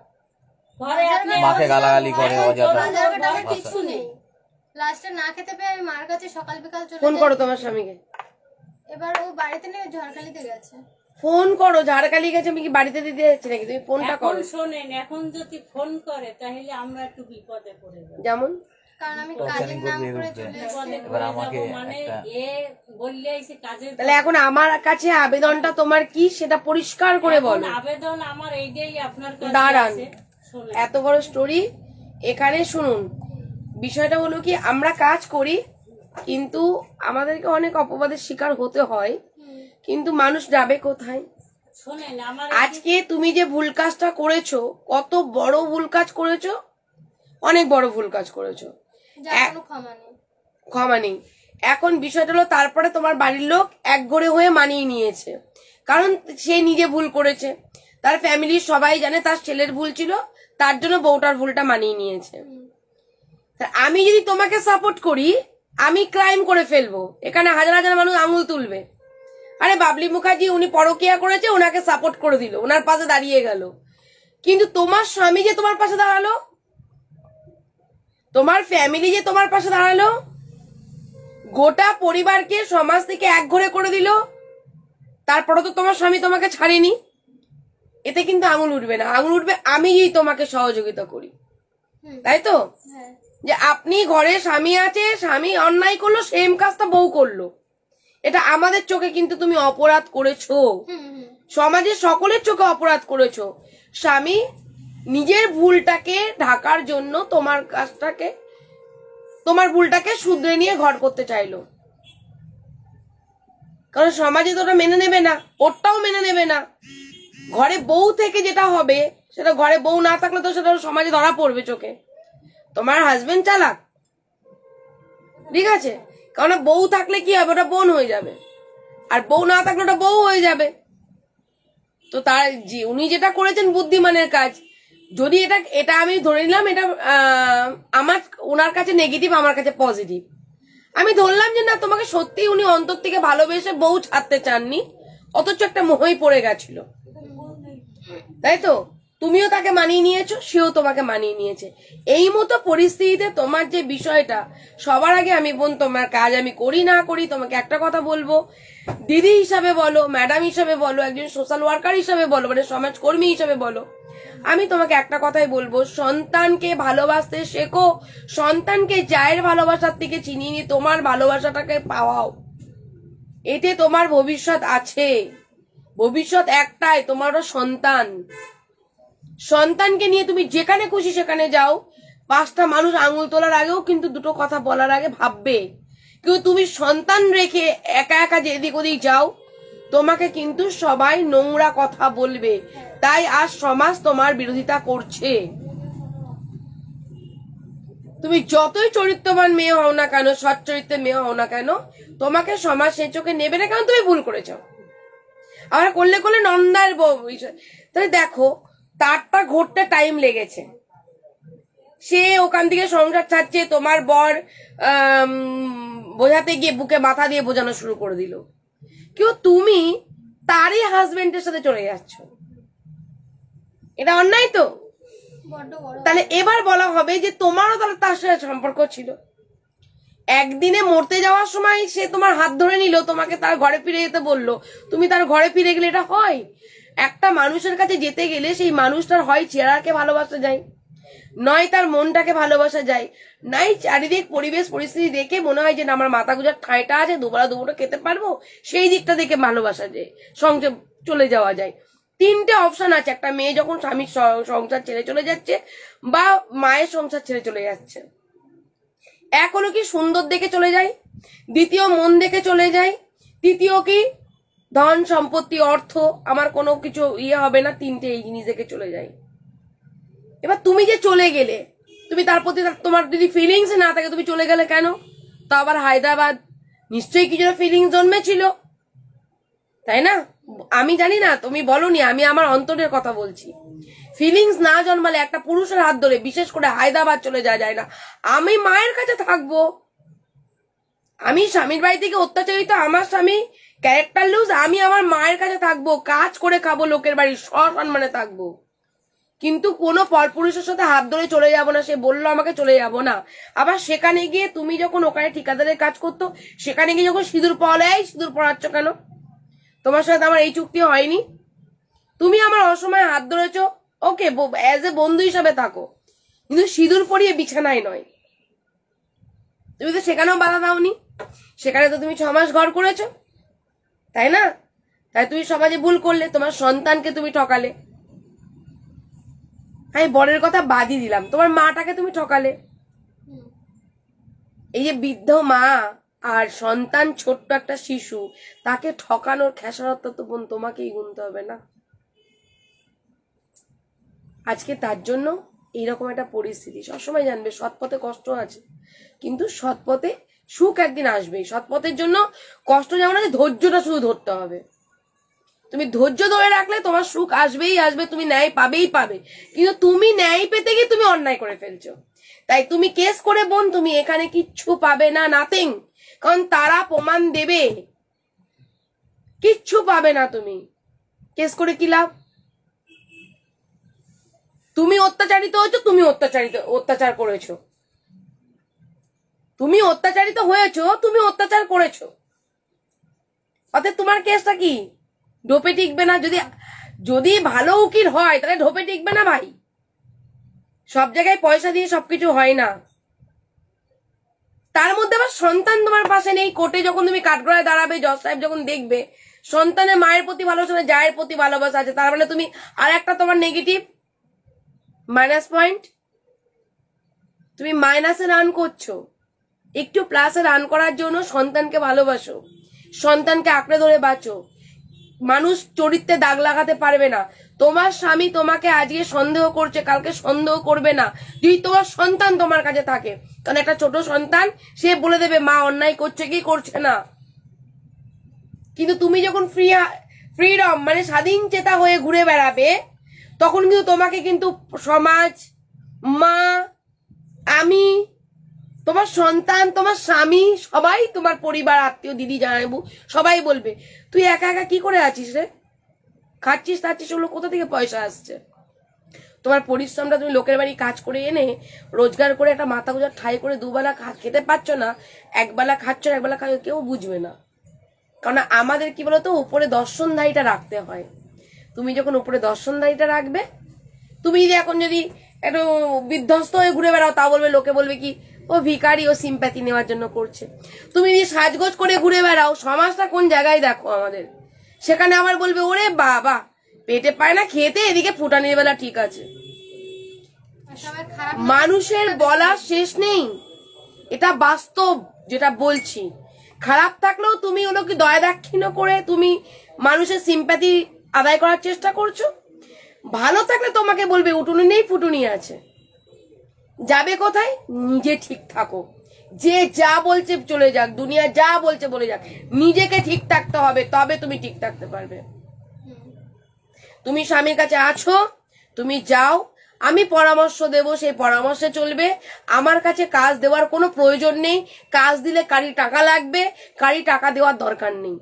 ঘরে আপনি মাকে গালাগালি করে অযথা। বাজারঘাট আমার কিছু নেই, লাস্টে না খেতে পেয়ে আমি মার কাছে সকাল বিকাল চলে ফোন যাই। করো তোমার স্বামীকে, এবার ও বাড়িতে নেই, ঝড়খালিতে গেছে। ফোন করো, ঝাড়খালি গেছে, আমি কি বাড়িতে দিতে যাচ্ছি নাকি, তুমি ফোনটা এখন করো। শোনেন, এখন যদি ফোন করে তাহলে আমরা একটু বিপদে পড়ে যাবো। যেমন কারণ আমি কাজের নাম করে চলে বিপদে এবার পড়ে আমাকে যাবো, মানে একটা- এ বললে এসে কাজের তাহলে এখন আমার কাছে আবেদনটা তোমার কি সেটা পরিষ্কার করে এখন বলো। আবেদন আমার এইটাই আপনার কাছে দাঁড়ান, আছে, শোনেন। এত বড় স্টোরি এখানে শুনুন। বিষয়টা হলো কি, আমরা কাজ করি কিন্তু আমাদেরকে অনেক অপবাদের শিকার হতে হয়, কিন্তু মানুষ যাবে কোথায়? শোনেন, আমার আজকে তুমি যে ভুল কাজটা করেছো, কত বড় ভুল কাজ করেছো, অনেক বড় ভুল কাজ করেছো, যার কোনো ক্ষমা নেই। ক্ষমা নেই। এখন বিষয়টা হলো, তারপরে তোমার বাড়ির লোক একঘরে হয়ে মানিয়ে নিয়েছে, কারণ সে নিজে ভুল করেছে, তার ফ্যামিলির সবাই জানে তার ছেলের ভুল ছিল, তার জন্য বউটার ভুলটা মানিয়ে নিয়েছে। আমি যদি তোমাকে সাপোর্ট করি, আমি ক্রাইম করে ফেলবো, এখানে হাজার হাজার মানুষ আঙুল তুলবে, আরে বাবলি মুখার্জি উনি পরকিয়া করেছে, ওনাকে সাপোর্ট করে দিল, ওনার পাশে দাঁড়িয়ে গেল, কিন্তু তোমার স্বামী যে তোমার পাশে দাঁড়ালো, তোমার ফ্যামিলি যে তোমার পাশে দাঁড়ালো, গোটা পরিবারকে সমাজ থেকে একঘরে করে দিল, তারপরে তো তোমার স্বামী তোমাকে ছাড়েনি। এতে কিন্তু আঙুল উঠবে না, আঙুল উঠবে আমি তোমাকে সহযোগিতা করি, তাই তো? হ্যাঁ যে আপনি ঘরে স্বামী আছে, স্বামী অন্যায় করলো, সেম কাজটা বউ করলো, এটা আমাদের চোখে কিন্তু তুমি অপরাধ করেছো, সমাজের সকলের চোখে অপরাধ করেছো। স্বামী নিজের ভুলটাকে ঢাকার জন্য তোমার ভুলটাকে শুধরে নিয়ে ঘর করতে চাইলো, কারণ সমাজে তো ওটা মেনে নেবে না, ওরটাও মেনে নেবে না। ঘরে বউ থেকে যেটা হবে সেটা ঘরে বউ না থাকলে তো সেটা সমাজে ধরা পড়বে চোখে। তোমার হাজবেন্ড চালাক, ঠিক আছে, কারণ বউ থাকলে কি হবে, ওটা বোন হয়ে যাবে, আর বউ না থাকলে ওটা বউ হয়ে যাবে। তো তার উনি যেটা করেছেন বুদ্ধিমানের কাজ। যদি এটা আমি ধরে নিলাম এটা আমার ওনার কাছে নেগেটিভ, আমার কাছে পজিটিভ। আমি ধরলাম যে না, তোমাকে সত্যি উনি অন্তর থেকে ভালোবেসে বউ ছাড়তে চাননি, অথচ একটা মোহই পড়ে গেছিল, তাই তো? তুমিও তাকে মানিয়ে নিয়েছো, সেও তোমাকে মানিয়ে নিয়েছে। এই মতো পরিস্থিতিতে তোমার যে বিষয়টা, সবার আগে আমি বোন, তোমার কাজ আমি করি না করি, তোমাকে একটা কথা বলবো, দিদি হিসাবে বলো, ম্যাডাম হিসাবে বলো, একজন সোশ্যাল ওয়ার্কার হিসাবে বলো, মানে সমাজকর্মী হিসাবে বলো, আমি তোমাকে একটা কথাই বলবো, সন্তানকে ভালোবাসতে শেখো, সন্তানকে জায়ের ভালোবাসার থেকে চিনিয়ে নিয়ে তোমার ভালোবাসাটাকে পাওয়াও। এতে তোমার ভবিষ্যৎ আছে, ভবিষ্যৎ একটাই, তোমার সন্তান। সন্তানকে নিয়ে তুমি যেখানে খুশি সেখানে যাও, 5টা মানুষ আঙুল তোলার আগেও কিন্তু 2টো কথা বলার আগে ভাববে। কিন্তু তুমি সন্তান রেখে একা একা যে এদিক ওদিক যাও, তোমাকে কিন্তু সবাই নোংরা কথা বলবে। তাই আজ সমাজ তোমার বিরোধিতা করছে। তুমি যতই চরিত্রবান মেয়ে হও না কেন, সৎ চরিত্রের মেয়ে হও না কেন, তোমাকে সমাজ সে চোখে নেবে না, কারণ তুমি ভুল করেছো। আবার করলে নন্দার বিষয়। তাহলে দেখো, তারটা ঘটতে টাইম লেগেছে, সে ওখান থেকে সংসার ছাড়ছে, তোমার বর বোঝাতে গিয়ে বুকে মাথা দিয়ে বোঝানো শুরু করে দিল, কেউ তুমি তারই হাজবেন্ডের সাথে চলে যাচ্ছ, এটা অন্যায় তো? তাহলে এবার বলা হবে যে তোমারও তার সাথে সম্পর্ক ছিল, একদিনে মরতে যাওয়ার সময় সে তোমার হাত ধরে নিল, তোমাকে তার ঘরে ফিরে যেতে বললো, তুমি তার ঘরে ফিরে গেলে এটা হয়? একটা মানুষের কাছে যেতে গেলে সেই মানুষটার হয় চেহারাকে ভালোবাসা যায়, নয় তার মনটাকে ভালোবাসা যায়, নাই চারিদিক পরিবেশ পরিস্থিতি দেখে মনে হয় যে না আমার মাথা গুজার ঠাঁইটা আছে, দুপুরো খেতে পারবো, সেই দিকটা দেখে ভালোবাসা যায়, সংসার চলে যাওয়া যায়। 3টে অপশন আছে একটা মেয়ে যখন স্বামীর সংসার ছেড়ে চলে যাচ্ছে বা মায়ের সংসার ছেড়ে চলে যাচ্ছে। এক হলো কি সুন্দর দেখে চলে যায়, দ্বিতীয় মন দেখে চলে যায়, তৃতীয় কি ধন সম্পত্তি অর্থ আমার কোনো কিছু হবে না, 3টে এই জিনিস দেখে চলে যায়। এবার তুমি যে চলে গেলে, তুমি তার প্রতি তোমার যদি ফিলিংস না থাকে, তুমি চলে গেলে কেন? তা আবার হায়দ্রাবাদ, নিশ্চয়ই কিছু ফিলিংস জন্মেছিল, তাই না? আমি জানি না, তুমি বলনি, আমি আমার অন্তরের কথা বলছি। ফিলিংস না জন্মালে একটা পুরুষের হাত ধরে বিশেষ করে হায়দ্রাবাদ চলে যাওয়া যায় না। আমি মায়ের কাছে থাকবো, আমি স্বামীর বাড়ি থেকে অত্যাচারিত, আমার স্বামী ক্যারেক্টার লুজ, আমি আমার মায়ের কাছে থাকবো, কাজ করে খাবো, লোকের বাড়ি সসম্মানে থাকবো, কিন্তু কোনো পরপুরুষের সাথে হাত ধরে চলে যাব না, সে বললো আমাকে চলে যাব না। আবার সেখানে গিয়ে তুমি যখন ওখানে ঠিকাদারের কাজ করতো, সেখানে গিয়ে যখন সিঁদুর পড়ালে, সিঁদুর পড়াচ্ছ কেন? তোমার সাথে আমার এই চুক্তি হয়নি, তুমি আমার অসময়ে হাত ধরেছ, ওকে অ্যাজ এ বন্ধু হিসাবে থাকো, কিন্তু সিঁদুর পরিয়ে বিছানায় নয়। তুমি তো সেখানেও বাধা দাওনি, সেখানে তো তুমি 6 মাস ঘর করেছো, তাই না? তাই তুমি সমাজে ভুল করলে, তোমার সন্তানকে তুমি ঠকালে। আমি বরের কথা বাদই দিলাম, তোমার মাটাকে তুমি ঠকালে। এই যে বৃদ্ধ মা আর সন্তান, ছোট্ট একটা শিশু, তাকে ঠকানোর খেসারত তো বোন তোমাকেই গুনতে হবে না? আজকে তার জন্য এইরকম একটা পরিস্থিতি। সবসময় জানবে সৎ পথে কষ্ট আছে, কিন্তু সৎ পথে সুখ একদিন আসবেই। সৎ পথের জন্য কষ্ট যেমন আছে, ধৈর্যটা শুধু ধরতে হবে। তুমি ধৈর্য ধরে রাখলে তোমার সুখ আসবেই আসবে, তুমি ন্যায় পাবেই পাবে। কিন্তু তুমি ন্যায় পেতে গিয়ে তুমি অন্যায় করে ফেলছো, তাই তুমি কেস করে বোন, তুমি এখানে কিচ্ছু পাবে না, নাথিং। কারণ তারা প্রমাণ দেবে, কিচ্ছু পাবে না। তুমি কেস করে কি লাভ? তুমি অত্যাচারিত হয়েছো, তুমি অত্যাচার করেছো, তুমি অত্যাচারিত হয়েছো, তুমি অত্যাচার করেছো, অতএব তোমার কেসটা কি? ঢোপে টিকবে না। যদি যদি ভালো উকিল হয় তাহলে ঢোপে টিকবে না ভাই। সব জায়গায় পয়সা দিয়ে সবকিছু হয় না। তার মধ্যে আবার সন্তান তোমার পাশে নেই। কোর্টে যখন তুমি কাঠগড়ায় দাঁড়াবে, জজ সাহেব যখন দেখবে সন্তানের মায়ের প্রতি ভালোবাসা না, জায়ের প্রতি ভালোবাসা আছে, তার মানে তুমি আর একটা তোমার নেগেটিভ মাইনাস পয়েন্ট, তুমি মাইনাসে রান করছো। একটু প্লাসে রান করার জন্য সন্তানকে ভালোবাসো, সন্তানকে আঁকড়ে ধরে বাঁচো। মানুষ চরিত্রে দাগ লাগাতে পারবে না। তোমার স্বামী তোমাকে আজকে সন্দেহ করছে, কালকে সন্দেহ করবে না যদি তোমার সন্তান তোমার কাছে থাকে। কারণ একটা ছোট সন্তান, সে বলে দেবে মা অন্যায় করছে কি করছে না। কিন্তু তুমি যখন ফ্রিডম মানে স্বাধীন চেতা হয়ে ঘুরে বেড়াবে, তখন কিন্তু তোমাকে কিন্তু সমাজ, মা, আমি, তোমার সন্তান, তোমার স্বামী, সবাই, তোমার পরিবার, আত্মীয়, দিদি, জানাবো, সবাই বলবে তুই একা একা কি করে আছিস রে, খাচ্ছিস খাচ্ছিস, ওগুলো কোথা থেকে পয়সা আসছে? তোমার পরিশ্রমটা তুমি লোকের বাড়ি কাজ করে এনে রোজগার করে একটা মাথা গোজার ঠাই করে দুবেলা খেতে পাচ্ছ না, একবেলা খাচ্ছ না, একবেলা খাচ্ছ, কেউ বুঝবে না। কারণ আমাদের কি বলতো, উপরে দর্শনধারীটা রাখতে হয়। তুমি যখন উপরে দর্শনধারীটা রাখবে, তুমি যদি এখন যদি একটু বিধ্বস্ত হয়ে ঘুরে বেড়াও, তা বলবে, লোকে বলবে কি ও ভিখারি, ও সিম্প্যাথি নেওয়ার জন্য করছে। তুমি যদি সাজগোজ করে ঘুরে বেড়াও, সমাজটা কোন জায়গায় দেখো আমাদের, সেখানে আবার বলবে ওরে বাবা পেটে পায় না খেতে, এদিকে ফুটানির বেলা ঠিক আছে। মানুষের বলার শেষ নেই, এটা বাস্তব যেটা বলছি। খারাপ থাকলেও তুমি হলো কি দয়া দাক্ষিণ্য করে তুমি মানুষের সিম্প্যাথি আদায় করার চেষ্টা করছো। ভালো থাকলে তোমাকে বলবে উটুনি নেই ফুটুনি আছে। যাবে কোথায়? নিজে ঠিক থাকো। যে যা বলছে চলে যাক, দুনিয়া যা বলছে বলে যাক, নিজেকে ঠিক থাকতে হবে, তবে তুমি ঠিক থাকতে পারবে। তুমি স্বামীর কাছে আছো, তুমি যাও, আমি পরামর্শ দেব, সেই পরামর্শে চলবে। আমার কাছে কাজ দেওয়ার কোনো প্রয়োজন নেই। কাজ দিলে কারি টাকা লাগবে, কারি টাকা দেওয়ার দরকার নেই।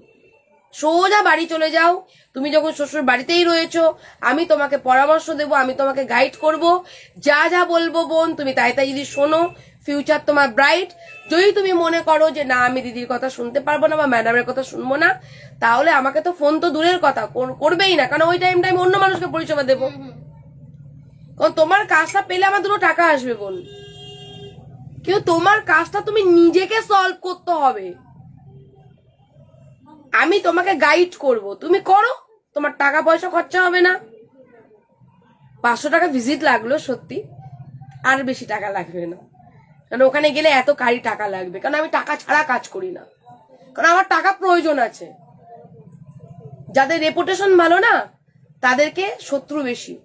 সোজা বাড়ি চলে যাও। তুমি যখন শ্বশুর বাড়িতেই রয়েছো, আমি তোমাকে পরামর্শ দেব, আমি তোমাকে গাইড করব। যা যা বলবো বোন, তুমি তাই তাই যদি শোনো, ফিউচার তোমার ব্রাইট। যদি তুমি মনে করো যে না আমি দিদির কথা শুনতে পারবো না বা ম্যাডামের কথা শুনবো না, তাহলে আমাকে তো ফোন তো দূরের কথা করবেই না, কারণ ওই টাইমটা আমি অন্য মানুষকে পরিষেবা দেবো। কারণ তোমার কাজটা পেলে আমার দুটো টাকা আসবে বোন, কিন্তু তোমার কাজটা তুমি নিজেকে সলভ করতে হবে। আমি তোমাকে গাইড করব, তুমি করো, তোমার টাকা পয়সা খরচা হবে না। 500 টাকা ভিজিট লাগলো সত্যি, আর বেশি টাকা লাগবে না, কারণ ওখানে গেলে এত কারি টাকা লাগবে। কারণ আমি টাকা ছাড়া কাজ করি না, কারণ আমার টাকা প্রয়োজন আছে। যাদের রেপুটেশন ভালো না, তাদেরকে শত্রু বেশি।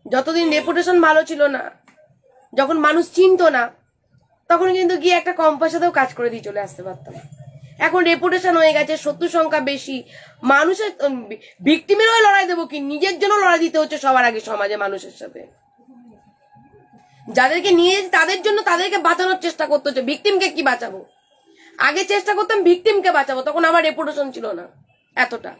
যতদিন রেপুটেশন ভালো ছিল না, যখন মানুষ চিনতো না, তখন কিন্তু গিয়ে একটা কম পয়সাতেও কাজ করে দিয়ে চলে আসতে পারতাম। এখন রেপুটেশন হয়ে গেছে, শত্রু সংখ্যা বেশি, মানুষের ভিকটিমেরও লড়াই দেবো কি, নিজের জন্য লড়াই দিতে হচ্ছে সবার আগে সমাজে মানুষের সাথে। যাদেরকে নিয়ে তাদের জন্য তাদেরকে বাঁচানোর চেষ্টা করতে হচ্ছে। ভিকটিমকে কি বাঁচাবো? আগে চেষ্টা করতাম ভিকটিমকে বাঁচাবো, তখন আমার রেপুটেশন ছিল না এতটা।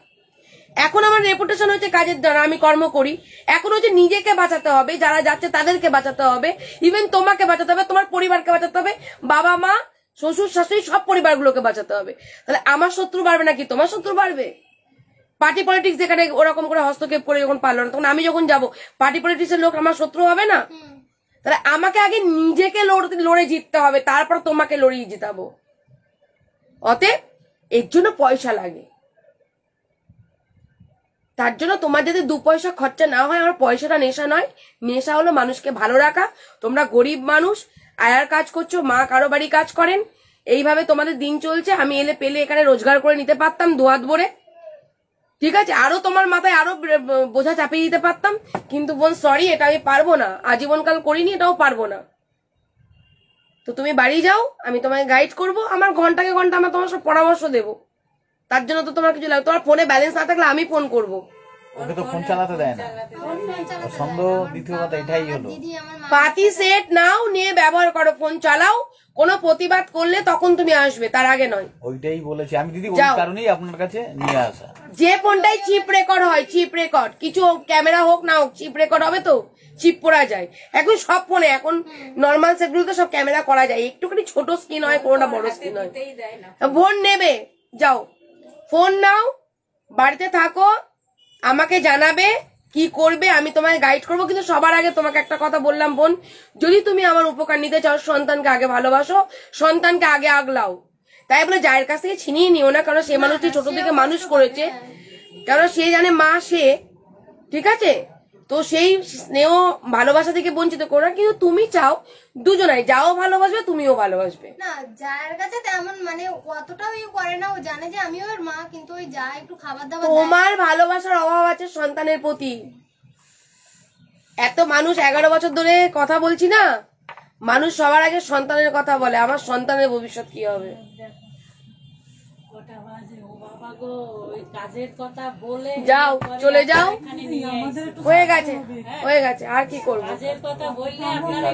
এখন আমার রেপুটেশন হচ্ছে কাজের দ্বারা, আমি কর্ম করি। এখন হচ্ছে নিজেকে বাঁচাতে হবে, যারা যাচ্ছে তাদেরকে বাঁচাতে হবে, ইভেন তোমাকে বাঁচাতে হবে, তোমার পরিবারকে বাঁচাতে হবে, বাবা মা শ্বশুর শাশুড়ি সব পরিবারগুলোকে বাঁচাতে হবে। তাহলে আমার শত্রু বাড়বে নাকি তোমার শত্রু বাড়বে? পার্টি পলিটিক্স যেখানে ওরকম করে হস্তক্ষেপ করে যখন পারলো না, তখন আমি যখন যাবো পার্টি পলিটিক্সের লোক আমার শত্রু হবে না? তাহলে আমাকে আগে নিজেকে লড়ে জিততে হবে, তারপর তোমাকে লড়িয়ে জিতাবো। অতএব এর জন্য পয়সা লাগে। তার জন্য তোমার যদি 2 পয়সা খরচা না হয়, আমার পয়সাটা নেশা নয়, নেশা হলো মানুষকে ভালো রাখা। তোমরা গরিব মানুষ, আয়ার কাজ করছো, মা কারো বাড়ি কাজ করেন, এইভাবে তোমাদের দিন চলছে। আমি এলে পেলে এখানে রোজগার করে নিতে পারতাম 2 হাত ভরে, ঠিক আছে, আরো তোমার মাথায় আরো বোঝা চাপিয়ে দিতে পারতাম, কিন্তু বোন সরি, এটা আমি পারবো না, আজীবনকাল করিনি, এটাও পারবো না। তো তুমি বাড়ি যাও, আমি তোমাকে গাইড করবো, আমার ঘন্টাকে ঘন্টা আমার তোমার সব পরামর্শ দেবো। তার জন্য তো তোমার কিছু লাগবে, তোমার ফোনে ব্যালেন্স না থাকলে আমি ফোন করবো। ওকে তো ফোন চালাতে দেয় না, সন্দেহ। দ্বিতীয় কথা এটাই হলো, পাতি সেট নাও, নিয়ে ব্যবহার করো, ফোন চালাও, কোনো প্রতিবাদ করলে তখন তুমি আসবে, তার আগে নয়। ওইটাই বলেছি আমি দিদি, ওই কারণেই আপনার কাছে নিয়ে আসা। যে ফোনটাই চিপ রেকর্ড হয়, চিপ রেকর্ড, কিছু ক্যামেরা হোক না হোক, চিপ রেকর্ড হবে তো, চিপ পড়া যায়। এখন সব ফোনে, এখন নর্মাল সেটগুলো তো সব ক্যামেরা করা যায়, একটুখানি ছোট স্ক্রিন হয়, কোনোটা বড় স্ক্রিন হয়। ফোন নেবে, যাও ফোন নাও, বাড়িতে থাকো, আমাকে জানাবে কি করবে, আমি তোমায় গাইড করবো। কিন্তু সবার আগে তোমাকে একটা কথা বললাম বোন, যদি তুমি আমার উপকার নিতে চাও, সন্তানকে আগে ভালোবাসো, সন্তানকে আগে আগলাও। তাই বলে যায়ের কাছ থেকে ছিনিয়ে নিও না, কারণ সে মানুষটি ছোট থেকে মানুষ করেছে, কারণ সে জানে মা সে, ঠিক আছে? তো সেই স্নেহ ভালোবাসা থেকে বঞ্চিত করো না। কিন্তু তুমি চাও দুজনাই, যাও ভালোবাসবে, তুমিও ভালোবাসবে। না, যার কাছে তেমন মানে অতটাও করে না, ও জানে যে আমিও ওর মা, কিন্তু ওই যা একটু খাবার দাবার তোমার ভালোবাসার অভাব আছে সন্তানের প্রতি। এত মানুষ 11 বছর ধরে কথা বলছি না, মানুষ সবার আগে সন্তানের কথা বলে, আমার সন্তানের ভবিষ্যৎ কি হবে। কাজের কথা বলে যাও, চলে যাও, হয়ে গেছে, হয়ে গেছে, আর কি করবো? কাজের কথা বললে আপনারা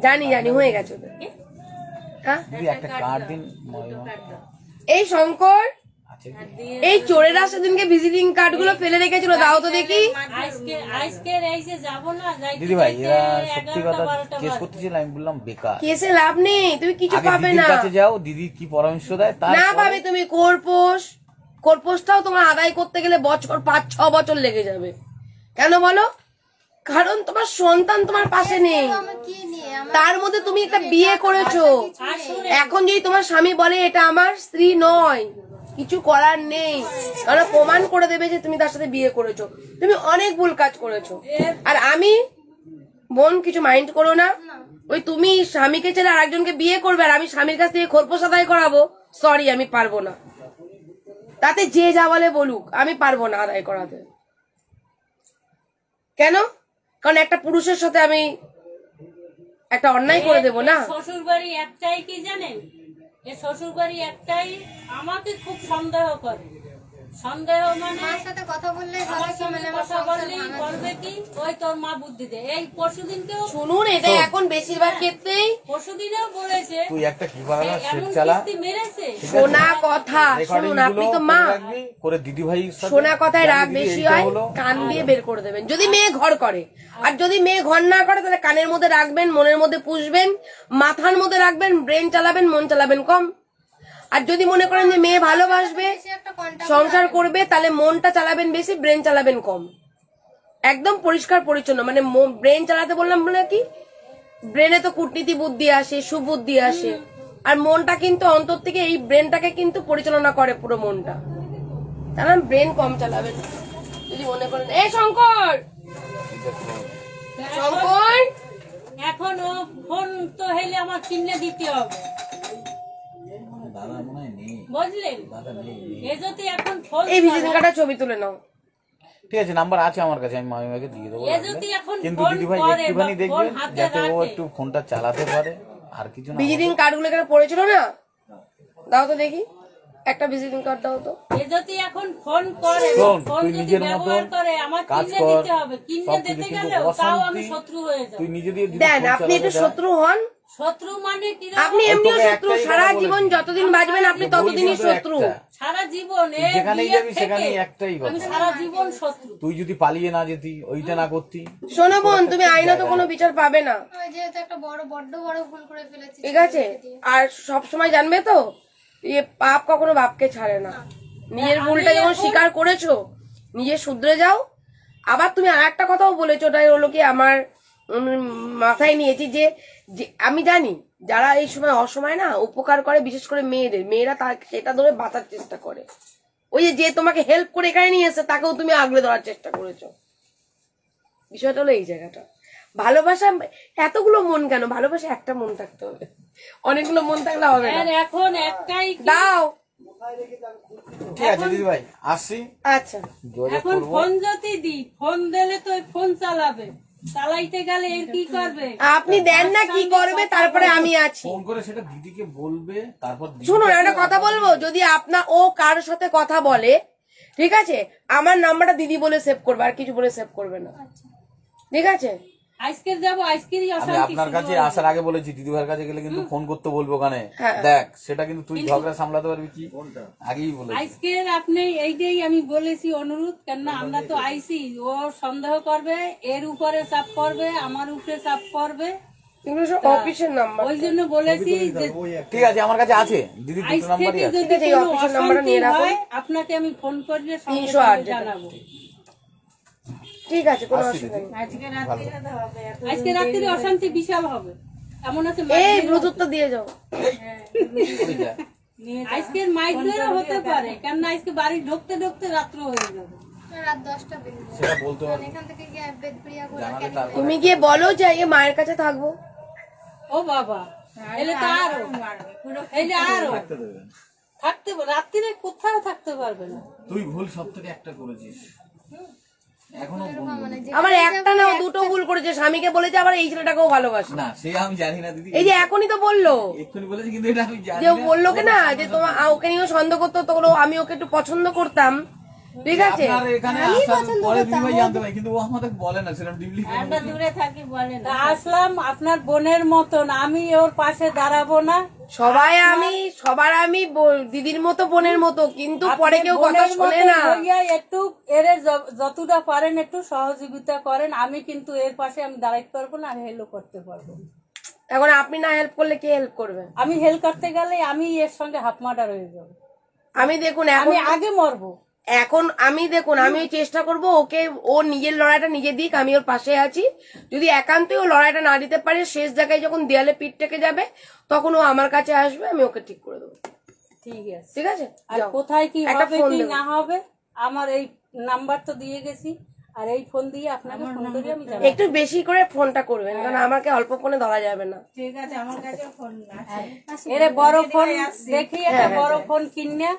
জানি জানি, হয়ে গেছে ওদের। হ্যাঁ, একটা কার্ড দিন। এই শঙ্কর, আচ্ছা, এই চোরেরা সেদিনকে ভিজিটিং কার্ড গুলো ফেলে রেখেছিল, দাও তো দেখি। দিদি ভাই এরা সত্যি কথা কেস করতেছিল, আমি বললাম বেকার, কেসে লাভ নেই, তুমি কিছু আগে পাবে দিদির না। কাছে যাও, দিদি কি পরামর্শ দেয় তার না পাবে তুমি। কোর্পোসটাও তোমার আদায় করতে গেলে বছর 5-6 বছর লেগে যাবে। কেন বলো? কারণ তোমার সন্তান তোমার পাশে নেই, কি নিয়ে তার মধ্যে তুমি একটা বিয়ে করেছো। এখন যদি তোমার স্বামী বলে এটা আমার স্ত্রী নয়, কিছু করার নেই, কারণ প্রমাণ করে দেবে যে তুমি তার সাথে বিয়ে করেছো, তুমি অনেক ভুল কাজ করেছো। আর আমি বোন, কিছু মাইন্ড করো না, ওই তুমি স্বামীকে ছেড়ে আর একজনকে বিয়ে করবে, আর আমি স্বামীর কাছ থেকে খোরপোশ আদায় করাবো, সরি আমি পারবো না। তাতে যে যা বলে বলুক, আমি পারবো না আদায় করাতে। কেন? কারণ একটা পুরুষের সাথে আমি একটা অন্যায় করে দেবো না। শ্বশুর বাড়ি একটাই কি জানেন, এ শ্বশুর বাড়ি একটাই আমাকে খুব সন্দেহ করে। সন্দেহ মানে মার সাথে কথা বললে আমার সঙ্গে কথা বললেই বলবে কি ওই তোর মা বুদ্ধি দে। এই পরশুদিনকেও শুনুন, এটা এখন বেশিরভাগ ক্ষেত্রেই পরশুদিনেও বলেছে তুই একটা কি পারা সেট এমন চালা, কিস্তি মেরেছে। শোনা কথা শুনুন, আপনি তো মা, করে দিদি ভাই শোনা কথায় রাগ বেশি হয়, কান দিয়ে বের করে দেবেন যদি মেয়ে ঘর করে। আর যদি মেয়ে ঘর না করে, তাহলে কানের মধ্যে রাখবেন, মনের মধ্যে পুষবেন, মাথার মধ্যে রাখবেন, ব্রেন চালাবেন, মন চালাবেন কম। আর যদি মনে করেন যে মেয়ে ভালোবাসবে, সংসার করবে, তাহলে মনটা চালাবেন বেশি, ব্রেন চালাবেন কম। একদম পরিষ্কার পরিচ্ছন্ন, মানে ব্রেন চালাতে বললাম বলে কি, ব্রেনে তো কূটনীতি বুদ্ধি আসে, সুবুদ্ধি আসে, আর মনটা কিন্তু অন্তর থেকে এই ব্রেনটাকে কিন্তু পরিচালনা করে পুরো মনটা। তাহলে ব্রেন কম চালাবেন যদি মনে করেন। এই শঙ্কর, শঙ্কর, এখন ও ফোন তো হইলে আমার কিনে দিতে হবে, দাদা মনে হয় নেই, বুঝলেন? দাদা নেই। এ যদি এখন ফোন এই ভিজিটিং কার্ডটা ছবি তুলে নাও। ঠিক আছে, নাম্বার আছে আমার কাছে, আমি মামিমাকে দিয়ে দেবো। এ যদি এখন কিন্তু ফোন দিদি ভাই করে একটুখানি বা দেখবেন ফোন হাতে যাতে ও রাখে। একটু ফোনটা চালাতে পারে, আর কিছু না। ভিজিটিং কার্ডগুলো এখানে পড়েছিল না, দাও তো দেখি, একটা ভিজিটিং কার্ড দাও তো। এ যদি এখন ফোন করে, শোন, ফোন তুই যদি নিজের ব্যবহার মতন করে, আমার কাজ কিনে কর, দিতে হবে। কিনে সবকিছু, দিতে কিন্তু গেলেও তাও আমি অশান্তি শত্রু হয়ে যাব। তুই নিজে দিয়ে যদি দেন, ফোন আপনি একটু চালাতে দেয়, শত্রু হন, শত্রু মানে কি? আপনি এমনিও তোকে শত্রু, একটাই সারা কথা জীবন বলেছি। যতদিন বাঁচবেন আপনি ততদিনই বলছি তো শত্রু। একটা। সারা জীবন তুই যেখানেই যাবি সেখানেই একটাই কথা। আমি সারা জীবন শত্রু। তুই যদি পালিয়ে না যেতি, ওইটা না করতি, শোনো বোন, তুমি আইনত কোনো বিচার পাবে না, যেহেতু একটা বড্ড বড় ভুল করে ফেলেছি, ঠিক আছে? আর সব সময় জানবে তো, পাপ কখনো বাপকে ছাড়ে না। নিজের ভুলটা যখন স্বীকার করেছো, নিজে শুধরে যাও। আবার তুমি আর একটা কথাও বলেছো, ওটাই হলো কি আমার মাথায় নিয়েছি যে আমি জানি যারা এই সময় অসময় না উপকার করে, বিশেষ করে মেয়েরা সেটা ধরে বাঁচার চেষ্টা করে। ওই যে তোমাকে হেল্প করে এখানে নিয়ে এসে তাকেও তুমি আগলে ধরার চেষ্টা করেছো। বিষয়টা হলো এই জায়গাটা। ভালোবাসা এতগুলো মন কেন? ভালোবাসা একটা মন থাকতে হবে, অনেকগুলো মন থাকলে হবে না। আর এখন একটাই কি? দাও। ঠিক আছে দিদি ভাই, আসি। আচ্ছা, যোগাযোগ এখন করবো। ফোন যদি দিই, ফোন দিলে তো ফোন চালাবে, চালাইতে গেলে এর কি করবে? আপনি দেন না, কি করবে, তারপরে আমি আছি। ফোন করে সেটা দিদিকে বলবে, তারপর দিদি- শুনুন, একটা কথা বলবো, যদি ও কার সাথে কথা বলে, ঠিক আছে, আমার নাম্বারটা দিদি বলে সেভ করবে, আর কিছু বলে সেভ করবে না, ঠিক আছে? আজকে যাবো, আজকেরই আমি অশান্তি আপনার শুরু কাছে হয়ে আসার আগে বলেছি দিদিভাইয়ের কাছে গেলে কিন্তু ফোন করতে বলবো ওখানে, দেখ সেটা কিন্তু তুই ঝগড়া সামলাতে পারবি কি, আগেই বলেছি। আজকের আপনি এইটাই আমি বলেছি অনুরোধ, কেননা আমরা তো আইসি, ও সন্দেহ করবে, এর উপরে চাপ করবে, আমার উপরে চাপ করবে, এগুলো সব অফিসের নাম্বার। ওই জন্য বলেছি যে ঠিক আছে, আমার কাছে আছে দিদি, আজ দুটো নাম্বারই থেকে আছে। যদি ঠিক আছে, এই কোনো অফিসের নাম্বারটা অশান্তি নিয়ে রাখুন। হয় আপনাকে আমি ফোন করে সঙ্গে 308 সঙ্গে যেটা। জানাবো। ঠিক আছে, কোনো আসছি অসুবিধা দিদি। নেই। আজকে রাত্রে অশান্তি বিশাল হবে, এমন আছে এই ব্লুটুথটা দিয়ে যাও। ওই দেখ। আজকের মাইগ্রেনও হতে পারে, কেননা আজকে বাড়ি ঢুকতে ঢুকতে রাত্র হয়ে যাবে। রাত 10টা বেজে যাবে। সেটা বলতে পারবো, এখান থেকে গিয়ে বেদপুরিয়া করে জানালে তারপর তুমি গিয়ে বলো যে আজকে মায়ের কাছে থাকবো। ও বাবা, এলে তো আরো, এলে আরো থাকতে রাত্রিরে কোথাও থাকতে পারবে না। তুই ভুল সব থেকে একটা করেছিস, এখনো ভুল মানে যে আমার একটা না, ও দুটো ভুল করেছে। স্বামীকে বলেছে আবার এই ছেলেটাকেও ভালোবাসে। না, সে আমি জানি না দিদি, এই যে এখনই তো বললো, এক্ষুনি বলেছি, কিন্তু এটা আমি জানি যে না। বললো কি না যে তোমার ওকে নিয়েও সন্দেহ করতো, তখন আমি ওকে একটু পছন্দ করতাম, ঠিক আছে। আপনার এখানে আসার পরে দিদিভাই জানতে পারি, কিন্তু ও আমাদের বলে না সেরকম ডিপলি। আমরা দূরে থাকি বলে না। আসলাম আপনার বোনের মতন, আমি ওর পাশে দাঁড়াবো না। সবার আমি দিদির মতো, বোনের মতো, কিন্তু পরে কেউ কথা বোনের শোনে মতন না। হইয়া একটু এর যতটা পারেন একটু সহযোগিতা করেন, আমি কিন্তু এর পাশে আমি দাঁড়াইতে পারবো না, আর হেল্প করতে পারবো না। এখন আপনি না হেল্প করলে কে হেল্প করবে? আমি হেল্প করতে গেলে আমি এর সঙ্গে হাফ মার্ডার হয়ে যাবো, আমি দেখুন আমি আগে মরবো। আমি ওই চেষ্টা করব ওকে, ও নিজের লড়াইটা নিজে দিক, আমি ওর পাশে আছি। যদি একান্তই ও লড়াইটা না দিতে পারে, শেষ জায়গায় যখন দেয়ালে পিঠ থেকে যাবে, তখন ও আমার কাছে আসবে, আমি ওকে ঠিক করে দেবো। ঠিক আছে, ঠিক আছে, আর যাও। কোথায় কি একটা হবে ফোন কি দেবো। না হবে আমার এই নাম্বার তো দিয়ে গেছি, আর এই ফোন দিয়ে আপনাকে ফোন করি আমি জানাবো। একটু বেশি করে ফোনটা করবেন, কারণ আমাকে অল্প ফোনে ধরা যাবে না। এরে বড় ফোন দেখি, একটা বড় ফোন কিনে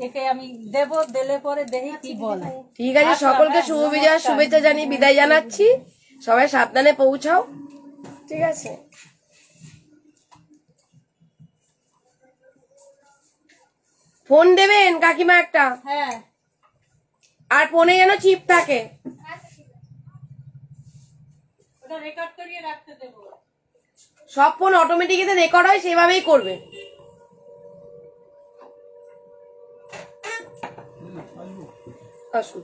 একে আমি দেব, দিলে পরে দেখি কি বলে। ঠিক আছে, সকলকে শুভ বিজয় শুভেচ্ছা জানিয়ে বিদায় জানাচ্ছি। সবাই সাবধানে পৌঁছাও, ঠিক আছে। ফোন দেবেন কাকিমা একটা, হ্যাঁ, আর ফোনে যেন চিপ থাকে। ওটা রেকর্ড করিয়ে রাখতে দেবো। সব ফোন অটোমেটিক রেকর্ড হয়, সেভাবেই করবে। আসুন।